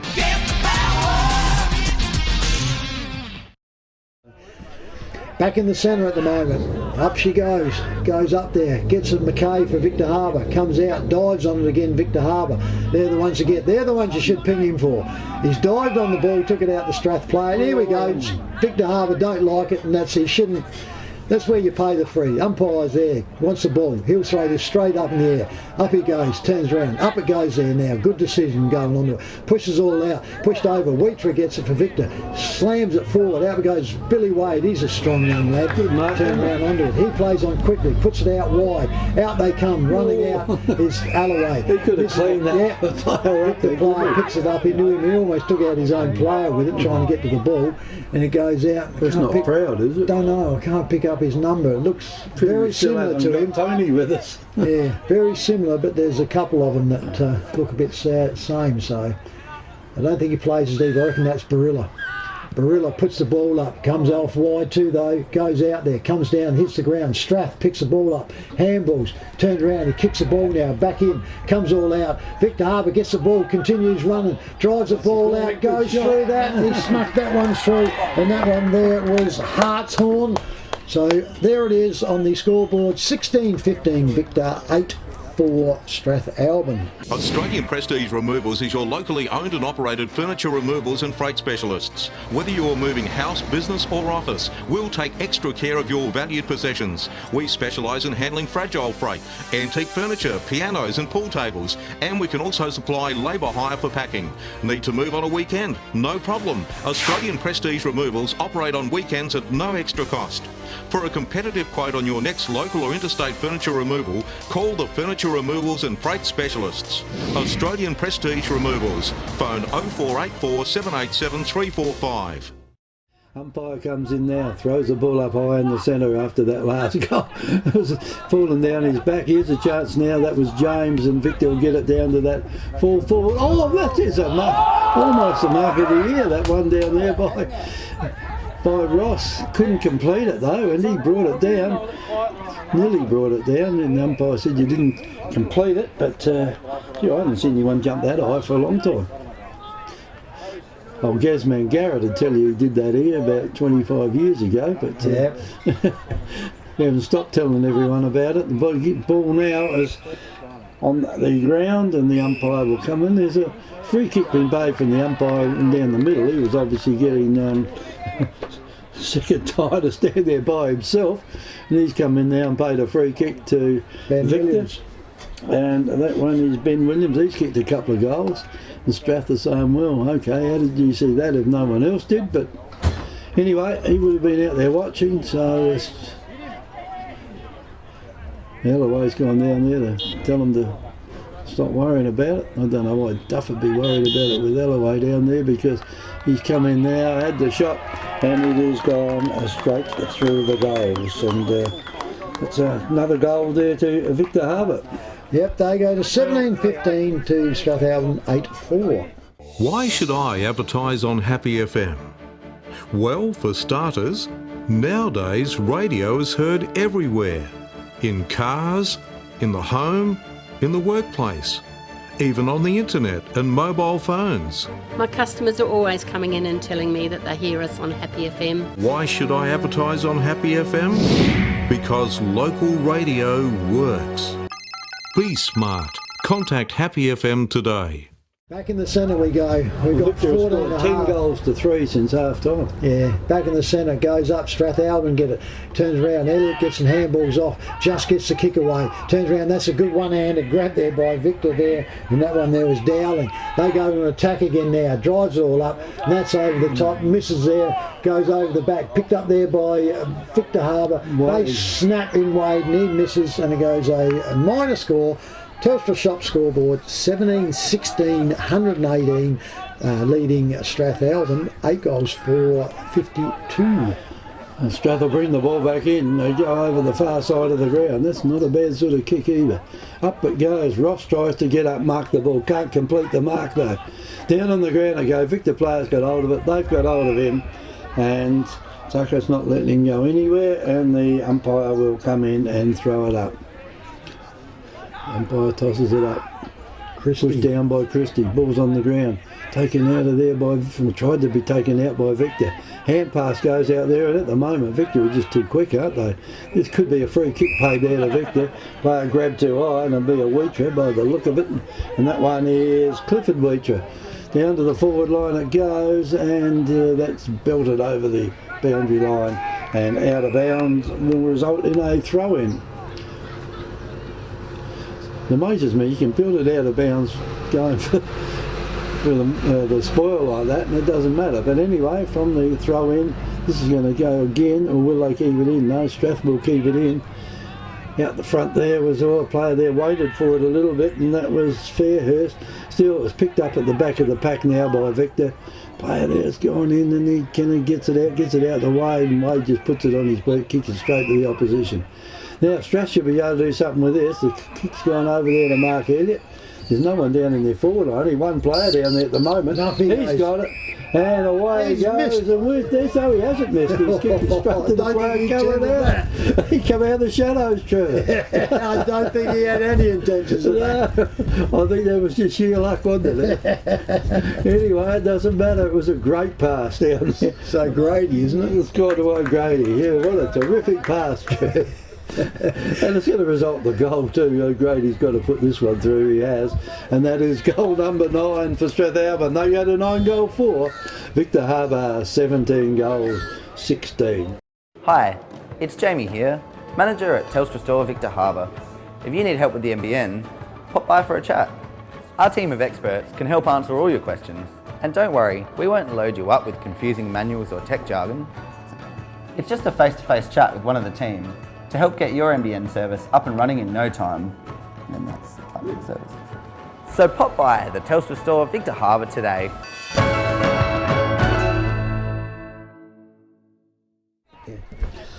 Back in the centre at the moment. Up she goes. Goes up there. Gets it McKay for Victor Harbour. Comes out. Dives on it again, Victor Harbour. They're the ones to get. They're the ones you should ping him for. He's dived on the ball, took it out the Strath player. And here we go. Victor Harbour don't like it, and he shouldn't. That's where you pay the fee. Umpire's there, wants the ball. He'll throw this straight up in the air. Up he goes, turns around. Up it goes there now. Good decision going on to it. Pushes all out. Pushed over. Wheater gets it for Victor. Slams it forward. Out goes Billy Wade. He's a strong young lad. Good mate. Turn around onto it. He plays on quickly. Puts it out wide. Out they come. Running out is Alloway. He could have cleaned that. Yeah. The player picks it up into him. He almost took out his own player with it, trying to get to the ball. And it goes out. It's not proud, is it? Don't know. I can't pick up his number. It looks very similar to him. Tony with us. Yeah, very similar, but there's a couple of them that look a bit same, so I don't think he plays as deep. I reckon that's Barilla. Barilla puts the ball up, comes off wide too though, goes out there, comes down, hits the ground. Strath picks the ball up, handballs, turns around, he kicks the ball now, back in, comes all out. Victor Harbour gets the ball, continues running, drives the ball out, goes through that, and he snuck that one through, and that one there was Hartshorn. So there it is on the scoreboard, 16-15 Victor, 8 for Strathalbyn. Australian Prestige Removals is your locally owned and operated furniture removals and freight specialists. Whether you're moving house, business or office, we'll take extra care of your valued possessions. We specialise in handling fragile freight, antique furniture, pianos and pool tables, and we can also supply labour hire for packing. Need to move on a weekend? No problem. Australian Prestige Removals operate on weekends at no extra cost. For a competitive quote on your next local or interstate furniture removal, call the Furniture Removals and Freight Specialists. Australian Prestige Removals. Phone 0484 787 345. Umpire comes in now, throws the ball up high in the centre after that last goal. It was falling down his back. Here's a chance now. That was James, and Victor will get it down to that full forward. Oh, that is a mark, almost a mark of the year, that one down there by Ross. Couldn't complete it though, and he brought it down. Nearly brought it down, and the umpire said you didn't complete it, but gee, I haven't seen anyone jump that high for a long time. Old Gazman Garrett would tell you he did that here about 25 years ago, but we haven't stopped telling everyone about it. The ball now is on the ground, and the umpire will come in. There's a free kick been paid from the umpire and down the middle. He was obviously getting sick and tired to stand there by himself, and he's come in now and paid a free kick to Victor. And that one is Ben Williams. He's kicked a couple of goals, and Strath is saying, well, okay, how did you see that if no one else did? But anyway, he would have been out there watching, so Alloway's gone down there to tell him to stop worrying about it. I don't know why Duff would be worried about it with Alloway down there, because He's come in now, had the shot, and it has gone straight through the goals. And it's another goal there to Victor Harbour. Yep, they go to 17-15 to Strathalbyn 8-4. Why should I advertise on Happy FM? Well, for starters, nowadays radio is heard everywhere. In cars, in the home, in the workplace, even on the internet and mobile phones. My customers are always coming in and telling me that they hear us on Happy FM. Why should I advertise on Happy FM? Because local radio works. Be smart. Contact Happy FM today. Back in the centre we go. We've got Victor has 14 scored 10 goals to 3 since half time. Yeah, back in the centre, goes up, Strathalbyn get it, turns around, Elliot gets some handballs off, just gets the kick away, turns around, that's a good one-handed grab there by Victor there, and that one there was Dowling. They go to an attack again now, drives it all up, and that's over the top, misses there, goes over the back, picked up there by Victor Harbour. They snap in Wade, and he misses, and it goes a minor score. Telstra Shop scoreboard 17-16, 118, leading Strathalbyn 8 goals for 52. And Strath'll bring the ball back in. They go over the far side of the ground. That's not a bad sort of kick either. Up it goes. Ross tries to get up, mark the ball. Can't complete the mark though. Down on the ground they go. Victor players got hold of it. They've got hold of him. And Tucker's not letting him go anywhere. And the umpire will come in and throw it up. Umpire tosses it up. Pushed down by Christie. Ball's on the ground. Taken out of there by, tried to be taken out by Victor. Hand pass goes out there, and at the moment Victor are just too quick, aren't they? This could be a free kick paid there to Victor. Player grabbed too high, and it'll be a Weetra by the look of it. And that one is Clifford Weetra. Down to the forward line it goes, and that's belted over the boundary line and out of bounds will result in a throw-in. It amazes me you can build it out of bounds going for the spoil like that, and it doesn't matter. But anyway, from the throw in, this is going to go again, or will they keep it in? No, Strath will keep it in. Out the front there was a player there, waited for it a little bit, and that was Fairhurst. Still, it was picked up at the back of the pack now by Victor. Player there's gone in, and he gets it out the way, and Wade just puts it on his feet, kicks it straight to the opposition. Now Strath should be able to do something with this. The kick's gone over there to Mark Elliott. There's no one down in their forward line. Only one player down there at the moment. He's got it. And away he goes. And with this, so he hasn't missed. He's kicked it straight to the player coming out. He come out of the shadows, Trevor. I don't think he had any intentions of that. I think that was just sheer luck, wasn't it? Anyway, it doesn't matter. It was a great pass down there. So Grady, isn't it? It's got away Grady. Yeah, what a terrific pass, Trevor. And it's going to result in the goal too. Grady's got to put this one through, he has, and that is goal number 9 for Strathalbyn. They go to 9 goal 4. Victor Harbour 17 goals 16. Hi, it's Jamie here, manager at Telstra Store Victor Harbour. If you need help with the NBN, pop by for a chat. Our team of experts can help answer all your questions, and don't worry, we won't load you up with confusing manuals or tech jargon. It's just a face-to-face chat with one of the team to help get your NBN service up and running in no time. And that's public service. So pop by the Telstra Store Victor Harbour today.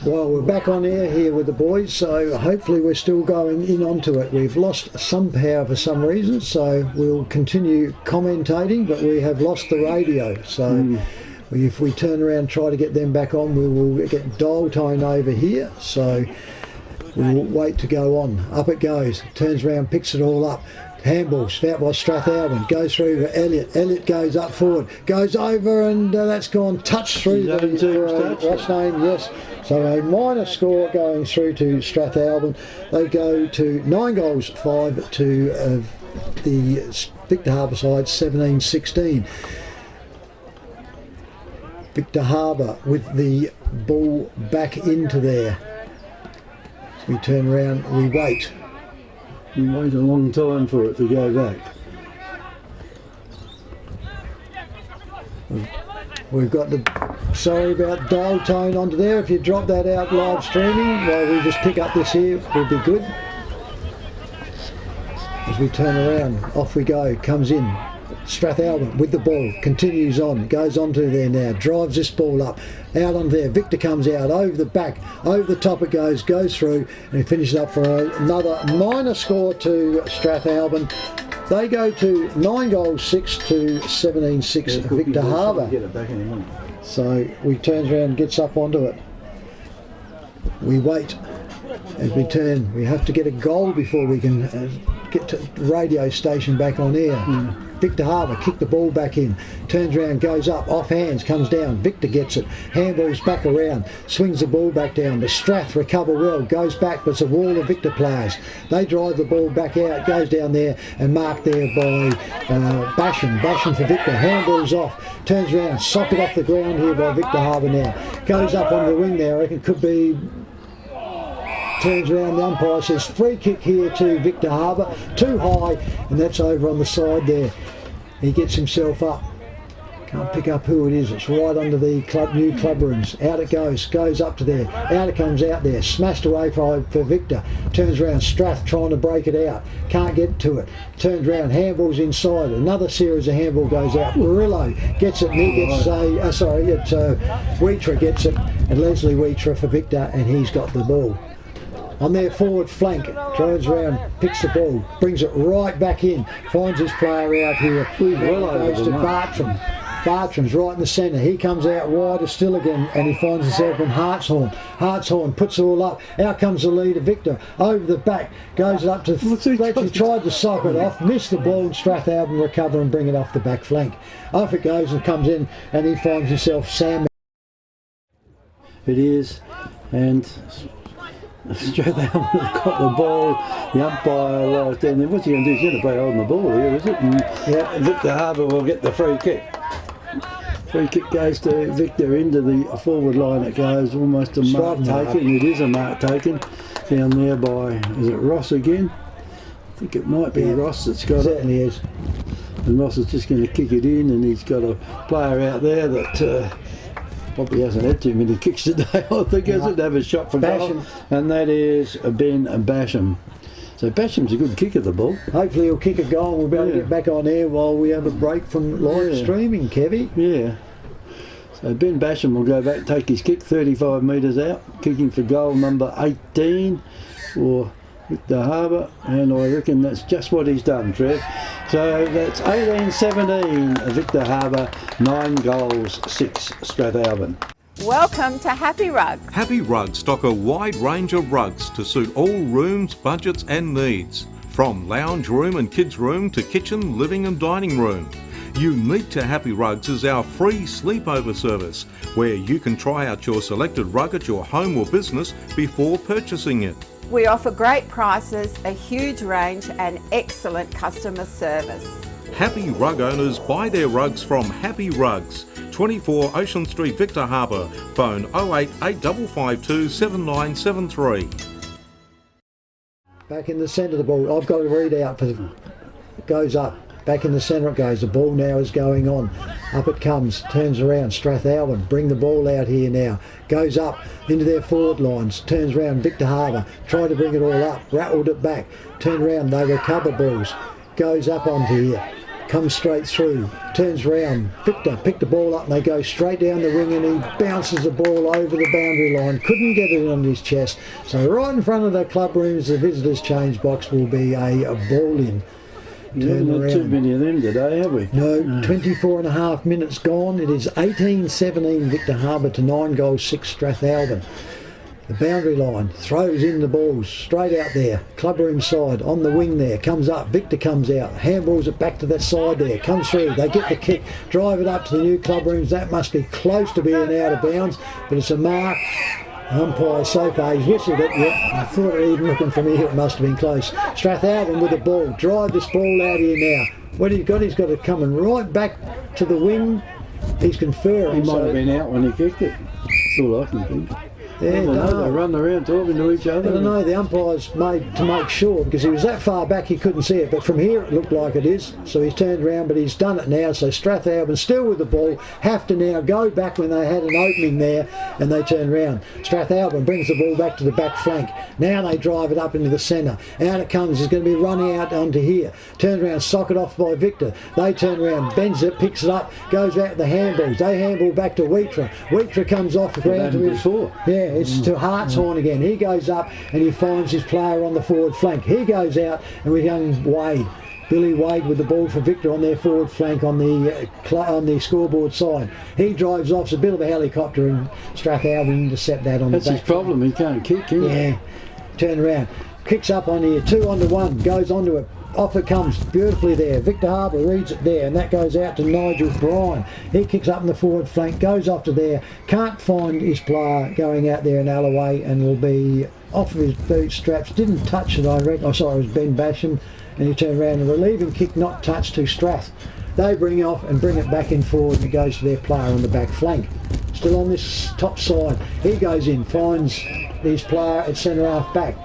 Well, we're back on air here with the boys, so hopefully we're still going in onto it. We've lost some power for some reason, so we'll continue commentating, but we have lost the radio. So if we turn around and try to get them back on, we will get dial tone over here. So we'll wait to go on. Up it goes, turns around, picks it all up. Handball, out by Strathalbyn, goes through to Elliott. Elliott goes up forward, goes over, and that's gone touch through the what's name, yes. So a minor score going through to Strathalbyn. They go to 9 goals 5 to the Victor Harbour side 17-16. Victor Harbour with the ball back into there. We turn around, we wait. You wait a long time for it to go back. We've got the, sorry about dial tone onto there. If you drop that out live streaming, while we just pick up this here, would be good. As we turn around, off we go, comes in. Strathalbyn with the ball, continues on, goes onto there now, drives this ball up, out on there. Victor comes out, over the back, over the top it goes through, and he finishes up for another minor score to Strathalbyn. They go to 9 goals 6 to 17-6 Victor Harbour. So we turns around and gets up onto it. We wait as we turn. We have to get a goal before we can get the radio station back on air. Victor Harbour kicked the ball back in, turns around, goes up, off hands, comes down. Victor gets it, handballs back around, swings the ball back down. The Strath recover well, goes back, but it's a wall of Victor players. They drive the ball back out, goes down there and marked there by Basham. Basham for Victor, handballs off, turns around, sock it off the ground here by Victor Harbour now. Goes up on the wing there, I reckon could be... Turns around, the umpire says free kick here to Victor Harbour, too high, and that's over on the side there. He gets himself up, can't pick up who it is, it's right under the new club rooms. Out it goes up to there, out it comes out there, smashed away for Victor. Turns around, Strath trying to break it out, can't get to it. Turns around, handballs inside, another series of handball goes out. Murillo gets it, and he gets Wheatra gets it, and Leslie Wheatra for Victor, and he's got the ball. On their forward flank, turns around, picks the ball, brings it right back in, finds his player out here, goes to Bartram. Bartram's right in the centre, he comes out wider still again, and he finds himself in Hartshorn. Hartshorn puts it all up, out comes the leader, Victor, over the back, goes up to Fletcher, tried to sock it off, missed the ball, and Strathalbyn recover and bring it off the back flank. Off it goes and comes in, and he finds himself Sam. It is, and... Strathalbyn have got the ball, the umpire lies down there. What's he going to do? He's going to play holding the ball here, is it? And Victor Harbour will get the free kick. Free kick goes to Victor into the forward line. It goes almost a mark taken. It is a mark taken down there by, is it Ross again? I think it might be Ross that's got it. Certainly is. And Ross is just going to kick it in, and he's got a player out there that... probably hasn't had too many kicks today, I think, hasn't have a shot for goal, and that is Ben Basham. So Basham's a good kicker, the ball. Hopefully he'll kick a goal and we'll be able to get back on air while we have a break from live streaming, Kevy. Yeah. So Ben Basham will go back, take his kick, 35 metres out, kicking for goal number 18 for Victor Harbour, and I reckon that's just what he's done, Trev. So that's 18-17 Victor Harbour, 9 goals 6 Strathalbyn. Welcome to Happy Rugs. Happy Rugs stock a wide range of rugs to suit all rooms, budgets and needs. From lounge room and kids room to kitchen, living and dining room. Unique to Happy Rugs is our free sleepover service, where you can try out your selected rug at your home or business before purchasing it. We offer great prices, a huge range and excellent customer service. Happy Rug owners buy their rugs from Happy Rugs, 24 Ocean Street, Victor Harbour. Phone 08852 7973. Back in the centre of the ball. I've got to read out. It goes up. Back in the centre it goes. The ball now is going on. Up it comes. Turns around. Strathalbyn bring the ball out here now. Goes up into their forward lines. Turns around. Victor Harbour tried to bring it all up. Rattled it back. Turned around. They recover balls. Goes up onto here. Comes straight through. Turns around. Victor picked the ball up and they go straight down the wing and he bounces the ball over the boundary line. Couldn't get it on his chest. So right in front of the club rooms, the visitors' change box will be a ball in. Turn around. Not too many of them today, have we? No, 24 and a half minutes gone. It is 18-17 Victor Harbour to 9 goals 6 Strathalbyn. The boundary line, throws in the balls, straight out there, club room side, on the wing there, comes up, Victor comes out, handballs it back to that side there, comes through, they get the kick, drive it up to the new club rooms, that must be close to being out of bounds, but it's a mark. Umpire so far, he's whistled it, I thought even looking from here it must have been close. Strathalbyn with the ball, drive this ball out here now. What he's got it coming right back to the wing, he's conferring. He might have been out when he kicked it, that's all I can think. Yeah, I don't know, they're running around talking to each other. I don't know, the umpires made to make sure, because he was that far back he couldn't see it, but from here it looked like it is. So he's turned around, but he's done it now. So Strathalbyn, still with the ball, have to now go back when they had an opening there, and they turn around. Strathalbyn brings the ball back to the back flank. Now they drive it up into the centre. Out it comes, it's going to be running out onto here. Turned around, sock it off by Victor. They turn around, bends it, picks it up, goes back to the handballs. They handball back to Wheatra. Wheatra comes off the ground to his foot. Yeah, it's to Hartshorn again. He goes up and he finds his player on the forward flank. He goes out and we young Wade. Billy Wade with the ball for Victor on their forward flank on the scoreboard side. He drives off. It's a bit of a helicopter, and Strathalbyn intercept that on the back. That's his problem. He can't kick, can he? Yeah. Turn around. Kicks up on here. 2 on to 1. Goes onto it. Off it comes beautifully there. Victor Harbour reads it there, and that goes out to Nigel Bryan. He kicks up in the forward flank, goes off to there. Can't find his player going out there in Alloway, and will be off of his boot straps. Didn't touch it, I reckon. Oh, sorry, it was Ben Basham. And he turned around, and relieving kick, not touched to Strath. They bring off and bring it back in forward, and it goes to their player on the back flank. Still on this top side. He goes in, finds his player at centre half back.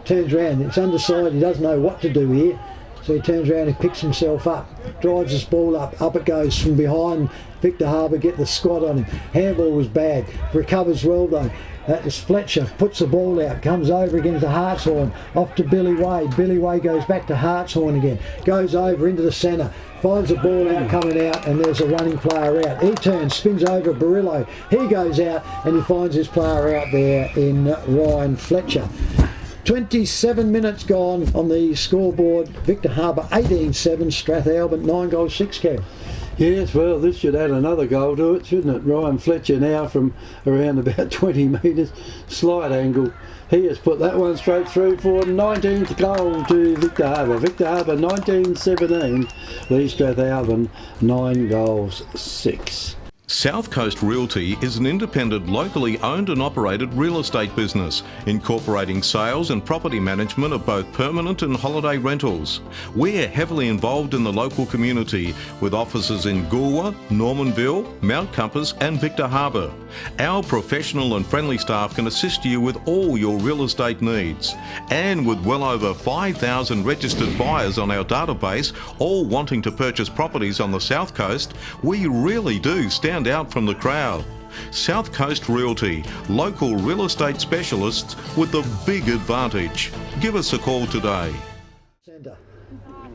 Turns around, it's underside, he doesn't know what to do here. So he turns around and picks himself up, drives this ball up it goes from behind Victor Harbour, get the squat on him. Handball was bad, recovers well though. That is Fletcher, puts the ball out, comes over again to Hartshorn, off to Billy Wade. Billy Wade goes back to Hartshorn again, goes over into the centre, finds the ball out coming out, and there's a running player out. He turns, spins over Barillo, he goes out and he finds his player out there in Ryan Fletcher. 27 minutes gone on the scoreboard. Victor Harbour 18-7, Strathalbyn 9 goals 6, Kev. Yes, well, this should add another goal to it, shouldn't it? Ryan Fletcher now from around about 20 metres, slight angle. He has put that one straight through for 19th goal to Victor Harbour. Victor Harbour 19-17, Lee Strathalbyn 9 goals 6. South Coast Realty is an independent, locally owned and operated real estate business, incorporating sales and property management of both permanent and holiday rentals. We're heavily involved in the local community with offices in Goolwa, Normanville, Mount Compass and Victor Harbour. Our professional and friendly staff can assist you with all your real estate needs. And with well over 5,000 registered buyers on our database, all wanting to purchase properties on the South Coast, we really do stand out from the crowd. South Coast Realty, local real estate specialists with the big advantage. Give us a call today. Centre.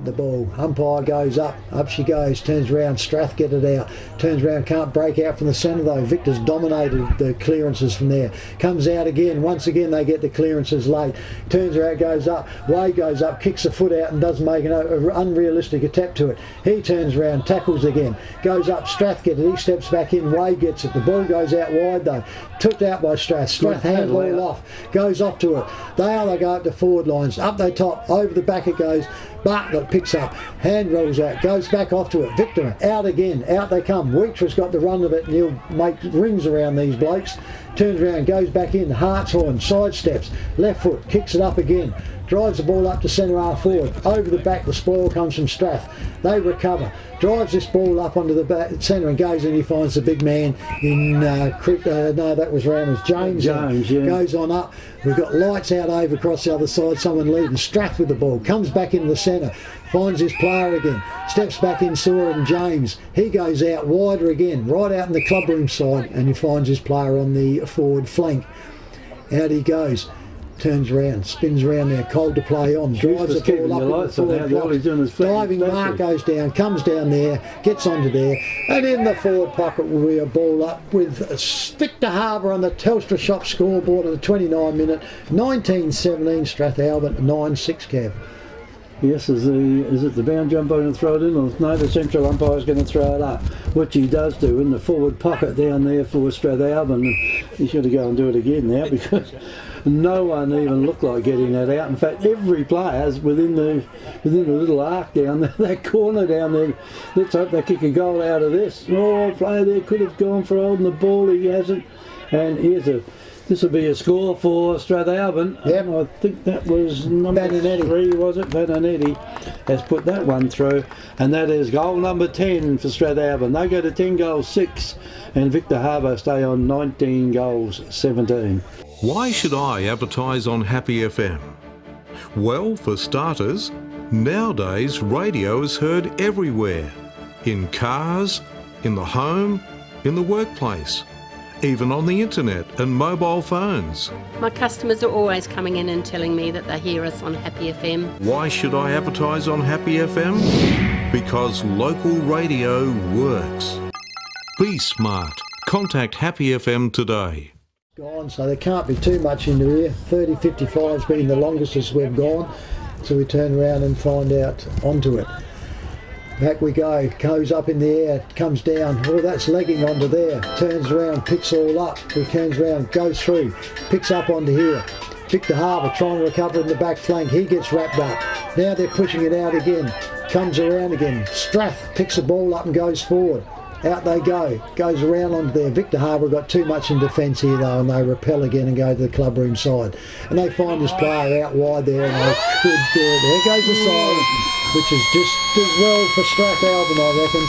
The ball, umpire goes up she goes, turns around, Strath get it out, turns around, can't break out from the centre though. Victor's dominated the clearances from there, comes out again, once again they get the clearances late, turns around, goes up, Wade goes up, kicks the foot out and does make an unrealistic attempt to it. He turns around, tackles again, goes up, Strath gets it, he steps back in, Wade gets it, the ball goes out wide though, took out by Strath handball off, goes off to it, they go up the forward lines, up they top, over the back it goes, Bartlett picks up, hand rolls out, goes back off to it, Victor out again, out they come, Wheatra's got the run of it and he'll make rings around these blokes, turns around, goes back in, Hartshorn, sidesteps, left foot, kicks it up again, drives the ball up to centre half forward, over the back the spoil comes from Strath, they recover, drives this ball up onto the back centre and goes in, he finds the big man in, no that was Ramos, James yeah. Goes on up, we've got lights out over across the other side, someone leading, Strath with the ball, comes back into the centre, finds his player again, steps back in, saw it and James, he goes out wider again, right out in the clubroom side and he finds his player on the forward flank, out he goes, turns around, spins around there, cold to play on, drives the ball up in the forward block, diving mark goes down, comes down there, gets onto there, and in the forward pocket will be a ball up with Victor Harbour on the Telstra Shop scoreboard at the 29 minute, 19-17 Strathalbyn, 9-6 Cav. Yes, is it the bound jumper going to throw it in, or no, the central umpire's going to throw it up, which he does do in the forward pocket down there for Strathalbyn, and he's got to go and do it again now because no one even looked like getting that out. In fact, every player's within the little arc down there, that corner down there. Let's hope they kick a goal out of this. Oh, a player there could have gone for holding the ball, he hasn't. And here's a This will be a score for Strathalbyn. Yep. I think that was number Vananetti. 3, was it? Vananetti has put that one through, and that is goal number 10 for Strathalbyn. They go to 10 goals 6, and Victor Harbour stay on 19 goals 17. Why should I advertise on Happy FM? Well, for starters, nowadays radio is heard everywhere. In cars, in the home, in the workplace, even on the internet and mobile phones. My customers are always coming in and telling me that they hear us on Happy FM. Why should I advertise on Happy FM? Because local radio works. Be smart. Contact Happy FM today. Gone, so there can't be too much into here. 30.55 has been the longest as we've gone, so we turn around and find out onto it. Back we go, goes up in the air, comes down, oh that's legging onto there, turns around, picks all up, he turns around, goes through, picks up onto here. Victor Harbour trying to recover in the back flank, he gets wrapped up. Now they're pushing it out again, comes around again, Strath picks the ball up and goes forward. Out they go, goes around onto there. Victor Harbour got too much in defence here though, and they repel again and go to the clubroom side. And they find this player out wide there, and they could do it. There goes the siren, which is just as well for Strathalbyn, I reckon.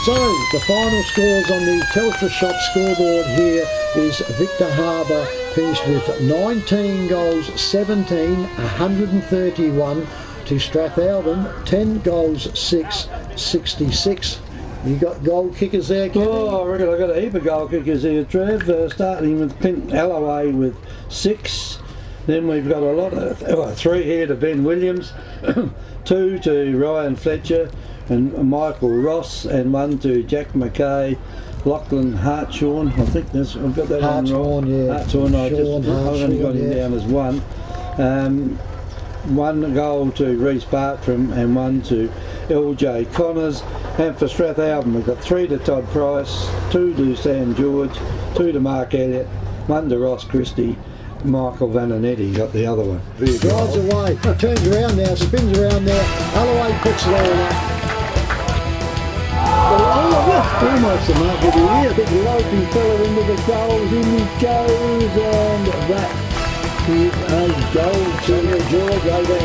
So, the final scores on the Telstra Shop scoreboard here is Victor Harbour finished with 19 goals 17, 131 to Strathalbyn, 10 goals 6, 66. You got goal kickers there, Kevin? Oh, I reckon I got a heap of goal kickers here, Trev. Starting with Clint Alloway with 6. Then we've got a lot of 3 here to Ben Williams, 2 to Ryan Fletcher and Michael Ross, and 1 to Jack Mackay, Lachlan Hartshorn. I think that's, I've got that Hartshorn, on right. yeah. Hartshorn, I've only got him down as 1. 1 goal to Reece Bartram and 1 to LJ Connors. And for Strathalbyn we've got 3 to Todd Price, 2 to Sam George, 2 to Mark Elliott, 1 to Ross Christie. Michael Vananetti got the other one. Drives away, turns around now, spins around there, Alloway puts it all up. Almost a mark of the year. Big loping fella into the goals, in he goes, and that is a goal to George 18.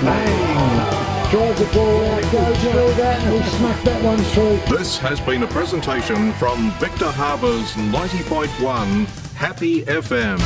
Bang! Drives the ball out, goes through that, and we smacked that one through. This has been a presentation from Victor Harbour's 90.1 Happy FM.